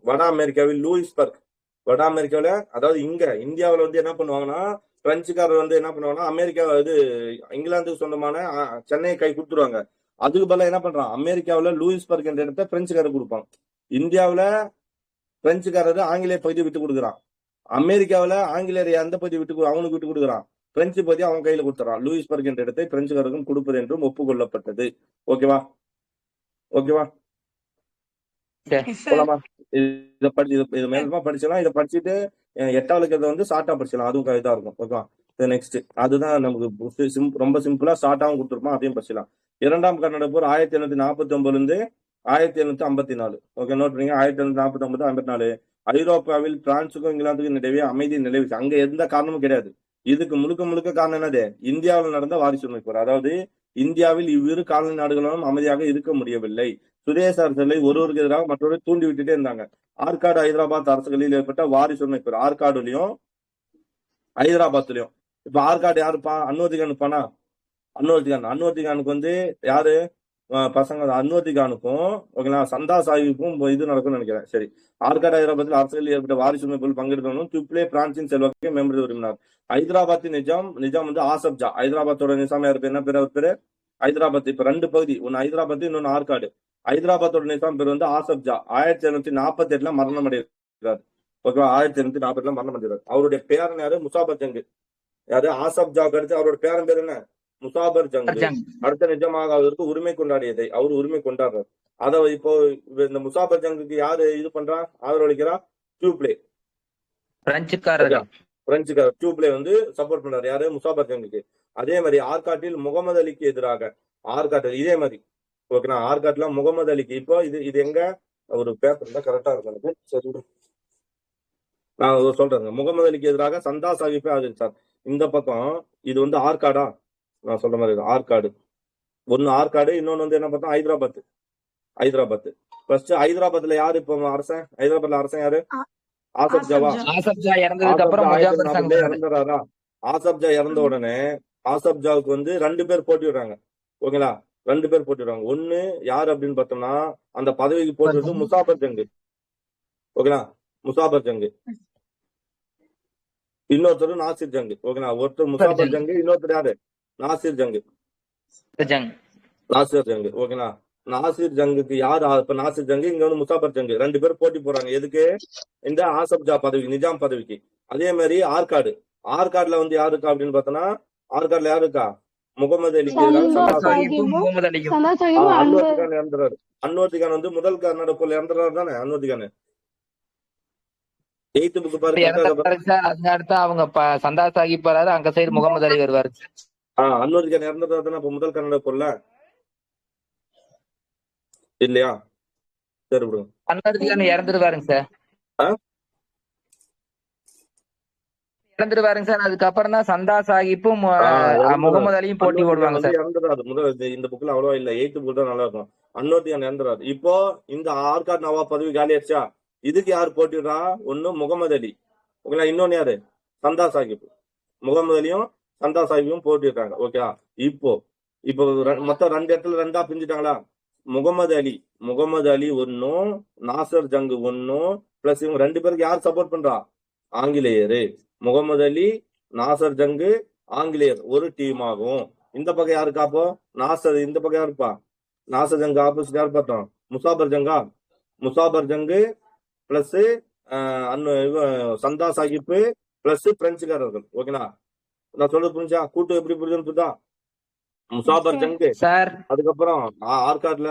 வட அமெரிக்காவில் லூயிஸ்பர்க் வட அமெரிக்காவில அதாவது இங்க இந்தியாவில வந்து என்ன பண்ணுவாங்கன்னா பிரெஞ்சுக்காரர் வந்து என்ன பண்ணுவாங்கன்னா அமெரிக்கா இது இங்கிலாந்துக்கு சொந்தமான சென்னையை கை கொடுத்துருவாங்க. அதுக்கு பதிலா என்ன பண்றான் அமெரிக்காவில லூயிஸ்பர்க் என்ற இடத்த பிரெஞ்சுக்காரர் கொடுப்பாங்க. இந்தியாவில பிரெஞ்சுக்காரர் ஆங்கிலேய பகுதியை விட்டு கொடுக்குறான். அமெரிக்காவில ஆங்கிலேயர் எந்த பகுதி அவனுக்கு விட்டு கொடுக்குறான் பிரெஞ்சு பகுதி அவன் கையில கொடுத்துறான். லூயிஸ்பர்க் என்ற இடத்தை பிரெஞ்சுக்காரருக்கும் கொடுப்பது என்றும் ஒப்புக்கொள்ளப்பட்டது. ஓகேவா ஓகேவா போலாமா? இது மேலமா படிச்சலாம். இதை படிச்சுட்டு 8வது இருக்கிறத வந்து ஷார்ட்டா படிச்சலாம். அதுவும் இதா இருக்கும். ஓகேவா நெக்ஸ்ட் அதுதான் நமக்கு ரொம்ப சிம்பிளா ஷார்ட்டாவும் கொடுத்துருப்போம். அதையும் படிச்சலாம். 2ஆம் கர்நாடக போர் 1749 இருந்து 1754. ஓகே நோட் பண்ணீங்க. 1749 54 ஐரோப்பாவில் பிரான்சுக்கும் இங்கிலாந்துக்கும் இடையே அமைதி நிலவிச்சு. அங்க எந்த காரணமும் கிடையாது. இதுக்கு முழுக்க முழுக்க காரணம் என்னது இந்தியாவில் நடந்த வாரிசுரிமை போர். அதாவது இந்தியாவில் இவ்விரு காலனி நாடுகளும் அமைதியாக இருக்க முடியவில்லை. சுதேச அரசுகளை ஒருவருக்கு எதிராக மற்றொரு தூண்டி விட்டுட்டே இருந்தாங்க. ஆற்காடு ஹைதராபாத் அரசுகளில் ஏற்பட்ட வாரிசுரிமை போர். ஆற்காடுலயும் ஹைதராபாத்லயும் இப்ப ஆற்காடு யாருப்பா அன்வர்திகான் இருப்பானா அன்வர்திகானுக்கு வந்து யாரு பசங்க அன்வர்திகானுக்கும் ஓகேங்களா சந்தா சாஹிப்புக்கும் இது நடக்கும்னு நினைக்கிறேன். சரி ஆற்காடு ஹைதராபாத்தில் அரசுகளில் ஏற்பட்ட வாரிசுரிமை போல் பங்கெடுக்கணும். துப்ளே பிரான்சின் செல்வாக்கை மேம்படுத்த விரும்பினார். ஹைதராபாத்தின் நிஜாம் வந்து ஆசப்ஜா. ஹைதராபாத்தோட நிசாம் யாரு என்ன பேர் அவர் பேரு ஹைதராபாத். இப்ப 2 பகுதி ஒன்னு ஹைதராபாத் இன்னொன்னு ஆற்காடு. ஹைதராபாத்தோட நிசாம் பேர் வந்து ஆசப்ஜா 1748 மரணம் அடைகிறார். ஓகேவா 1748 மரணம் அடைகிறார். அவருடைய பேரன் யாரு முசாபர் ஜங்கு. யாரு ஆசப்ஜாவுக்கு அடுத்து அவரோட பேரன் பேர் என்ன முசாபர் ஜங்கு. அடுத்த நிஜமாக அவருக்கு உரிமை கொண்டாடியதை அவர் உரிமை கொண்டாடுறார். அத இப்போ இந்த முசாபர் ஜங்குக்கு யாரு இது பண்றா ஆதரவளிக்கிறா டியூப்ளே பிரெஞ்சுக்காரர் டியூப்ளே வந்து சப்போர்ட் பண்றாரு. யாரு முசாபர் ஜங்குக்கு. அதே மாதிரி ஆற்காட்டில் முகமது அலிக்கு எதிராக ஆற்காட்டில் இதே மாதிரி ஓகேனா ஆற்காட்டுல முகமது அலிக்கு இப்போ இது எங்க ஒரு பேப்பர் தான் கரெக்டா இருக்கும் எனக்கு. சரி நான் சொல்றேங்க. முகமது அலிக்கு எதிராக சந்தா சாஹிப்பே ஆதரிச்சார். இந்த பக்கம் இது வந்து ஆற்காடா நான் சொல்ற மாதிரி ஆற்காடு ஒன்னு ஆற்காடு இன்னொன்னு வந்து என்ன பார்த்தா ஹைதராபாத். ஃபர்ஸ்ட் ஹைதராபாத்ல யாரு இப்போ அரசன் ஹைதராபாத்ல அரசன் யாரு ஆசப்ஜாவா. இறந்துறாரா ஆசப்ஜா இறந்த உடனே ஆசப்ஜாவுக்கு வந்து 2 பேர் போட்டிடுறாங்க. ஓகேங்களா 2 பேர் போட்டிடுறாங்க. ஒண்ணு யாரு அப்படின்னு பார்த்தோம்னா அந்த பதவிக்கு போட்டு முசாபர் ஜங்கு. ஓகேங்களா முசாபர் ஜங்கு. இன்னொருத்தர் நாசிர் ஜங்கு. ஓகேங்களா ஒருத்தர் முசாபர் ஜங்கு இன்னொருத்தர் யாரு நாசிர் ஜங்கு. ஓகேங்களா நாசிர் ஜங்குக்கு யாரு இப்ப நாசிர் ஜங்கு இங்க வந்து முசாபர் ஜங்கு 2 பேர் போட்டி போறாங்க. எதுக்கு இந்த ஆசப்ஜா பதவிக்கு நிஜாம் பதவிக்கு. அதே மாதிரி ஆற்காடுல வந்து யாரு இருக்கா அப்படின்னு பார்த்தோம்னா ஆற்காடுல யாரு இருக்கா முகமது அலிக்கு அன்வர்திகான் இறந்துறாரு. அன்வர்திகான் வந்து முதல் கர்நாடக போர்ல இறந்துறாரு தானே அன்வர்திகான் 8th புக் பாருங்க. அவங்க சந்தா சாஹிப் வராரு அங்க சைடு முகமது அலி வருவாரு. அன்வர்திகான் இறந்துறாரு தானே இப்ப முதல் கர்நாடக போர்ல இல்லையா? சரி விடுங்க. அன்வர்திகான் இறந்துருவாருங்க சார். இறந்துருவாருங்க சார். அதுக்கப்புறம் தான் சந்தா சாஹிப்பும் முகமது அலியும் போட்டி போடுவாங்க சார். இறந்துறாரு முதல் இந்த புக்ல அவ்வளவா இல்ல 8th புக் தான் நல்லா இருக்கும். அன்வர்திகான் இறந்துறாரு. இப்போ இந்த ஆற்காடு நவாப் பதவி காலி ஆயிடுச்சா? இதுக்கு யாரு போட்டிடுறா? ஒண்ணு முகமது அலி. ஓகேங்களா இன்னொன்னு யாரு சந்தா சாஹிப். முகமது அலியும் சந்தா சாஹிப்பும் போட்டிடுறாங்க. ஓகே இப்போ மொத்தம் 2 இடத்துல 2ஆ பிரிஞ்சுட்டாங்களா? முகமது அலி ஒன்னும் நாசர் ஜங்கு ஒன்னும் பிளஸ் இவங்க 2 பேருக்கு யார் சப்போர்ட் பண்றா? ஆங்கிலேயரு. முகமது அலி நாசர் ஜங்கு ஆங்கிலேயர் ஒரு டீம் ஆகும். இந்த பக்கம் யாருக்கா அப்போ நாசர். இந்த பக்கம் யாருப்பா நாசர் ஜங்கு ஆப்போசிட் யாரு பார்த்தோம் முசாபர் ஜங்கு பிளஸ் சந்தா சாஹிப் பிளஸ் பிரெஞ்சுக்காரர்கள். ஓகேங்களா நான் சொல்றது புரிஞ்சா? கூட்டு எப்படி புரியுதுன்னு புரியுதா? முசாபர் ஜங்கு அதுக்கப்புறம் ஆற்காடுல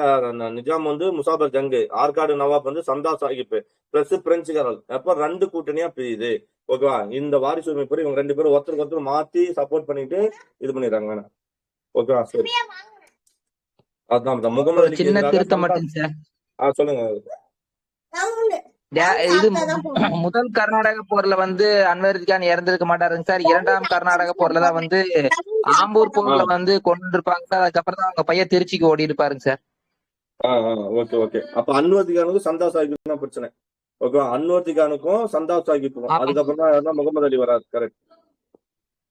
நிஜாம் வந்து முசாபர் ஜங்கு ஆற்காடு நவாப் வந்து சந்தா சாஹிப் பிளஸ் பிரெஞ்சுக்காரர்கள். அப்ப 2 கூட்டணியா பிரியுது. ஓகேவா இந்த வாரிசுரிமை போய் இவங்க 2 பேரும் ஒருத்தருக்கு மாத்தி சப்போர்ட் பண்ணிட்டு இது பண்ணிடுறாங்க. ஓகேவா சரி அதான் முகமது அலி சொல்லுங்க. இது முதல் கர்நாடக போர்ல வந்து அன்வர்திகான் இறந்திருக்க மாட்டாருங்க சார். 2ஆம் கர்நாடக போர்ல தான் வந்து ஆம்பூர் போர்ல வந்து கொண்டு இருப்பாங்க சார். அதுக்கப்புறம் தான் அவங்க பையன் திருச்சிக்கு ஓடி இருப்பாருங்க சார். ஓகே அப்ப அன்வர்திகானுக்கு சந்தா சாஹிப் தான் பிரச்சனை. ஓகே, அன்வர் கானுக்கும் சந்தா சாஹிப்புக்கும். ஆமா அதுக்கப்புறம் தான் யாருன்னா முகமது அலி வராது. கரெக்ட்.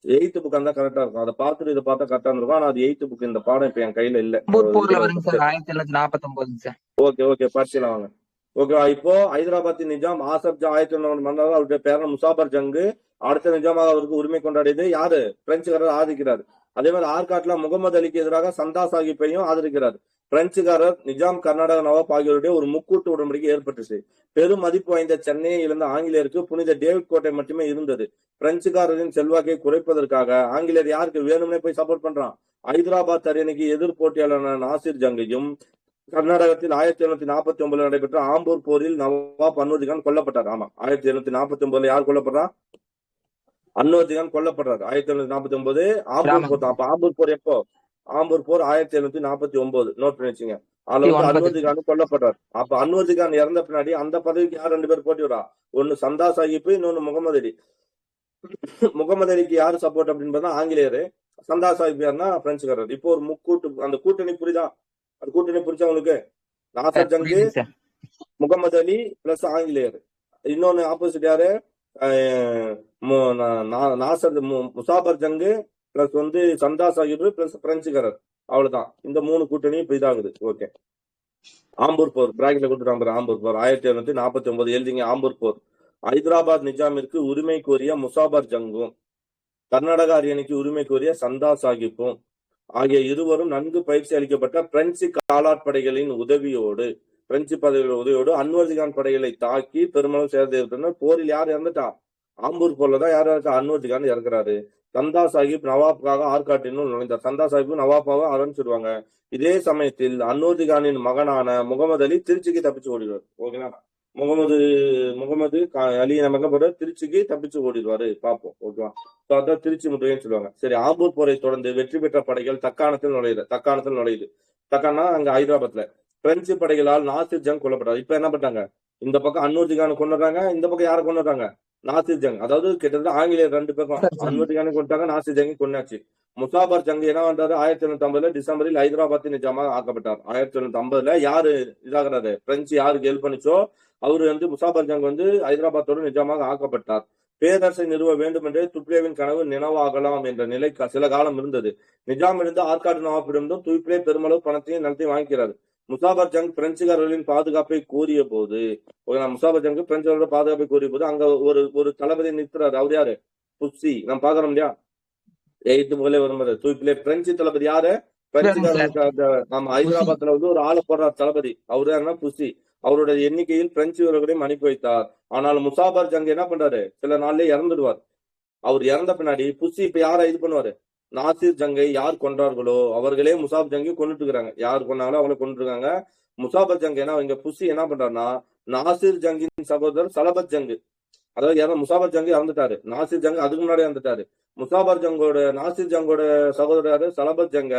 8th புக் தான் கரெக்டா இருக்கும். அதை பார்த்துட்டு இதை பார்த்தா கரெக்டா இருக்கும். ஆனா அது 8th புக். இந்த பாடம் இப்ப என் கையில இல்ல. ஆம்பூர் போர்ல இதுல வருங்க சார் 1749 சார். ஓகே ஓகே, படிச்சுலாம் வாங்க. ஓகே, இப்போ ஹைதராபாத் நிஜாம் ஆசப் ஜா 1900 மன்னர், அவருடைய பேரன் முசாபர் ஜங்கு அடுத்த நிஜாமாக அவருக்கு உரிமை கொண்டாடியது யாரு? பிரெஞ்சுக்காரர் ஆதரிக்கிறார். அதே மாதிரி ஆற்காட்டுல முகமது அலிக்கு எதிராக சந்தா சாஹிப்பையும் ஆதரிக்கிறார். பிரெஞ்சுக்காரர் நிஜாம் கர்நாடக நவாப் ஆகியோருடைய ஒரு முக்கூட்டு உடன்படிக்கை ஏற்பட்டுச்சு. பெரும் மதிப்பு வாய்ந்த சென்னையை இழந்த ஆங்கிலேயருக்கு புனித டேவிட் கோட்டை மட்டுமே இருந்தது. பிரெஞ்சுக்காரரின் செல்வாக்கை குறைப்பதற்காக ஆங்கிலேயர் யாருக்கு வேணும்னே போய் சப்போர்ட் பண்றான்? ஹைதராபாத் அரியணைக்கு எதிர் போட்டியாளரான நாசிர் ஜங்கையும் கர்நாடகத்தில் 1749 நடைபெற்ற ஆம்பூர் போரில் நவாப் அன்வர் கான் கொல்லப்பட்டார். ஆமா, 1749 யார் கொல்லப்படுறா? அன்வர் கான் கொல்லப்படுறாரு. 1749 ஆம்பூர் போர். அப்ப ஆம்பூர் போர் எப்போ? ஆம்பூர் போர் 1749. நோட் பண்ணி வச்சுங்க. அதுல வந்து அன்வர் கான் கொல்லப்படுறாரு. அப்ப அன்வர் கான் இறந்த பின்னாடி அந்த பதவிக்கு யார் 2 பேர் போட்டி வரா? ஒன்னு சந்தா சாஹிப், இன்னொன்னு முகமது அலி. முகமது அலிக்கு யாரு சப்போர்ட் அப்படின்னு பார்த்தா ஆங்கிலேயரு. சந்தா சாஹிப் யாருன்னா பிரெஞ்சுக்காரர். இப்போ ஒரு முக்கூட்டு, அந்த கூட்டணி புரியுதா? அது கூட்டணி புரிச்சா உங்களுக்கு? நாசர் ஜங்கு, முகமது அலி பிளஸ் ஆங்கிலேயர். இன்னொன்னு ஆப்போசிட் யாரு? முசாபர் ஜங்கு பிளஸ் வந்து சந்தா சாஹிப் பிளஸ் பிரெஞ்சுக்காரர். அவ்வளவுதான். இந்த 3 கூட்டணியும் இப்ப இதாகுது. ஓகே, ஆம்பூர் போர் பிராக்கெட்ல கொடுத்துட்டாங்க. ஆம்பூர் போர் 1749 எழுதிங்க. ஆம்பூர் போர் ஹைதராபாத் நிஜாமிற்கு உரிமை கோரிய முசாபர் ஜங்கும் கர்நாடக அரியணைக்கு உரிமை கோரிய சந்தா சாஹிப்பும் ஆகிய இருவரும் நன்கு பயிற்சி அளிக்கப்பட்ட பிரெஞ்சு காலாட்படைகளின் உதவியோடு அன்வர் கான் படைகளை தாக்கி பெருமளவு சேர்ந்து போரில் யார் இறந்துட்டா? ஆம்பூர் போர்ல தான் யார் இருக்கா? அன்வர் கான் இறக்குறாரு. சந்தா சாஹிப் நவாப்காக ஆற்காட்டினுள் நுழைந்தார். சந்தா சாஹிப் நவாப்பாக ஆரம்பிச்சிருவாங்க. இதே சமயத்தில் அன்வர் கானின் மகனான முகமது அலி திருச்சிக்கு தப்பிச்சு ஓடிடுவார். ஓகேங்களா? முகமது அலி நமக்கு திருச்சிக்கு தப்பிச்சு ஓடிடுவாரு. பார்ப்போம். ஓகேவா? அதான் திருச்சி முற்றுகைன்னு சொல்லுவாங்க. சரி, ஆம்பூர் போரை தொடர்ந்து வெற்றி பெற்ற படைகள் தக்காணத்தில் நுழையுது. தக்கானா அங்க ஹைதராபாத்ல பிரெஞ்சு படைகளால் நாசிர் ஜங் கொல்லப்பட்டார். இப்ப என்ன பண்ணாங்க? இந்த பக்கம் அன்வர் கானை கொண்டுறாங்க, இந்த பக்கம் யாரை கொண்டுறாங்க? நாசிர் ஜங். அதாவது கிட்டத்தட்ட ஆங்கிலேயர் 2 பேரும் அன்வர் கானை கொண்டாங்க, நாசிர் ஜங்கி கொண்டாச்சு. முசாபர் ஜங் என்ன பண்றாரு? 1750 டிசம்பரில் ஹைதராபாத் நிஜாமாக ஆக்கப்பட்டார். 1750 யாரு இதாகிறாரு? பிரெஞ்சு யாருக்கு ஹெல்ப் பண்ணிச்சோ அவரு வந்து முசாபர் ஜங் வந்து ஹைதராபாத்தோடு நிஜாமாக ஆக்கப்பட்டார். பேரரசை நிறுவ வேண்டும் என்றே துப்ளேவின் கனவு நினைவாகலாம் என்ற நிலை சில காலம் இருந்தது. நிஜாம் இருந்து ஆற்காடு நவாப்பிடமும் துப்ளே பெருமளவு பணத்தையும் நிலத்தையும் வாங்கிக்கிறார். முசாபர் ஜங் பிரெஞ்சுக்காரர்களின் பாதுகாப்பை கோரிய போது முசாபர் ஜங் பிரெஞ்சுக்காரர்களோட பாதுகாப்பை கோரிய போது அங்க ஒரு தளபதி நிறுத்துறாரு. அவர் யாரு? புஸ்ஸி. நம்ம பாக்குறோம் இல்லையா? 8th முதலே வரும்போது துப்ளே பிரெஞ்சு தளபதி யாரு? பிரெஞ்சுக்காரர்களுக்கு நம்ம ஹைதராபாத்ல வந்து ஒரு ஆளை போடுறார் தளபதி. அவரு யாருன்னா புஸ்ஸி. அவருடைய எண்ணிக்கையில் பிரெஞ்சு வீரர்களையும் அனுப்பி வைத்தார். ஆனால் முசாபர் ஜங் என்ன பண்றாரு? சில நாள்லயே இறந்துடுவார். அவர் இறந்த பின்னாடி புஸ்ஸி இப்ப யாரை இது பண்ணுவாரு? நாசிர் ஜங்கை யார் கொன்றார்களோ அவர்களே முசாபர் ஜங்கை கொண்டுட்டு இருக்காங்க. யார் கொண்டாங்களோ அவங்கள கொண்டு இருக்காங்க. முசாபர் ஜங் என்ன இங்க புஸ்ஸி என்ன பண்றாருன்னா நாசிர் ஜங்கின் சகோதரர் சலபத் ஜங்கு, அதாவது யாரும் முசாபர் ஜங்கு இறந்துட்டாரு. நாசிர் ஜங் அதுக்கு முன்னாடி இறந்துட்டாரு. நாசிர் ஜங்கோட சகோதரர் சலபத் ஜங்க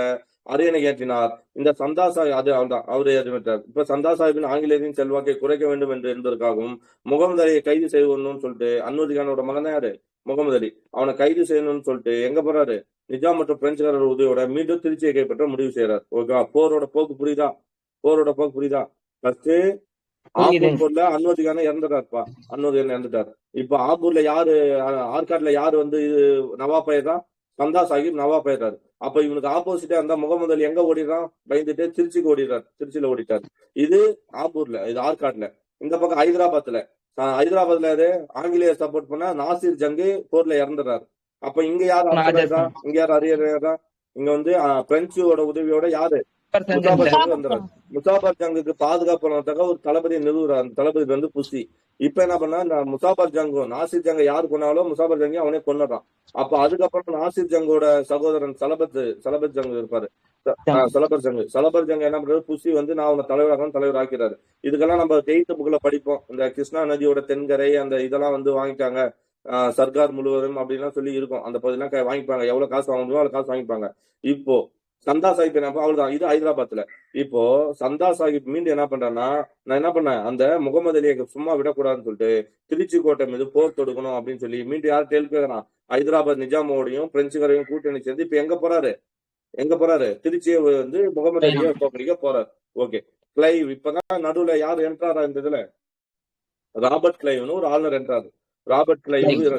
அரியணை ஏற்றினார். இந்த சந்தா சாஹிப் அவரு ஏற்றினார். இப்ப சந்தா சாஹிப்பின் ஆங்கிலேயரின் செல்வாக்கை குறைக்க வேண்டும் என்று என்பதற்காகவும் முகமது அலியை கைது செய்யணும்னு சொல்லிட்டு அன்வர் கானோட மகன் தான் யாரு? முகமது அலி. அவனை கைது செய்யணும்னு சொல்லிட்டு எங்க போறாரு? நிஜாம் மற்றும் பிரெஞ்சுக்காரர் உதவியோட மீண்டும் திருச்சியை கைப்பற்ற முடிவு செய்யறாரு. ஓகேவா? போரோட போக்கு புரியுதா? ஃபர்ஸ்ட் ஆம்பூர் போர்ல அன்வர் கான இறந்துட்டாருப்பா. அன்வர் கான் இறந்துட்டாரு. இப்ப ஆம்பூர்ல யாரு? ஆற்காட்ல யாரு வந்து நவாப் ஆயிடுறான்? சந்தா சாஹிப் நவாப் ஆயிடுறாரு. அப்ப இவனுக்கு ஆப்போசிட்டா இருந்தா முகமது அலி எங்க ஓடிடுறான்? பயந்துட்டு திருச்சிக்கு ஓடிடுறாரு. திருச்சியில ஓடிட்டாரு. இது ஆம்பூர்ல, இது ஆற்காட்ல. இந்த பக்கம் ஹைதராபாத்ல ஆங்கிலேயர் சப்போர்ட் பண்ண நாசிர் ஜங்கு போர்ல இறந்துடுறாரு. அப்ப இங்க யார் அரசரா? இங்க யார் அரியரா? இங்க வந்து பிரெஞ்சோட உதவியோட யாரு? முசாபர் ஜங் வந்துடுறாரு. முசாபர் ஜங்குக்கு பாதுகாப்பு ஒரு தளபதியை நிறுவுறாரு. அந்த தளபதி வந்து புஸ்ஸி. இப்ப என்ன பண்ணா இந்த முசாபர் ஜங்கும் நாசிர் ஜங்கை யாரு கொண்டாலோ முசாபர் ஜங்கி அவனே கொண்டுறான். அப்ப அதுக்கப்புறம் நாசிர் ஜங்கோட சகோதரன் சலபத் ஜங் இருப்பாரு. சலபர் ஜங் என்ன பண்றாரு? புஸ்ஸி வந்து நான் அவனை தலைவர் ஆக்கிறாரு. இதுக்கெல்லாம் நம்ம 8th புக்ல படிப்போம். இந்த கிருஷ்ணா நதியோட தென்கரை அந்த இதெல்லாம் வந்து வாங்கிட்டாங்க சர்க்கார் முழுவதும் அப்படின்லாம் சொல்லி இருக்கும். அந்த பகுதியெல்லாம் வாங்கிப்பாங்க. எவ்வளவு காசு வாங்க முடியுமோ அவ்வளவு காசு வாங்கிப்பாங்க. இப்போ சந்தா சாஹிப் என்ன அவ்வளவுதான். இது ஹைதராபாத்ல. இப்போ சந்தா சாஹிப் மீண்டும் என்ன பண்றேன்னா நான் என்ன பண்ணேன்? அந்த முகமது அலியை சும்மா விடக்கூடாதுன்னு சொல்லிட்டு திருச்சி கோட்டை மீது போர் தொடுக்கணும் அப்படின்னு சொல்லி மீண்டும் யார் டெல் கேட்கறான்? ஹைதராபாத் நிஜாமோடையும் பிரெஞ்சுக்காரையும் கூட்டணி சேர்ந்து இப்ப எங்க போறாரு? திருச்சியை வந்து முகமது அலியை தோக்கடிக்க போறாரு. ஓகே, கிளைவ் இப்பதான் நடுவுல யார் என்ட்ராரா இந்த இதுல? ராபர்ட் கிளைவ்னு ஒரு ஆளுநர் என்றார். ராபர்ட்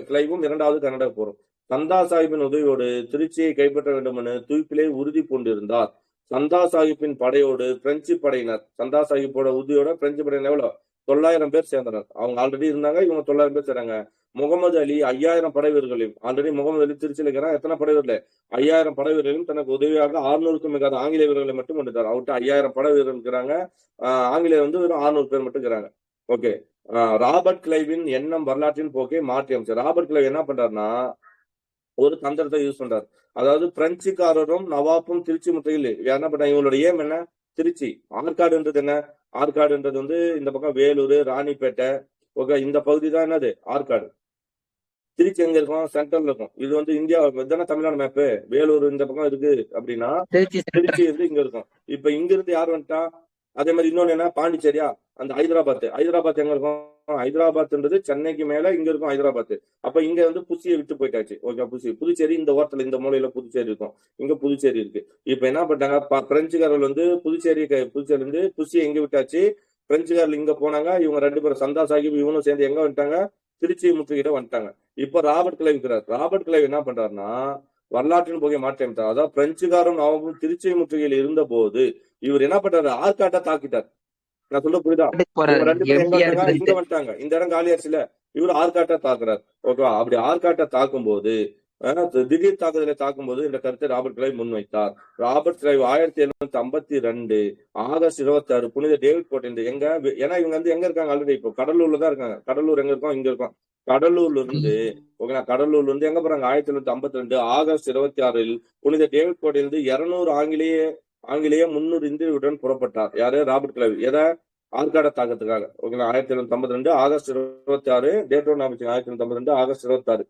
கிளைவும் இரண்டாவது கனடா போறோம். சந்தா சாஹிப்பின் உதவியோடு திருச்சியை கைப்பற்ற வேண்டும் என துய்பிலே உறுதி பூண்டிருந்தார். சந்தா சாஹிப்பின் படையோடு பிரெஞ்சு படையினர், சந்தா சாஹிப்போட உதவியோட பிரெஞ்சு படையினர் எவ்வளவு 900 பேர் சேர்ந்தனர். அவங்க ஆல்ரெடி இருந்தாங்க, இவங்க 900 பேர் சேர்றாங்க. முகமது அலி 5000 படை வீரர்களையும், ஆல்ரெடி முகமது அலி திருச்சியில் இருக்கிறார். எத்தனை படை வீரர்கள்? 5000 படை வீரர்களையும் தனக்கு உதவியாக 600க்கும் மிகாத ஆங்கில வீரர்களை மட்டும் கொண்டுட்டார். அவர்கிட்ட 5000 படை வீரர்கள் இருக்கிறாங்க. ஆங்கிலேயர் வந்து வெறும் 600 பேர் மட்டும் இருக்கிறாங்க. ஓகே. ராபர்ட் கிளைவின் எண்ணம் வரலாற்றின் போக்கை மாற்றி அமைச்சார். ராபர்ட் கிளைவ் என்ன பண்றாருன்னா ஒரு தந்திரத்தை யூஸ் பண்றாரு. அதாவது பிரெஞ்சுக்காரரும் நவாப்பும் திருச்சி முற்றுகையில் என்ன பண்றாங்க, இவங்களோட ஏம் என்ன? திருச்சி. ஆற்காடுன்றது என்ன? ஆற்காடுன்றது வந்து இந்த பக்கம் வேலூர், ராணிப்பேட்டை, ஓகே, இந்த பகுதி தான் என்னது ஆற்காடு. திருச்சி எங்க இருக்கும்? சென்ட்ரல் இருக்கும். இது வந்து இந்தியா தானே தமிழ்நாடு மேப்பு. வேலூர் இந்த பக்கம் இருக்கு அப்படின்னா திருச்சி வந்து இங்க இருக்கும். இப்ப இங்க இருந்து யார் வந்துட்டா? அதே மாதிரி இன்னொன்னு என்ன, பாண்டிச்சேரியா, அந்த ஹைதராபாத் எங்க இருக்கும்? ஹைதராபாத்ன்றது சென்னைக்கு மேல இங்க இருக்கும் ஹைதராபாத். அப்ப இங்க வந்து புதுச்சேரி விட்டு போயிட்டாச்சு. ஓகே, புதுச்சேரி இந்த ஓரத்துல இந்த மூலையில புதுச்சேரி இருக்கும், இங்க புதுச்சேரி இருக்கு. இப்ப என்ன பண்ணாங்க, பிரெஞ்சுக்காரர்கள் வந்து புதுச்சேரி இருந்து புதுச்சேரி எங்க விட்டாச்சு, பிரெஞ்சுக்காரர்கள் இங்க போனாங்க. இவங்க 2 பேரும் சந்தா சாஹிப் இவனும் சேர்ந்து எங்க வந்துட்டாங்க? திருச்சி முற்றுகிட்ட வந்துட்டாங்க. இப்ப ராபர்ட் கிளைவ் இருக்கிறார். ராபர்ட் கிளைவ் என்ன பண்றாருன்னா வரலாற்றின் போகை மாற்றி அமைத்தார். அதாவது பிரெஞ்சுக்காரும் நவாபும் திருச்சி முற்றுகையில் இருந்த போது இவர் என்ன பண்றாரு? ஆற்காட்டை தாக்கிட்டார். நான் சொல்ல புரியுதா? இவங்க 2 பேரும் எங்க வந்துட்டாங்க? இங்க வந்துட்டாங்க. இந்த இடம் காலியாச்சுல, இவர் ஆற்காட்டை தாக்குறாரு. ஓகேவா? அப்படி ஆற்காட்டை தாக்கும் போது திடீர் தாக்குதலை தாக்கும் போது இந்த கருத்தை ராபர்ட் கிளைவ் முன்வைத்தார். ராபர்ட் கிளைவ் 1752 ஆகஸ்ட் 26 புனித டேவிட் கோட்டை எங்க, ஏன்னா இவங்க வந்து எங்க இருக்காங்க? ஆல்ரெடி இப்போ கடலூர்ல தான் இருக்காங்க. கடலூர் எங்க இருக்கும்? இங்க இருக்கும். கடலூர்ல இருந்து ஓகேங்களா, கடலூர்ல இருந்து எங்க போறாங்க? 1752 ஆகஸ்ட் 26 புனித டேவிட் கோட்டையிலிருந்து 200 ஆங்கிலேய 300 இந்தியர்களுடன் புறப்பட்டார். யாரு? Robert Clive. எதை? ஆற்காடை தாக்கத்துக்காக. ஓகேங்களா, 1752 ஆகஸ்ட் 26 டேட் 1752 ஆகஸ்ட் 26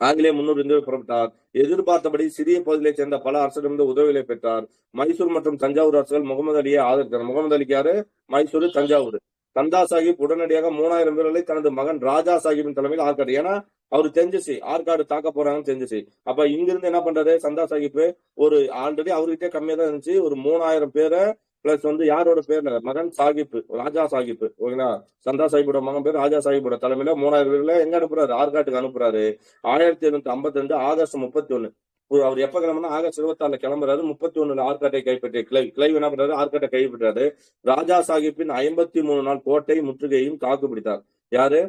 ஆங்கிலேய 300 இந்தியர்கள் புறப்பட்டார். எதிர்பார்த்தபடி சிறிய பகுதிகளைச் சேர்ந்த பல அரசரிடமிருந்து உதவிகளை பெற்றார். மைசூர் மற்றும் தஞ்சாவூர் அரசுகள் முகமது அலியை ஆதரித்தனர். முகமது அலிக்கு யாரு? மைசூர், தஞ்சாவூர். சந்தா சாஹிப் உடனடியாக 3000 வீரர்களை தனது மகன் ராஜா சாஹிப்பின் தலைமையில் ஆற்காடு, ஏன்னா அவரு தெரிஞ்சிச்சு ஆற்காடு தாக்க போறாங்கன்னு தெரிஞ்சிச்சு. அப்ப இங்கிருந்து என்ன பண்றாரு சந்தா சாஹிப்? ஒரு ஆல்ரெடி அவர்கிட்ட கம்மியா தான் இருந்துச்சு, ஒரு 3000 பேரை பிளஸ் வந்து யாரோட பேர்ல மகன் சாஹிப், ராஜா சாஹிப். ஓகேங்களா, சந்தா சாஹிப்போட மகன் பேர் ராஜா சாஹிப்போட தலைமையில 3000 பேர்ல எங்க அனுப்புறாரு? ஆற்காட்டுக்கு அனுப்புறாரு. 1752 ஆகஸ்ட் 31 அவர் எப்ப கிளம்புனா ஆகஸ்ட் 26 கிளம்புறாரு. 31 ஆற்காட்டை கைப்பற்றிய கிளைவ் என்ன பண்றாரு? ஆற்காட்டை கைப்பற்றாரு. ராஜா சாஹிப்பின் 53 நாள் கோட்டை முற்றுகையும் தாக்குப்பிடித்தார். யாரு?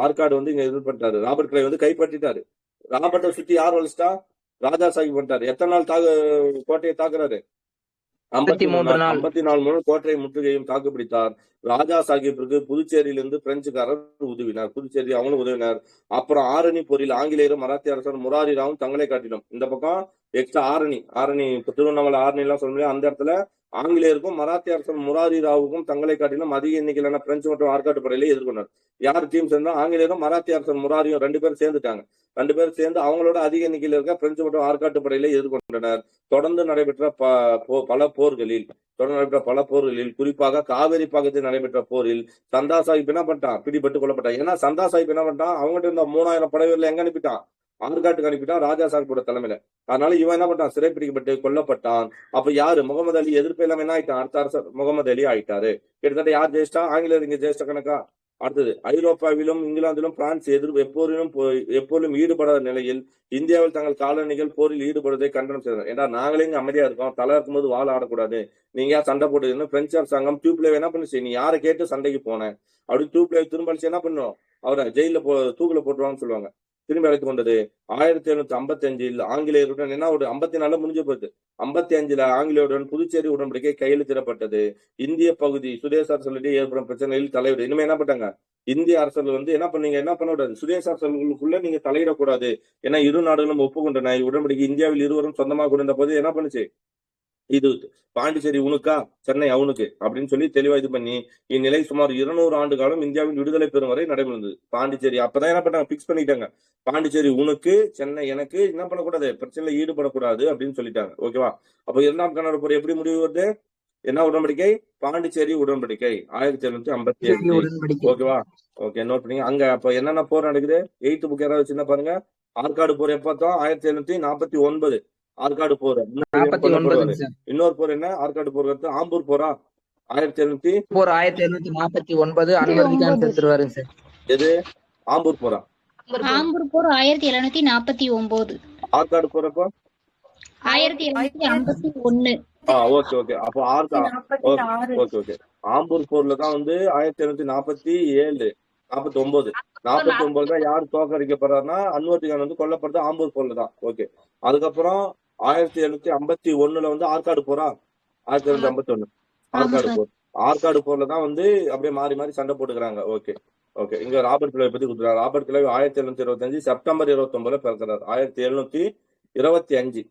ஆற்காடு வந்து இங்க இது பண்ணிட்டாரு. ராபர்ட் கிளைவ் வந்து கைப்பற்றிட்டாரு. ராபர்ட்டை சுத்தி யார் வலிச்சிட்டா? ராஜா சாஹிப் பண்ணிட்டாரு. எத்தனை நாள் கோட்டையை தாக்குறாரு? 54 கோட்டை முற்றுகையும் தாக்குப்பிடித்தார். ராஜா சாஹிப்பிற்கு புதுச்சேரியிலிருந்து பிரெஞ்சுக்காரர் உதவினார். புதுச்சேரி அவங்களும் உதவினார். அப்புறம் ஆரணி போரில் ஆங்கிலேயரும் மராத்திய அரசர் முராரி ராவும் தங்களை காட்டினோம். இந்த பக்கம் எக்ஸ்ட்ரா ஆரணி திருவண்ணாமலை ஆரணி எல்லாம் சொல்ல முடியாது. அந்த இடத்துல ஆங்கிலேயருக்கும் மராத்திய அரசர் முராரி ராவுக்கும் தங்களை காட்டிலும் அதிக எண்ணிக்கையிலான பிரெஞ்சு மற்றும் ஆற்காட்டு படையிலே எதிர்கொண்டார். யார் டீம் சேர்ந்தா? ஆங்கிலேயரும் மராத்திய அரசர் முராரியும் 2 பேரும் சேர்ந்துட்டாங்க. 2 பேரும் சேர்ந்து அவங்களோட அதிக எண்ணிக்கையில் இருக்க பிரெஞ்சு மற்றும் ஆற்காட்டு படையிலே எதிர்கொண்டனர். தொடர்ந்து நடைபெற்ற பல போர்களில் குறிப்பாக காவேரி பாக்கத்தில் நடைபெற்ற போரில் சந்தா சாஹிப் என்ன பண்ணிட்டான்? பிடிபட்டு கொல்லப்பட்டான். ஏன்னா சந்தா சாஹிப் என்ன பண்ணிட்டான்? அவங்ககிட்ட இருந்த 3000 படை வீரர்களை எங்க அனுப்பிட்டான்? ஆற்காட்டுக்கு அனுப்பிட்டான், ராஜா சாஹிப்போட தலைமையில. அதனால இவன் என்ன பண்ணிட்டான்? சிறைப்பிடிக்கப்பட்டு கொல்லப்பட்டான். அப்ப யாரு? முகமது அலி எதிர்ப்பு இல்லாம என்ன ஆயிட்டான்? அடுத்த அரசர் முகமது அலி ஆயிட்டாரு. கிட்டத்தட்ட யார் ஜெயிச்சிட்டா? ஆங்கிலேயர் இங்க ஜெயிச்சிட்ட கணக்கா? அடுத்தது ஐரோப்பாவிலும் இங்கிலாந்திலும் பிரான்ஸ் எப்போதும் ஈடுபடாத நிலையில் இந்தியாவில் தங்கள் காலனிகள் போரில் ஈடுபடுவதை கண்டனம் செய்தனர். ஏன்னா நாங்களே இங்க அமைதியா இருக்கோம், தலை இருக்கும்போது வாழ ஆடக்கூடாது, நீங்க யார் சண்டை போட்டு பிரெஞ்சு அரசாங்கம் டியூப்லேவ் என்ன பண்ணுச்சு? நீ யாரை கேட்டு சண்டைக்கு போனேன் அப்படி டியூப்லேவ் திரும்ப என்ன பண்ணும்? அவரை ஜெயில தூக்குல போட்டுருவான்னு சொல்லுவாங்க. திரும்பி அழைத்து கொண்டது. 1755 ஆங்கிலேயருடன் என்ன ஒரு 54 முடிஞ்சு போகுது. 55 ஆங்கிலேயருடன் புதுச்சேரி உடன்படிக்கை கையெழுத்திடப்பட்டது. இந்திய பகுதி சுதேச அரசுகளிடையே ஏற்படும் பிரச்சனையில் தலையிட இனிமே என்ன பண்ணாங்க? இந்திய அரசர்கள் வந்து என்ன பண்ணீங்க? என்ன பண்ண கூடாது? சுதேச அரசுகளுக்குள்ள நீங்க தலையிடக்கூடாது. ஏன்னா இரு நாடுகளும் ஒப்புக்கொண்டன உடன்படிக்கை. இந்தியாவில் இருவரும் சொந்தமாக கொண்டிருந்த போது என்ன பண்ணுச்சு? இது பாண்டிச்சேரி உனக்கா, சென்னை அவனுக்கு அப்படின்னு சொல்லி தெளிவா இது பண்ணி இந்நிலை சுமார் 200 ஆண்டு காலம் இந்தியாவின் விடுதலை பெறும் வரை நடைபெறுந்தது. பாண்டிச்சேரி அப்பதான் என்ன பண்ணாங்க? பிக்ஸ் பண்ணிட்டாங்க. பாண்டிச்சேரி உனக்கு, சென்னை எனக்கு, என்ன பண்ணக்கூடாது? பிரச்சனையில ஈடுபடக்கூடாது அப்படின்னு சொல்லிட்டாங்க. ஓகேவா? அப்ப 2ஆம் கன்னட போர் எப்படி முடிவு வருது? என்ன உடன்படிக்கை? பாண்டிச்சேரி உடன்படிக்கை 1755. ஓகேவா? ஓகே, நோட் பண்ணீங்க. அங்க அப்ப என்னென்ன போர் நடக்குது? 8th புக் யாராவது சின்ன பாருங்க. ஆற்காடு போர் எப்ப? 1749 ஆற்காடு போர். இன்னொரு போர் என்ன? ஆற்காடு போர் ஆம்பூர் போரா? 1700 போர் 1749 அன்வர் கான் செத்துருவாருங்க சார். எது ஆம்பூர் போரா? ஆம்பூர் போர் 1749. ஆற்காடு போறப்போ 1751. Okay okay. அப்போ ஓகே ஓகே. ஆம்பூர் போர்ல தான் வந்து 1747 49 தான் யார் தோக்கடிக்கப்படுறாருன்னா அன்வர் கான் வந்து கொல்லப்படுறது ஆம்பூர் போர்ல தான். ஓகே. அதுக்கப்புறம் 1751 வந்து ஆற்காடு போரா? 1751 ஆற்காடு போர். ஆற்காடு போர்ல தான் வந்து அப்படியே மாறி மாறி சண்டை போட்டுக்கிறாங்க. Okay okay. இங்க ராபர்ட் கிளைவ் பத்தி கொடுத்துருக்காரு. ராபர்ட் கிளைவ் 1725 செப்டம்பர் 29 பிறக்கிறார். 1725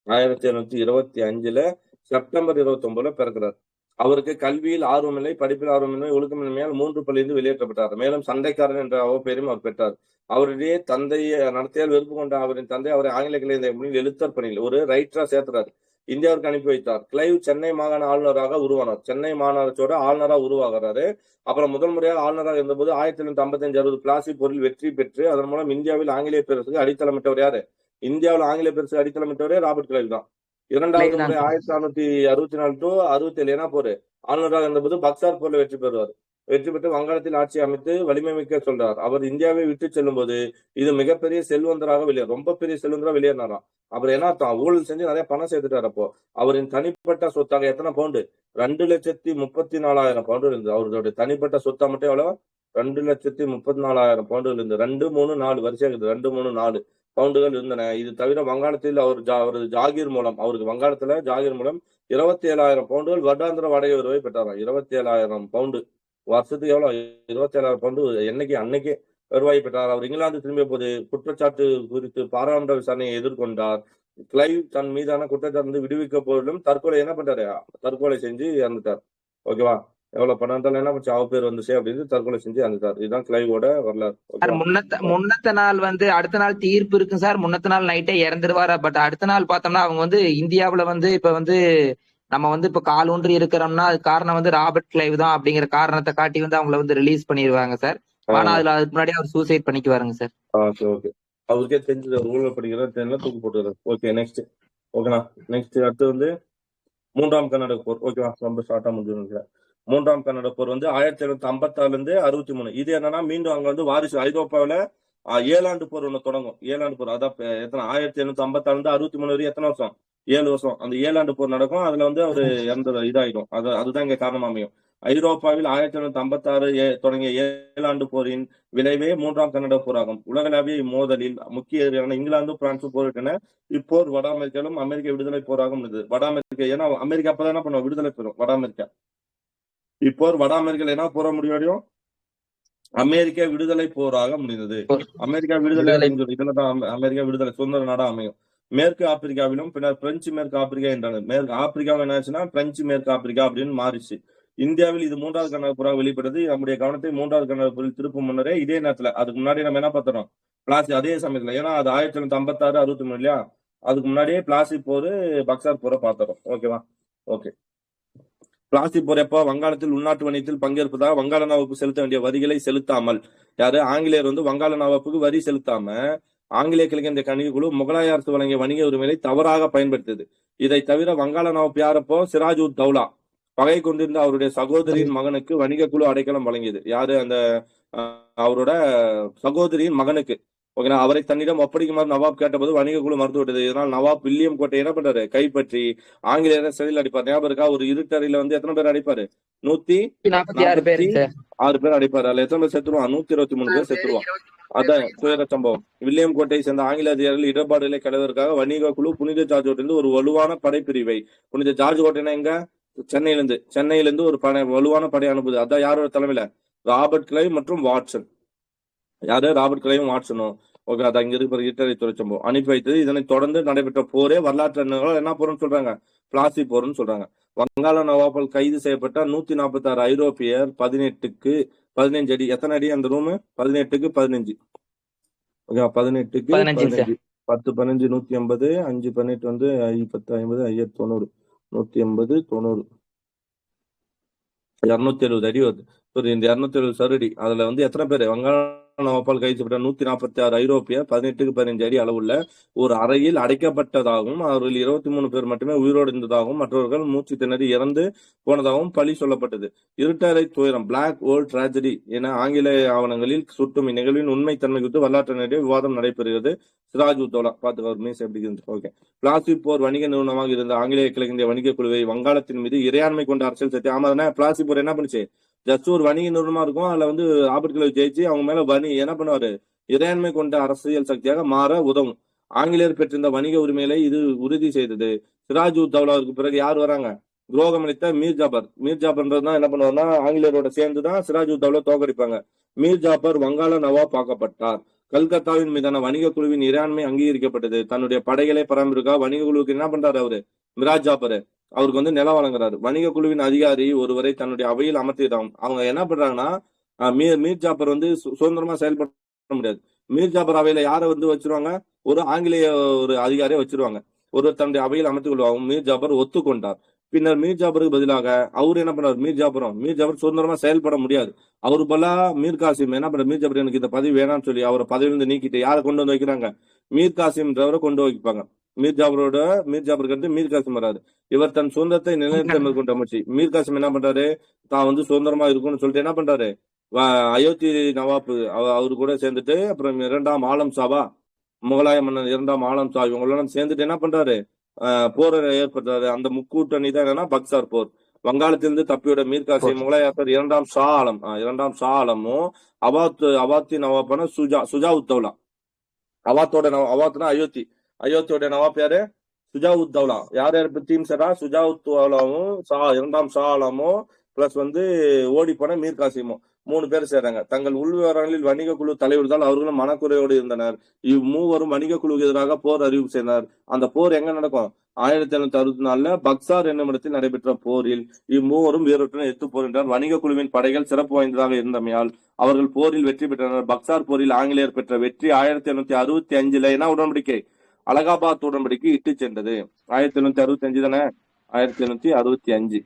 1725 செப்டம்பர் 29 பிறக்கிறார். அவருக்கு கல்வியில் ஆர்வமில்லை, படிப்பில் ஆர்வமில்லை, ஒழுக்கமின்மையால் 3 பள்ளியிலிருந்து வெளியேற்றப்பட்டார். மேலும் சண்டைக்காரன் என்ற பெயரையும் அவர் பெற்றார். அவருடைய தந்தையை நடத்தையால் வெறுப்பு கொண்ட அவரின் தந்தை அவரை ஆங்கில கிளை மொழியில் எழுத்தர் பணியில் ஒரு ரைட்டரா சேர்த்தார். இந்தியாவிற்கு அனுப்பி வைத்தார். கிளைவ் சென்னை மாகாண ஆளுநராக உருவானார். சென்னை மாநகராட்சியோட ஆளுநரா உருவாகிறாரு. அப்புறம் முதல் முறையாக ஆளுநராக இருந்தபோது 1755-60 பிளாசி போரில் வெற்றி பெற்று அதன் மூலம் இந்தியாவில் ஆங்கிலேய பேரரசுக்கு அடித்தளமிட்டவர் யாரு? இந்தியாவில் ஆங்கிலேய பேரரசு அடித்தளமிட்டவரே ராபர்ட் கிளைவ் தான். இரண்டாவது முறை 1664 to 67 என்ன போரு ஆளுநராக இருந்தபோது பக்சார் போர்ல வெற்றி பெறுவார். வெற்றி பெற்று வங்காளத்தில் ஆட்சி அமைத்து வலிமை மிக்க சொல்றார். அவர் இந்தியாவை விட்டு செல்லும் போது இது மிகப்பெரிய செல்வந்தராக ரொம்ப பெரிய செல்வந்தராக வெளியேறினாராம். அப்புறம் என்ன அர்த்தம்? ஊழல் செஞ்சு நிறைய பணம் சேர்த்துட்டார். அப்போ அவரின் தனிப்பட்ட சொத்தாக எத்தனை பவுண்டு? 2,34,000 பவுண்டு இருந்தது. அவருடைய தனிப்பட்ட சொத்தா மட்டும் எவ்வளவு? 2,34,000 பவுண்டுகள் இருந்து 2, 3, 4 வரிசையாக இருக்குது. 2, 3, 4 பவுண்டுகள் இருந்தன. இது தவிர வங்காளத்தில் அவரது ஜாகீர் மூலம் அவருக்கு வங்காளத்துல ஜாகீர் மூலம் 27,000 பவுண்டுகள் வருடாந்திர வாடகை வருவாய் பெற்றாராம். 27,000 பவுண்டு வருஷத்துக்கு எவ்வளவு? 27,000 பவுண்டு என்னைக்கு அன்னைக்கே வருவாய் பெற்றார். அவர் இங்கிலாந்து திரும்பிய போது குற்றச்சாட்டு குறித்து பாராளுமன்ற விசாரணையை எதிர்கொண்டார். கிளைவ் தன் மீதான குற்றச்சாட்டு விடுவிக்க போதிலும் தற்கொலை என்ன பண்றாரு? தற்கொலை செஞ்சு இறந்துட்டார். ஓகேவா? எவ்வளவு பணம் இருந்தாலும் என்ன பண்ணி அவ பேர் வந்துச்சு அப்படின்னு தற்கொலை செஞ்சு இறந்துட்டார். இதுதான் கிளைவோட வரலாறு. முன்னத்த நாள் வந்து அடுத்த நாள் தீர்ப்பு இருக்கு சார். முன்னத்த நாள் நைட்டே இறந்துருவாரு. பட் அடுத்த நாள் பார்த்தோம்னா அவங்க வந்து இந்தியாவுல வந்து இப்ப வந்து நம்ம வந்து இப்ப கால் ஊன்றி இருக்கிறோம்னா அது காரணம் வந்து ராபர்ட் கிளைவ் தான் அப்படிங்கிற காரணத்தை காட்டி வந்து அவங்களை வந்து ரிலீஸ் பண்ணிடுவாங்க சார். ஆனா அதுக்கு முன்னாடி அவர் சூசைட் பண்ணிக்குவாருங்க சார். ஓகே. அவருக்கே தெரிஞ்சது ஊழல் படிக்கிற தூக்கு போட்டுறாரு. Okay next. ஓகேண்ணா. நெக்ஸ்ட் அடுத்து வந்து 3ஆம் கர்நாடக போர். ஓகேவா? ரொம்ப ஷார்ட்டா முடிஞ்சு. 3ஆம் கர்நாடக போர் வந்து 1756 63. இது என்னன்னா மீண்டும் அங்க வந்து வாரிசு ஐரோப்பாவில 7 ஆண்டு போர் ஒண்ணு தொடங்கும். 7 ஆண்டு போர் அதான் எத்தனை 1756 63 வரைக்கும் எத்தனை வருஷம்? 7 வருஷம். அந்த 7 ஆண்டு போர் நடக்கும். அதுல வந்து அவரு இறந்து இதாயிடும். அதுதான் இங்க காரணமா அமையும். ஐரோப்பாவில் 1756 தொடங்கிய 7 ஆண்டு போரின் விளைவே 3ஆம் கர்நாடக போர் ஆகும். உலகளாவிய இம்மோதலில் முக்கிய எதிரியான இங்கிலாந்தும் பிரான்சும் போரிட்டன. இப்போர் வட அமெரிக்காவிலும் அமெரிக்க விடுதலை போராகும் இருந்தது. வட அமெரிக்கா ஏன்னா அமெரிக்கா அப்பதான் என்ன பண்ணுவோம்? விடுதலை பெறும் வட அமெரிக்கா. இப்போர் வட அமெரிக்கால என்ன போற முடியும்? அமெரிக்க விடுதலை போராக முடிந்தது. அமெரிக்கா விடுதலை இதுலதான் அமெரிக்கா விடுதலை சுதந்திர நாடா அமையும். மேற்கு ஆப்பிரிக்காவிலும் பின்னர் பிரெஞ்சு மேற்கு ஆப்பிரிக்கா என்றனர். மேற்கு ஆப்பிரிக்கா என்னாச்சுன்னா பிரெஞ்சு மேற்கு ஆப்பிரிக்கா அப்படின்னு மாறிச்சு. இந்தியாவில் இது 3வது கர்நாடக போராக வெளிப்பட்டது. நம்முடைய கவனத்தை 3வது கர்நாடக போரில் திருப்பும் முன்னரே இதே நேரத்துல அதுக்கு முன்னாடி நம்ம என்ன பார்த்தோம்? பிளாசி அதே சமயத்துல ஏன்னா அது 1756 63 இல்லையா? அதுக்கு முன்னாடியே பிளாசி போரு பக்சார் போரை பார்த்தோம். ஓகேவா? ஓகே. பிளாசி போர் எப்போ? வங்காளத்தில் உள்நாட்டு வணிகத்தில் பங்கேற்பதாக வங்காள நவாப்புக்கு செலுத்த வேண்டிய வரிகளை செலுத்தாமல் யாரு? ஆங்கிலேயர் வந்து வங்காள நவாப்புக்கு வரி செலுத்தாம ஆங்கிலேய கிழக்கிந்திய கணிக குழு முகலாய அரசு வழங்கிய வணிக உரிமைகளை தவறாக பயன்படுத்தியது. இதை தவிர வங்காள நவாப் யாரப்போ? சிராஜ் உத் தௌலா பகை கொண்டிருந்த அவருடைய சகோதரியின் மகனுக்கு வணிக குழு அடைக்கலம் வழங்கியது. யாரு? அந்த அவரோட சகோதரியின் மகனுக்கு. ஓகேனா? அவரை தன்னிடம் ஒப்படைக்குமாறு நவாப் கேட்டபோது வணிக குழு மறுத்து விட்டது. இதனால் நவாப் வில்லியம் கோட்டை என்ன பண்றாரு? கைப்பற்றி ஆங்கிலேயரை சிறையில் அடிப்பார். ஞாபகம் இருக்கா? ஒரு இருட்டறையில வந்து எத்தனை பேர் அடிப்பாரு? 146 பேர் அடிப்பாரு. அதுல எத்தனை பேர் செத்துருவான்? 123 பேர் செத்துருவான். அதான் துயர சம்பவம். வில்லியம் கோட்டையை சேர்ந்த ஆங்கில அதிகாரிகள் இடர்பாடுகளை களைவதற்காக வணிக குழு புனித ஜார்ஜ் கோட்டையிலிருந்து ஒரு வலுவான படைப்பிரிவை புனித ஜார்ஜ் கோட்டைனா எங்க? சென்னையிலிருந்து ஒரு வலுவான படை அனுப்புது. அதான் யாரோட தலைமையில? ராபர்ட் கிளைவ் மற்றும் வாட்சன். யாரு? ராபர்ட் கிளைவும் வாட்சனும். ஓகே. அது அங்க இருக்கிற இட்டரை துறைச்சம்பவம் அனுப்பி வைத்தது. இதனை தொடர்ந்து நடைபெற்ற போரே வரலாற்று என்ன போறன்னு சொல்றாங்க? பிளாசி போர்னு சொல்றாங்க. வங்காள நவாப்பால் கைது செய்யப்பட்ட 146 ஐரோப்பியர் 18க்கு 15 அடி. எத்தனை அடி அந்த ரூம்? 18க்கு 15. ஓகே. 18க்கு 15. 10 15 180. 5 18 வந்து 10 50 5 90 180 90 270 அடி வருது. இந்த 270 சதுரடி. அதுல வந்து எத்தனை பேரு? வங்காள நவாப்பால் கைது செய்யப்பட்ட 146 ஐரோப்பியர் 18க்கு 15 அடி அளவுள்ள ஒரு அறையில் அடைக்கப்பட்டதாகவும் அவர்கள் 23 பேர் மட்டுமே உயிரோடு இருந்ததாகவும் மற்றவர்கள் மூச்சு திணறி இறந்து போனதாகவும் பழி சொல்லப்பட்டது. இருட்டறை துயரம் பிளாக் ஹோல் டிராஜடி என ஆங்கில ஆவணங்களில் சுட்டும் இந்நிகழ்வின் உண்மைத்தன்மை குறித்து வரலாற்றினரிடையே விவாதம் நடைபெறுகிறது. சிராஜ் உத்தௌலா பார்த்துக்க ஒரு மீஸ் எப்படி இருந்து. ஓகே. பிளாஸ்டிக் போர் வணிக நிறுவனமாக இருந்த ஆங்கிலேய கிழக்கிந்திய வணிக குழுவை வங்காளத்தின் மீது இறையாண்மை கொண்ட அரசியல் சக்தி. ஆமா தானே, பிளாஸ்டிக் போர் என்ன பண்ணுச்சு? ஜஸ்ட் ஒரு வணிக நிறுவனமா இருக்கும். அதுல வந்து ராபர்ட் கிளைவ் ஜெயிச்சு அவங்க மேல என்ன பண்ணுவாரு, இறையாண்மை கொண்ட அரசியல் சக்தியாக மாற உதவும். ஆங்கிலேயர் பெற்றிருந்த வணிக உரிமைகளை இது உறுதி செய்தது. சிராஜ் உத் தௌலாவுக்கு பிறகு யார் வராங்க? துரோகம் அளித்த மீர் ஜாபர். மீர் ஜாபர்ன்றதுதான் என்ன பண்ணுவாருன்னா ஆங்கிலேயரோட சேர்ந்துதான் சிராஜ் உத் தௌலா தோக்கடிப்பாங்க. மீர் ஜாபர் வங்காள நவாப் ஆக்கப்பட்டார். கல்கத்தாவின் மீதான வணிக குழுவின் இறையாண்மை அங்கீகரிக்கப்பட்டது. தன்னுடைய படைகளை பராமரிக்க வணிக குழுவுக்கு என்ன பண்றாரு அவரு? மிராஜ் ஜாபர் அவருக்கு வந்து நிலம் வழங்குறாரு. வணிக குழுவின் அதிகாரி ஒருவரை தன்னுடைய அவையில் அமர்த்திட்டாங்க. அவங்க என்ன பண்றாங்கன்னா மீர் ஜாபர் வந்து சுதந்திரமா செயல்பட முடியாது. மீர் ஜாபர் அவையில யாரை வந்து வச்சிருவாங்க? ஒரு ஆங்கிலேய ஒரு அதிகாரியை வச்சிருவாங்க. ஒருவர் தன்னுடைய அவையில் அமைத்துக் கொள்வாங்க. மீர் ஜாபர் ஒத்துக்கொண்டார். பின்னர் மீர் ஜாபருக்கு பதிலாக அவரு என்ன பண்றாரு? மீர் ஜாபர் சுதந்திரமா செயல்பட முடியாது. அவரு போல மீர் காசிம் என்ன பண்ற? மீர் ஜாபர் எனக்கு இந்த பதவி வேணாம்னு சொல்லி அவரை பதவியிலிருந்து நீக்கிட்டு யாரை கொண்டு வந்து வைக்கிறாங்க? மீர் காசிம்ன்றவரை கொண்டு வைப்பாங்க. மீர் ஜாபருக்கு அடுத்து மீர் காசிம் வராது. இவர் தன் சுதந்திரத்தை நிலைநிறுத்த மேற்கொண்ட அமைச்சு. மீர் காசிம் என்ன பண்றாரு? தான் வந்து சுதந்திரமா இருக்கும்னு சொல்லிட்டு என்ன பண்றாரு? அயோத்தி நவாப் அவரு கூட சேர்ந்துட்டு அப்புறம் 2ஆம் ஆலம் ஷாவா முகலாய மன்னன் 2ஆம் ஆலம் ஷா இவங்களோட சேர்ந்துட்டு என்ன பண்றாரு? போரை ஏற்படுறாரு. அந்த முக்கூட்டணி தான் என்னன்னா பக்சார் போர். வங்காளத்திலிருந்து தப்பியோட மீர் காசிம் முகலாயர் 2ஆம் ஷா ஆலமும் அவாத்தி நவாப்பான சுஜா உத் தௌலா. அவாத்னா அயோத்தியோட நவாப் யாரு? சுஜா உத் தௌலா. யார் டீம் சரா? சுஜா உத் தௌலாவும் 2ஆம் ஷா ஆலமும் பிளஸ் வந்து ஓடி போன மீர் காசிமும் 3 பேர் சேர்றாங்க. தங்கள் உள்விவரங்களில் வணிக குழு தலைவர்கள் அவர்களும் மனக்குறையோடு இருந்தனர். இம்மூவரும் வணிக குழுவுக்கு எதிராக போர் அறிவிப்பு செய்தனர். அந்த போர் எங்க நடக்கும்? 1764 பக்சார் என்னும் இடத்தில் நடைபெற்ற போரில் இம்மூவரும் வீரத்துடன் எதிர்த்து போரின்றனர். வணிக குழுவின் படைகள் சிறப்பு வாய்ந்ததாக இருந்தமையால் அவர்கள் போரில் வெற்றி பெற்றனர். பக்சார் போரில் ஆங்கிலேயர் பெற்ற வெற்றி 1765 என்ன உடன்படிக்கை? அலகாபாத் உடன்படிக்கை இட்டு சென்றது. 1765 தானே? 1765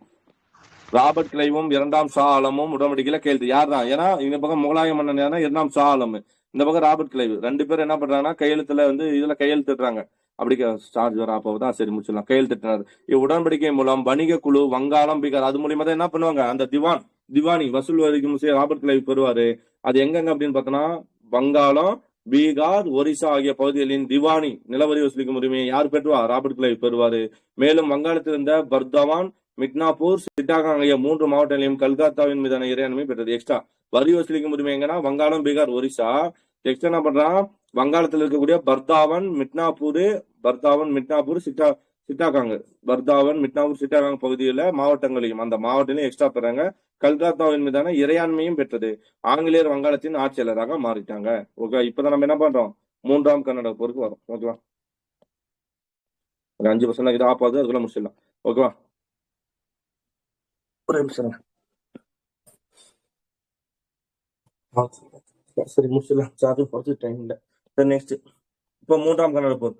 ராபர்ட் கிளைவும் 2ஆம் ஷா ஆலமும் உடன்படிக்கையில கையெழுத்து. யார் தான்? ஏன்னா இந்த பக்கம் முகலாய மன்னன் யாரா? 2ஆம் ஷா ஆலம், இந்த பக்கம் ராபர்ட் கிளைவ். 2 பேரும் என்ன பண்றாங்கன்னா கையெழுத்துல வந்து இதுல கையெழுத்துறாங்க. அப்படி சார்ஜ் வர அப்பதான் சரி முடிச்சிடலாம். கையெழுத்திட்டனர். இவ்வுடன்படிக்கை மூலம் வணிக குழு வங்காளம் பீகார் அது மூலியமா தான் என்ன பண்ணுவாங்க? அந்த திவானி வசூல் வரைக்கும் ராபர்ட் கிளைவ் பெறுவாரு. அது எங்கெங்க அப்படின்னு பார்த்தோம்னா வங்காளம், பீகார், ஒரிசா ஆகிய பகுதிகளின் திவானி நிலவரி வசூலிக்கும் உரிமையை யார் பெற்றுவா? Robert Clive பெறுவாரு. மேலும் வங்காளத்தில் இருந்த பர்தவான், மிட்னாப்பூர், சிட்டாகாங் ஆகிய 3 மாவட்டங்களையும் கல்கத்தாவின் மீதான இறையாண்மை பெற்றது. எக்ஸ்ட்ரா வரி வசூலிக்கும் உரிமை எங்கன்னா வங்காளம், பீகார், ஒரிசா. எக்ஸ்ட்ரா என்ன பண்றான்? வங்காளத்தில் இருக்கக்கூடிய பர்தாவன், மிட்னாப்பூர், சிட்டாகாங் பகுதியில மாவட்டங்களையும் அந்த மாவட்டங்களையும் எக்ஸ்ட்ரா பெறாங்க. கல்கத்தாவின் மீதான இறையாண்மையும் பெற்றது. ஆங்கிலேயர் வங்காளத்தின் ஆட்சியாளராக மாறிட்டாங்க. ஓகே. இப்பதான் நம்ம என்ன பண்றோம்? 3ஆம் கர்நாடக போருக்கு வரும். ஓகேவா? ஒரு 5% இது ஆப்பாது, அதுக்குள்ள முடிச்சிடலாம். ஓகேவா? ஒரு நிமிஷம் சரி முடிச்சிடலாம். சார்ஜ் பார்த்து டைம் இல்லை. சரி நெக்ஸ்ட் இப்போ 3ஆம் கர்நாடக போர்.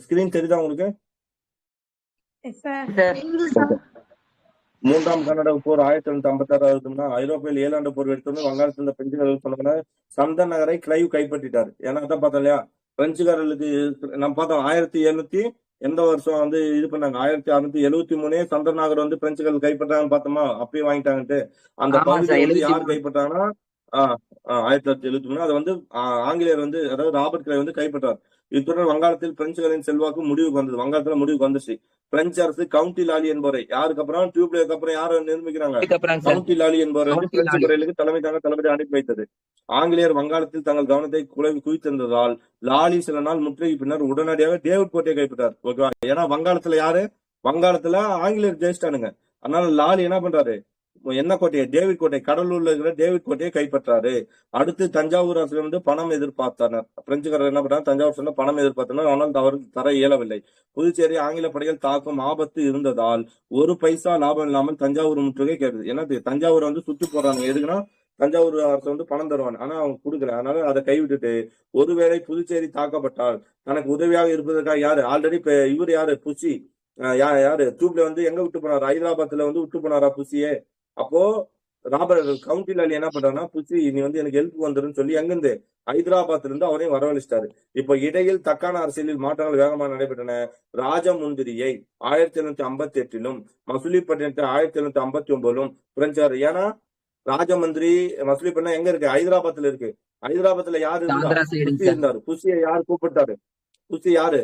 ஸ்கிரீன் தெரியுதா உங்களுக்கு? 3ஆம் கர்நாடக போர் 1756 ஐரோப்பியில் 7 ஆண்டு போர் எடுத்தோம்னு வங்காளத்தில் பிரெஞ்சுகாரர்கள் சொன்னாங்க. சந்தன் நகரை கிளைவ் கைப்பற்றிட்டாரு. ஏன்னா தான் பார்த்தோம் இல்லையா, பிரெஞ்சுகாரர்களுக்கு நம்ம பார்த்தோம் 1700 எந்த வருஷம் வந்து இது பண்ணாங்க? 1673 சந்தன் நகர் வந்து பிரெஞ்சுகள் கைப்பற்றாங்கன்னு பார்த்தோமா? அப்பயும் வாங்கிட்டாங்கன்ட்டு. அந்த பகுதியை வந்து யார் கைப்பற்றாங்கன்னா 1773 அதை வந்து ஆங்கிலேயர் வந்து அதாவது ராபர்ட் கிளைவ் வந்து கைப்பற்றார். இத்துடன் வங்காளத்தில் பிரெஞ்சுகளின் செல்வாக்கு முடிவுக்கு வந்தது. வங்காளத்துல முடிவுக்கு வந்துச்சு. பிரெஞ்சு அரசு கவுண்டி லாலி என்பவரை யாருக்கு அப்புறம் டியூப்லேக்கு அப்புறம் யாரை நிர்மிக்கிறாங்க? கவுண்டி லாலி என்பவரை வந்து பிரெஞ்சு படைகளுக்கு தளபதி அனுப்பி வைத்தது. ஆங்கிலேயர் வங்காளத்தில் தங்கள் கவனத்தை குவித்திருந்ததால் லாலி சில நாள் முற்றுகை பின்னர் உடனடியாக டேவிட் கோட்டையை கைப்பற்றார். ஓகேவா? ஏன்னா வங்காளத்துல யாரு? வங்காளத்துல ஆங்கிலேயர் ஜெயிச்சிட்டானுங்க. அதனால லாலி என்ன பண்றாரு? என்ன கோட்டையை? டேவிட் கோட்டை, கடலூர்ல இருக்கிற டேவிட் கோட்டையை கைப்பற்றாரு. அடுத்து தஞ்சாவூர் அரசு வந்து பணம் எதிர்பார்த்தனர். பிரெஞ்சுக்காரர் என்ன பண்றாங்க? தஞ்சாவூர் சொன்ன பணம் எதிர்பார்த்தனர். ஆனால் அவர்கள் தர இயலவில்லை. புதுச்சேரி ஆங்கில படைகள் தாக்கும் ஆபத்து இருந்ததால் 1 பைசா லாபம் இல்லாமல் தஞ்சாவூர் முற்றுகை கேட்டது. என்னது? தஞ்சாவூரை வந்து சுட்டு போடுறாங்க. எதுக்குன்னா தஞ்சாவூர் அரசு வந்து பணம் தருவாங்க. ஆனா அவங்க கொடுக்கல. அதனால அதை கைவிட்டுட்டு ஒருவேளை புதுச்சேரி தாக்கப்பட்டால் தனக்கு உதவியாக இருப்பதற்காக யாரு? ஆல்ரெடி இவர் யாரு? புசி யாரு? டியூப்ல வந்து எங்க விட்டு போனார்? ஹைதராபாத்ல வந்து விட்டு போனாரா புசியே? அப்போ ராபர்ட் கவுண்டி லாலி என்ன பண்றாருன்னா, புசி நீ வந்து எனக்கு ஹெல்ப் வந்துருன்னு சொல்லி எங்கிருந்து ஹைதராபாத்ல இருந்து அவரையும் வரவழைச்சிட்டாரு. இப்ப இடையில் தக்கான அரசியலில் மாற்றங்கள் வேகமாக நடைபெற்றன. ராஜமுந்திரியை 1758 மசூலிப்பட்டினத்தை 1759 பிரெஞ்சார். ஏன்னா ராஜமந்திரி மசூலிப்பட்டினம் எங்க இருக்கு? ஹைதராபாத்ல இருக்கு. ஹைதராபாத்ல யாரு இருந்தா? ஆந்திரா சைடுங்க புசி சார். இருந்தாரு. புசியை யாரு கூப்பிட்டாரு? புசி யாரு?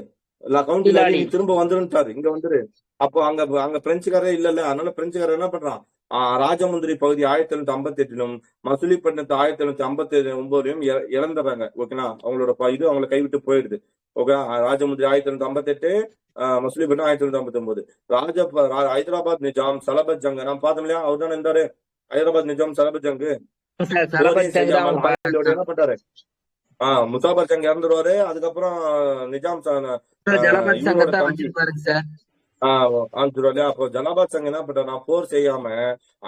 கவுண்டி லாலி நீ திரும்ப வந்துருன்ட்டாரு, இங்க வந்துரு. அப்போ அங்க பிரெஞ்சுக்காரே இல்ல. அதனால பிரெஞ்சுக்காரர் என்ன பண்றான், ராஜமுந்திரி பகுதி 1758 மசூலிப்பட்டினத்தை 1759 இழந்துடுறாங்க. ஓகேனா, அவங்களோட இது அவங்களை கைவிட்டு போயிடுது. ஓகே, ராஜமுந்திரி 1758, மசூலிப்பட்டினம் 1759. ஹைதராபாத் நிஜாம் சலபத் ஜங் நான் பார்த்தோம் இல்லையா, அவர் தானே இருந்தாரு. ஹைதராபாத் நிஜாம் சலபத் ஜங்கு என்ன பண்றாரு, முசாபர் ஜங் இறந்துருவாரு. அதுக்கப்புறம் நிஜாம் ஜலபத் சங்கத்தை தம்பி வச்சிருப்பாருங்க சார். அப்போ ஜலாபாத் சங் என்ன பண்றாரு, போர் செய்யாம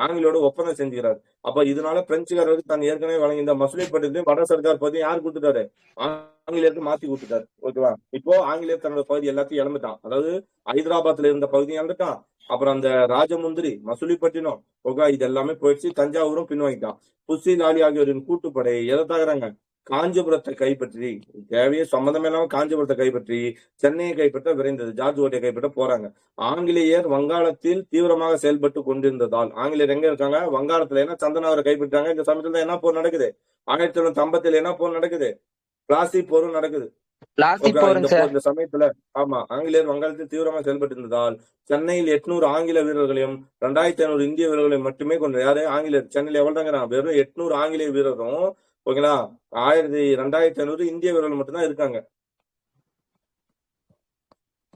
ஆங்கிலோட ஒப்பந்தம் செஞ்சுக்கிறாரு. அப்ப இதனால பிரெஞ்சுக்காரருக்கு தன் ஏற்கனவே வழங்கி இந்த மசூலிப்பட்டினத்தையும் வட சர்க்கார் பகுதியும் யாரு கொடுத்துட்டாரு, ஆங்கிலேயருக்கு மாத்தி கொடுத்துட்டாரு. ஓகேவா, இப்போ ஆங்கிலேயர் தன்னோட பகுதி எல்லாத்தையும் இழந்துட்டான். அதாவது ஹைதராபாத்ல இருந்த பகுதியும் இழந்துட்டான். அப்புறம் அந்த ராஜமுந்திரி மசூலிப்பட்டினம் ஓகே இது எல்லாமே போயிடுச்சு. தஞ்சாவூரும் பின்வாங்கிட்டான். புசி லாலி ஆகியோரின் கூட்டுப்படை எதை தாக்குறாங்க, காஞ்சிபுரத்தை கைப்பற்றி, தேவையே சம்மந்தமே இல்லாம காஞ்சிபுரத்தை கைப்பற்றி சென்னையை கைப்பற்ற விரைந்தது. ஜார்ஜ் கோட்டையை கைப்பற்ற போறாங்க. ஆங்கிலேயர் வங்காளத்தில் தீவிரமாக செயல்பட்டு கொண்டிருந்ததால், ஆங்கிலேயர் எங்க இருக்காங்க, வங்காளத்துல. ஏன்னா சந்தனாவரை கைப்பற்றாங்க. இந்த சமயத்துல என்ன போர் நடக்குது, 1750 என்ன போர் நடக்குது, பிளாசி போரும் நடக்குது. இந்த சமயத்துல ஆமா ஆங்கிலேயர் வங்காளத்தில் தீவிரமாக செயல்பட்டு இருந்ததால் சென்னையில் 800 ஆங்கில வீரர்களையும் 2500 இந்திய வீரர்களையும் மட்டுமே கொண்டு. யாரு ஆங்கிலேயர் சென்னையில் எவ்வளவுதாங்கிறான், வெறும் 800 ஆங்கிலேய வீரரும் ஓகேங்களா 2500 இந்திய வீரர்கள் மட்டும்தான் இருக்காங்க.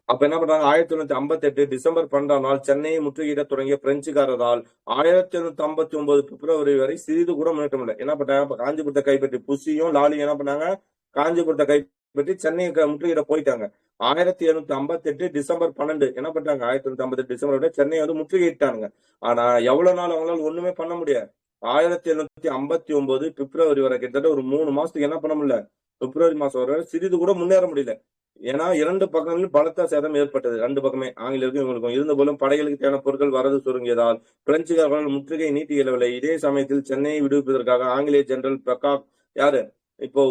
அப்ப என்ன பண்றாங்க, 1958 டிசம்பர் 12 சென்னையை முற்றுகையிட தொடங்கிய பிரெஞ்சுக்காரரால் 1759 பிப்ரவரி வரை சிறிது கூட முன்னேற்றம் இல்லை. என்ன பண்ணாங்க, காஞ்சிபுரத்தை கைப்பற்றி புசியும் லாலியும் என்ன பண்ணாங்க, காஞ்சிபுரத்தை கைப்பற்றி சென்னையை முற்றுகையிட போயிட்டாங்க. 1758 டிசம்பர் 12 என்ன பண்றாங்க, 1758 டிசம்பர் சென்னையை வந்து முற்றுகையிட்டாங்க. ஆனா எவ்வளவு நாள் அவங்களால ஒண்ணுமே பண்ண முடியாது. 1759 பிப்ரவரி வரை கிட்டத்தட்ட ஒரு 3 மாசத்துக்கு என்ன பண்ண முடியல, பிப்ரவரி மாசம் வரை சிறிது கூட முன்னேற முடியல. ஏன்னா 2 பக்கங்களிலும் பலத்த சேதம் ஏற்பட்டது. 2 பக்கமே ஆங்கிலேயருக்கும் இவங்களுக்கும். இருந்த போலும் படைகளுக்கு தேவையான பொருட்கள் வரது சுருங்கியதால் பிரெஞ்சுக்காரர்கள் முற்றுகை நீட்டி இயலவில்லை. இதே சமயத்தில் சென்னையை விடுவிப்பதற்காக ஆங்கிலேய ஜெனரல் பெக்காக் யாரு இப்போ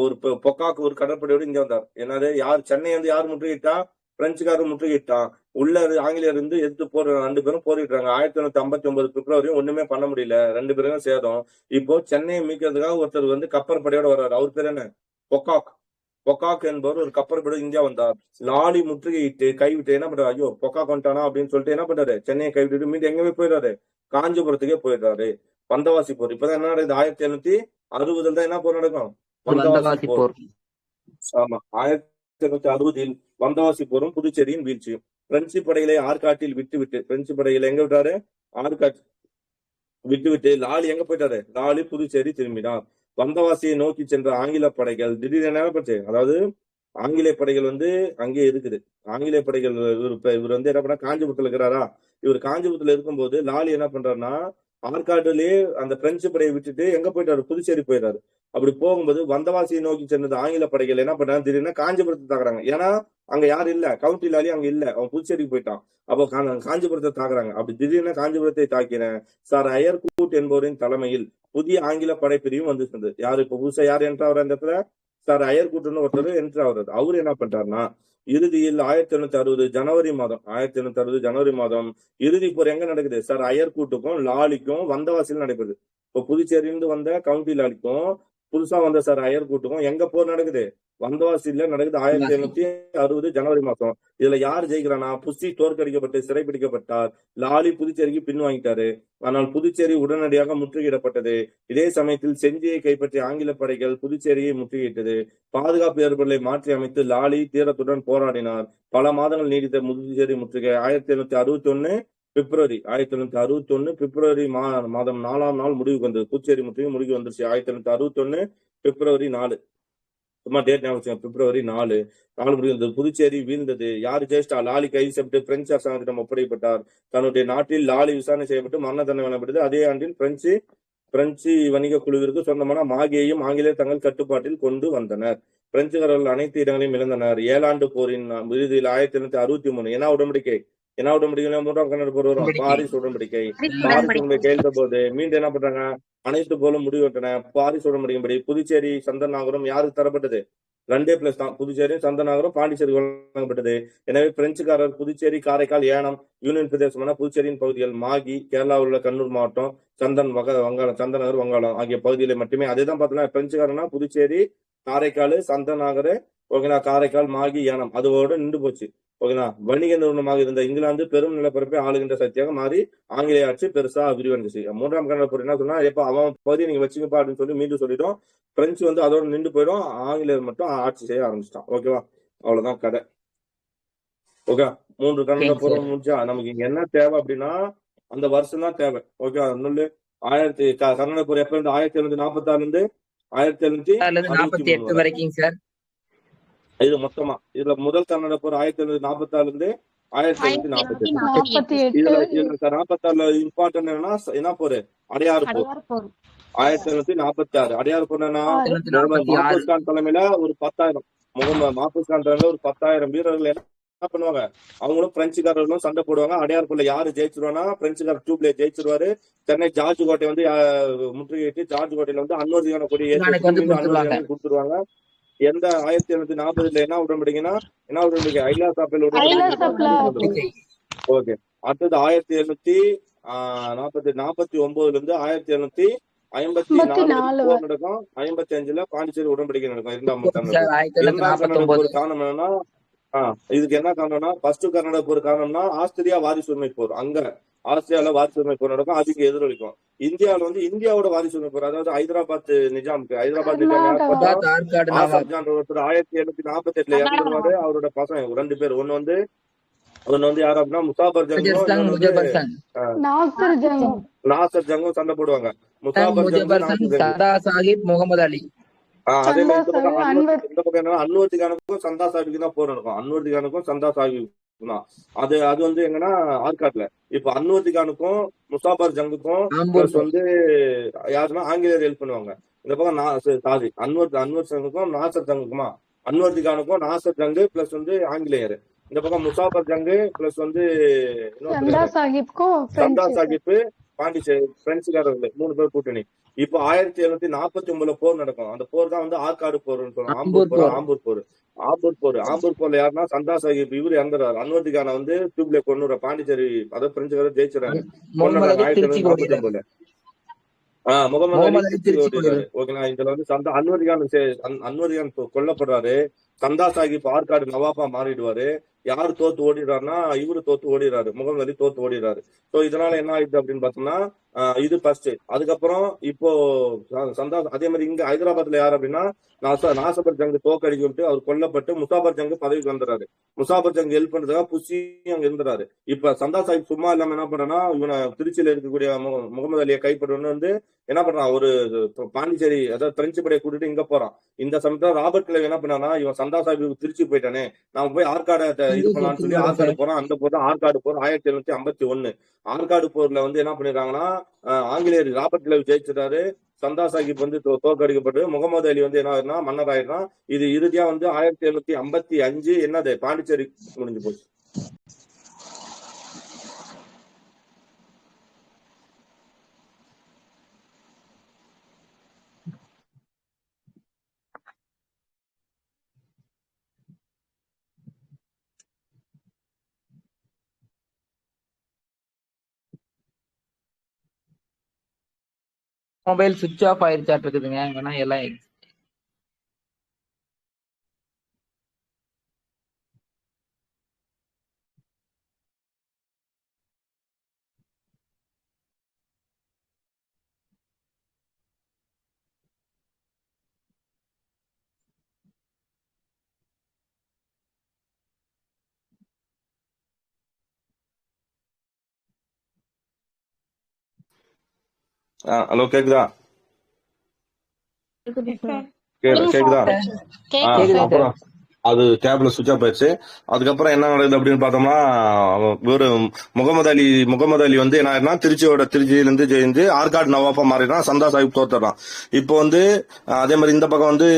பொக்காக் ஒரு கடற்படையோடு இங்க வந்தார். என்னது யார், சென்னை வந்து யார் முற்றுகையிட்டா, பிரெஞ்சுக்காரர் முற்றுகையிட்டான். உள்ள ஆங்கிலேயர் இருந்து எதிர்த்து போர் 2 பேரும் போரிடுறாங்க. 1959 பிப்ரவரி ஒண்ணுமே பண்ண முடியல. 2 பேரும் சேதம். இப்போ சென்னையை மீட்கிறதுக்காக ஒருத்தர் வந்து கப்பற்படையோட வர்றாரு. அவர் பேர் என்ன, பொக்காக் என்பவர் ஒரு கப்பற்படை இந்தியா வந்தார். லாலி முற்றுகையிட்டு கைவிட்டு என்ன பண்றாரு, ஐயோ பொக்காக் வந்துட்டானா அப்படின்னு சொல்லிட்டு என்ன பண்றாரு, சென்னையை கைவிட்டு மீண்டும் எங்கவே போயிடுறாரு, காஞ்சிபுரத்துக்கே போயிடுறாரு. வந்தவாசி போர் இப்பதான் என்ன நடக்குது, 1760 தான் என்ன போர் நடக்கும், வந்தவாசி போர். ஆமா 1760 வந்தவாசி போரும் புதுச்சேரியின் வீழ்ச்சியும். பிரெஞ்சு படைகளை ஆற்காட்டில் விட்டுவிட்டு, பிரெஞ்சு படைகளை எங்க விட்டாரு, ஆற்காட்டு விட்டுவிட்டு லாலி எங்க போயிட்டாரு, லாலி புதுச்சேரி திரும்பினார். வந்தவாசியை நோக்கி சென்ற ஆங்கில படைகள் திடீர்னு போச்சு, அதாவது ஆங்கிலேய படைகள் வந்து அங்கே இருக்குது. ஆங்கிலேய படைகள் இவர் வந்து என்ன பண்ணா, காஞ்சிபுரத்துல இருக்கிறாரா, இவர் காஞ்சிபுரத்துல இருக்கும்போது லாலி என்ன பண்றாருன்னா, ஆற்காடுலயே அந்த பிரெஞ்சு படையை விட்டுட்டு எங்க போயிட்டாரு, புதுச்சேரி போயிட்டாரு. அப்படி போகும்போது வந்தவாசியை நோக்கி சென்றது ஆங்கில படைகள் என்ன பண்றாங்க, திடீர்னு காஞ்சிபுரத்தை தாக்குறாங்க. ஏன்னா அங்க யாரும் இல்ல, கவுண்டி லாலி அங்க இல்ல, அவன் புதுச்சேரிக்கு போயிட்டான். அப்போ காஞ்சிபுரத்தை தாக்குறாங்க. அப்படி திடீர்னு காஞ்சிபுரத்தை தாக்கின சார் அயர்கூட் என்பவரின் தலைமையில் புதிய ஆங்கில படைப்பிரிவும் வந்து இருந்தது. யாரு இப்ப புதுசா யார் என்ட்ரு அந்த இடத்துல, சார் அயர்கூட்னு ஒருத்தர் என்ட்ரு ஆகுறது. அவரு என்ன பண்றாருன்னா, இறுதியில் 1860 ஜனவரி மாதம் இறுதி போர் எங்க நடக்குது, சார் அயர்கூட்டுக்கும் லாலிக்கும் வந்தவாசியில் நடைபெறுது. இப்போ புதுச்சேரியிலிருந்து வந்த கவுண்டி லாலிக்கும் புதுசா வந்த சார் அயர்கூட்டுக்கும் எங்க போர் நடக்குது, வந்தவாசியில நடக்குது. 1860 ஜனவரி மாசம். இதுல யார் ஜெயிக்கிறானா, புசி தோற்கடிக்கப்பட்டு சிறைப்பிடிக்கப்பட்டார். லாலி புதுச்சேரிக்கு பின்வாங்கிட்டாரு. ஆனால் புதுச்சேரி உடனடியாக முற்றுகையிடப்பட்டது. இதே சமயத்தில் செஞ்சியை கைப்பற்றிய ஆங்கில படைகள் புதுச்சேரியை முற்றுகையிட்டது. பாதுகாப்பு ஏற்பாடுகளை மாற்றி அமைத்து லாலி தீரத்துடன் போராடினார். பல மாதங்கள் நீடித்த புதுச்சேரி முற்றுகை 1861 பிப்ரவரி மாதம் 4ஆம் நாள் முடிவுக்கு வந்தது. புதுச்சேரி முற்றுகை முடிவு வந்துருச்சு. 1861 பிப்ரவரி 4, சும்மா டேட் ஞாபகம், பிப்ரவரி 4 முடிவு வந்தது. புதுச்சேரி வீழ்ந்தது. யாரு ஜெயிச்சிட்டா, லாலி கைது செய்யப்பட்டு பிரெஞ்சு அரசாங்கத்திடம் ஒப்படைக்கப்பட்டார். தன்னுடைய நாட்டில் லாலி விசாரணை செய்யப்பட்டு மரண தண்டனை வழங்கப்பட்டது. அதே ஆண்டில் பிரெஞ்சு வணிக குழுவிற்கு சொந்தமான மாகியையும் ஆங்கிலேயர் தங்கள் கட்டுப்பாட்டில் கொண்டு வந்தனர். பிரெஞ்சுக்காரர்கள் அனைத்து இடங்களையும் இழந்தனர். 7 ஆண்டு போரின் இறுதியில் 1863 என்ன உடன்படிக்கை, என்ன உடன்படிக்கை? 3ஆம் கன்னட போர் வரும், பாரிஸ் உடன்படிக்கை. பாரிஸ் உடன்படிக்கை கையெழுத்த போது மீண்டும் என்ன பண்றாங்க? அனைத்து போலும் முடிவெட்டன. பாரிஸ் உடன்படிக்கைப்படி புதுச்சேரி சந்தனாகரம் யாருக்கு தரப்பட்டது? 2+ தான். புதுச்சேரி சந்தனாகரம் பாண்டிச்சேரி வழங்கப்பட்டது. எனவே பிரெஞ்சுக்காரர் புதுச்சேரி, காரைக்கால், ஏனம் யூனியன் பிரதேசமான புதுச்சேரியின் பகுதிகள், மாகி, கேரளாவில் உள்ள கண்ணூர் மாவட்டம், வங்காளம், சந்தனகர், வங்காளம் ஆகிய பகுதிகளை மட்டுமே. அதேதான் பார்த்தீங்கன்னா பிரெஞ்சுக்காரனா புதுச்சேரி, காரைக்கால், சந்தனாகர், ஓகேனா, காரைக்கால், மாகி, ஏனம் அதோட நின்று போச்சு. ஓகேனா, வணிக நிறுவனமாக இருந்த இங்கிலாந்து பெரும் நிலப்பரப்பை ஆளுகின்ற சக்தியாக மாறி ஆங்கிலேய ஆட்சி பெருசா விரிவடைஞ்சிச்சு. 3ஆம் கன்னட போர் என்ன சொன்னா, எப்ப அவன் பகுதியை நீங்க வச்சுக்கப்பா அப்படின்னு சொல்லி மீண்டும் சொல்லிட்டோம். பிரெஞ்சு வந்து அதோட நின்று போயிடும், ஆங்கிலேயர் மட்டும் ஆட்சி செய்ய ஆரம்பிச்சிட்டான். ஓகேவா, அவ்வளவுதான் கதை. ஓகே, 3 கன்னட போரும் முடிஞ்சா நமக்கு இங்க என்ன தேவை அப்படின்னா அந்த வருஷம் தான் தேவை. ஓகேவா, கன்னட போர் எப்ப இருந்து 1746 இருந்து 1748 வரைக்கும் சார். இது மொத்தமா இதுல முதல் கன்னட போர் 1746 இருந்து 1748. இதுல 46 இம்பார்ட்டன்ட் என்னன்னா என்ன போரு? அடையாறு போர். 1746 அடையாறு போர் என்னன்னா மாபூஸ் கான் தலைமையில ஒரு 10,000 மாபூஸ் கான் தலைமையில ஒரு 10,000 வீரர்கள் என்ன பண்ணுவாங்க? அவங்களும் பிரெஞ்சுக்காரர்களும் சண்டை போடுவாங்க. அடையாறு போர்ல யாரு ஜெயிச்சிருவானா பிரெஞ்சுக்கார டூப்ளே ஜெயிச்சிருவாரு. சென்னை ஜார்ஜ் கோட்டை வந்து முற்றுகையிட்டு ஜார்ஜ் கோட்டையில வந்து அன்வர்தியான கொடி ஏற்றி கொடுத்துருவாங்க. எந்த 1740 என்ன உடன்படிக்கைன்னா என்ன உடன்படிக்கை? ஐலாசாப்பில் உடன்படிக்கை. ஓகே, அடுத்தது 1749 இருந்து 1754 போர் நடக்கும். 55 பாண்டிச்சேரி உடன்படிக்கை நடக்கும். 2ஆம் கன்னட போர் காரணம் என்னன்னா இதுக்கு என்ன காரணம்னா ஃபர்ஸ்ட் கன்னட போர் காரணம்னா ஆஸ்திரியா வாரிசு உரிமை போர். அங்க ஆஸ்திரியால வாரிசு உரிமை போர் நடக்கும், அதுக்கு எதிரொலிக்கும். இந்தியாவில வந்து இந்தியாவோட வாரிசு உரிமை போர், அதாவது ஹைதராபாத் நிஜாம் 1748 இறந்துருவாரு. அவரோட பசங்க 2 பேர். ஒன்னு வந்து யாரு அப்படின்னா முசாபர் ஜங்கும் நாசர் ஜங்கும் சண்டை போடுவாங்க. முசாபர் ஜங்கும் முகமது அலி. அதே மாதிரி இந்த பக்கம் என்னன்னா அன்வர்தி கானுக்கும் சந்தா சாஹிபுக்கு தான் போர் நடக்கும். அன்வர்தி கானுக்கும் சந்தா சாஹிப் தான். அது வந்து எங்கன்னா ஆற்காட்ல. இப்ப அன்வர்தி கானுக்கும் முசாபர் ஜங்குக்கும் வந்து யாருன்னா ஆங்கிலேயர் ஹெல்ப் பண்ணுவாங்க. இந்த பக்கம் அன்வர் ஜங்குக்கும் நாசர் ஜங்குக்குமா, அன்வர்தி கானுக்கும் நாசர் ஜங்கு பிளஸ் வந்து ஆங்கிலேயர். இந்த பக்கம் முசாபர் ஜங்கு பிளஸ் வந்து சந்தா சாஹிப் பாண்டிச்சேரி பிரெஞ்சுக்காரர்கள் 3 பேர் கூட்டணி. இப்போ 1749 போர் நடக்கும். அந்த போர் தான் வந்து ஆற்காடு போர்னு சொல்லுவாங்க. ஆம்பூர் போர்ல யாருன்னா சந்தா சாஹிப் இவரு இறந்துறாரு. அன்வர்தி கானை வந்து டியூப்ல கொண்டு பாண்டிச்சேரி அதாவது பிரெஞ்சுக்காரர் ஜெயிச்சிடறாங்க. 1749 முகமது அலி ஓடிடுறாரு. ஓகேங்களா, இதுல வந்து அன்வர்தி கான் கொல்லப்படுறாரு. சந்தா சாஹிப் ஆற்காடு நவாபா மாறிடுவாரு. யாரு தோத்து ஓடிடுறாருன்னா இவரு தோத்து ஓடிடுறாரு, முகமது அலி தோத்து ஓடிடுறாரு. சோ இதனால என்ன ஆயிடுது அப்படின்னு பார்த்தோம்னா இது ஃபர்ஸ்ட். அதுக்கப்புறம் இப்போ அதே மாதிரி இங்க ஹைதராபாத்ல யாரு அப்படின்னா நாசபர் ஜங்கு தோக்கடிக்கப்பட்டு அவர் கொல்லப்பட்டு முசாபர் ஜங்கு பதவிக்கு வந்துறாரு. முசாபர் ஜங்கு ஹெல்ப் பண்றதுக்காக புஷி அங்க இருந்துறாரு. இப்ப சந்தா சாஹிப் சும்மா இல்லாம என்ன பண்றா, இவனை திருச்சியில இருக்கக்கூடிய முகமது அலியை கைப்பற்றணும்னு வந்து என்ன பண்றான், ஒரு பாண்டிச்சேரி அதாவது பிரெஞ்சு படையை கூட்டிட்டு இங்க போறான். இந்த சமயத்துல ராபர்ட் கிளைவ் என்ன பண்ணானா, இவன் சந்தா சாஹிப் திருச்சி போயிட்டானே, நாம போய் ஆற்காடு இது பண்ணலாம்னு சொல்லி ஆற்காடு போறான். அந்த போர் தான் ஆற்காடு போர் 1751. ஆற்காடு போர்ல வந்து என்ன பண்ணிடுறாங்கன்னா ஆங்கிலேயர் ராபர்ட் கிளைவ் ஜெயிச்சிட்டாரு. சந்தா சாஹிப் வந்து தோற்கடிக்கப்பட்டு முகமது அலி வந்து என்ன மன்னர் ஆயிடுறான். இது இறுதியா வந்து 1755 என்னது பாண்டிச்சேரி முடிஞ்சு போச்சு. மொபைல் சுவிட்ச் ஆஃப் ஆயிருச்சாட்டு இருக்குதுங்க. வேணா எல்லாம் ஹலோ, கேக்குதா? கேக்குதா? அப்புறம் அது டேப்ல சுவிட்ச் ஆஃப் ஆயிடுச்சு. அதுக்கப்புறம் என்ன நடக்குது அப்படின்னு பார்த்தோம்னா, ஒரு முகமது அலி வந்து என்ன ஆயிடுனா, திருச்சியிலிருந்து ஜெயிச்சு ஆற்காடு நவாப்பா மாறினா, சந்தா சாஹிப் தோத்துறான். இப்போ வந்து அதே மாதிரி இந்த பக்கம் வந்து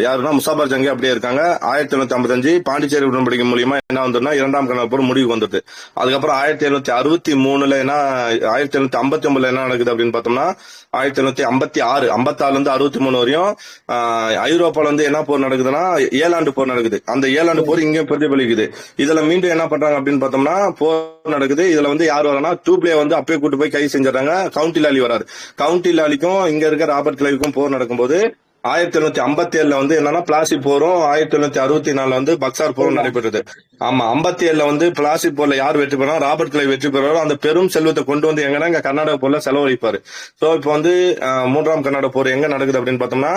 யாருன்னா முசாபர் ஜங்கி அப்படியே இருக்காங்க. 1755 பாண்டிச்சேரி உடன்படிக்கை மூலியமா என்ன வந்துன்னா, இரண்டாம் கனவு போர் முடிவுக்கு வந்துட்டு. அதுக்கப்புறம் 1763 என்ன 1759 என்ன நடக்குது அப்படின்னு பார்த்தோம்னா, 1756 இருந்து 63 வரையும் ஐரோப்பால வந்து என்ன போர் நடக்குதுன்னா, ஏழாண்டு போர் நடக்குது. அந்த ஏழாண்டு போர் இங்க பிரதிபலிக்குது. இதுல மீண்டும் என்ன பண்றாங்க அப்படின்னு பார்த்தோம்னா, போர் நடக்குது. இதுல வந்து யார் வரானா, டூப்ளே வந்து அப்பயே கூட்டு போய் கைது செஞ்சாங்க. கவுண்டி லாலி வராரு. கவுண்டி லாலிக்கும் இங்க இருக்க ராபர்ட் கிளைவுக்கும் போர் நடக்கும்போது 1757 வந்து என்னன்னா பிளாசி போரும், 1764 வந்து பக்சார் போரும் நடைபெற்றது. ஆமா, 57 வந்து பிளாசி போர்ல யார் வெற்றி பெறா, ராபர்ட் கிளைவ் வெற்றி பெறாரோ அந்த பெரும் செல்வத்தை கொண்டு வந்து எங்கன்னா இங்க கர்நாடக போர்ல செலவழிப்பாரு. சோ இப்போ வந்து மூன்றாம் கர்நாடக போர் எங்க நடக்குது அப்படின்னு பார்த்தோம்னா,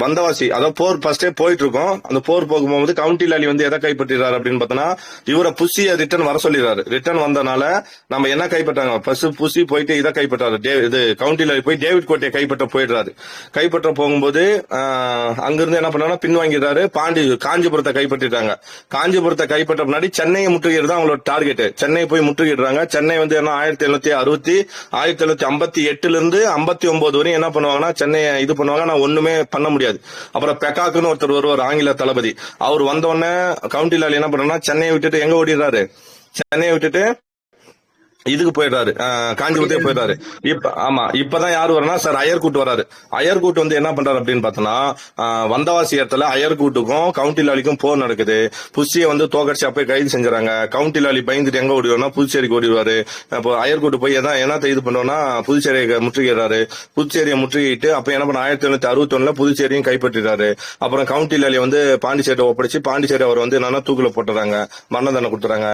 வந்தவாசி, அதாவது போர் ஃபர்ஸ்டே போயிட்டு இருக்கும். அந்த போர் போகும்போது கவுண்டி லாலி வந்து எதை கைப்பற்றிறாரு அப்படின்னு பார்த்தோம்னா, இவரை புஷிய ரிட்டர்ன் வர சொல்லிடுறாரு. ரிட்டர்ன் வந்தனால நம்ம என்ன கைப்பற்றாங்க, ஃபர்ஸ்ட் புஷி போயிட்டு இதை கைப்பற்றாரு. இது கவுண்டி லாலி போய் டேவிட் கோட்டையை கைப்பற்ற போயிடுறாரு. கைப்பற்ற போகும்போது அங்கிருந்து என்ன பண்ணா, பின்வாங்கிறாரு. காஞ்சிபுரத்தை கைப்பற்றிட்டாங்க. காஞ்சிபுரத்தை கைப்பற்ற முன்னாடி சென்னையை முற்றுகிறது தான் அவங்களோட டார்கெட். சென்னை போய் முற்றுகிடுறாங்க. சென்னை வந்து என்ன 1758 இருந்து 59 வரையும் என்ன பண்ணுவாங்கன்னா, சென்னையை இது பண்ணுவாங்க. நான் ஒண்ணுமே பண்ண முடியாது. அப்புறம் பெக்காக்குன்னு ஒருத்தர் வருவார், ஆங்கில தளபதி. அவர் வந்த உடனே கவுண்டி லாலி என்ன பண்றாருன்னா, சென்னையை விட்டுட்டு எங்க ஓடிடுறாரு, சென்னையை விட்டுட்டு இதுக்கு போயிடுறாரு, காஞ்சிபுரத்துக்கு போயிடுறாரு. இப்பதான் யாரு வரனா, சார் அயர்கூட் வராரு. அயர்கூட் வந்து என்ன பண்றாரு அப்படின்னு பார்த்தோம்னா, வந்தவாசி இடத்துல அயர்கூட்டுக்கும் கவுண்டி லாலிக்கும் போர் நடக்குது. புஷியை வந்து தோக்கடிச்சு அப்பயே கைது செஞ்சுறாங்க. கவுண்டி லாலி பயந்துட்டு எங்க ஓடிடுவாருன்னா, புதுச்சேரிக்கு ஓடிடுவாரு. அப்போ அயர்கூட்டு போய் என்னத்தை இது பண்ணுவோம்னா, புதுச்சேரியை முற்றுகிறாரு. புதுச்சேரியை முற்றுகிட்டு அப்ப என்ன பண்ண, 1761 புதுச்சேரியும் கைப்பற்றிடுறாரு. அப்புறம் கவுண்டி லாலி வந்து பாண்டிச்சேரியை ஒப்படைச்சு, பாண்டிச்சேரி அவர் வந்து என்னன்னா தூக்குல போட்டுறாங்க, மரண தண்டனை கொடுத்துறாங்க.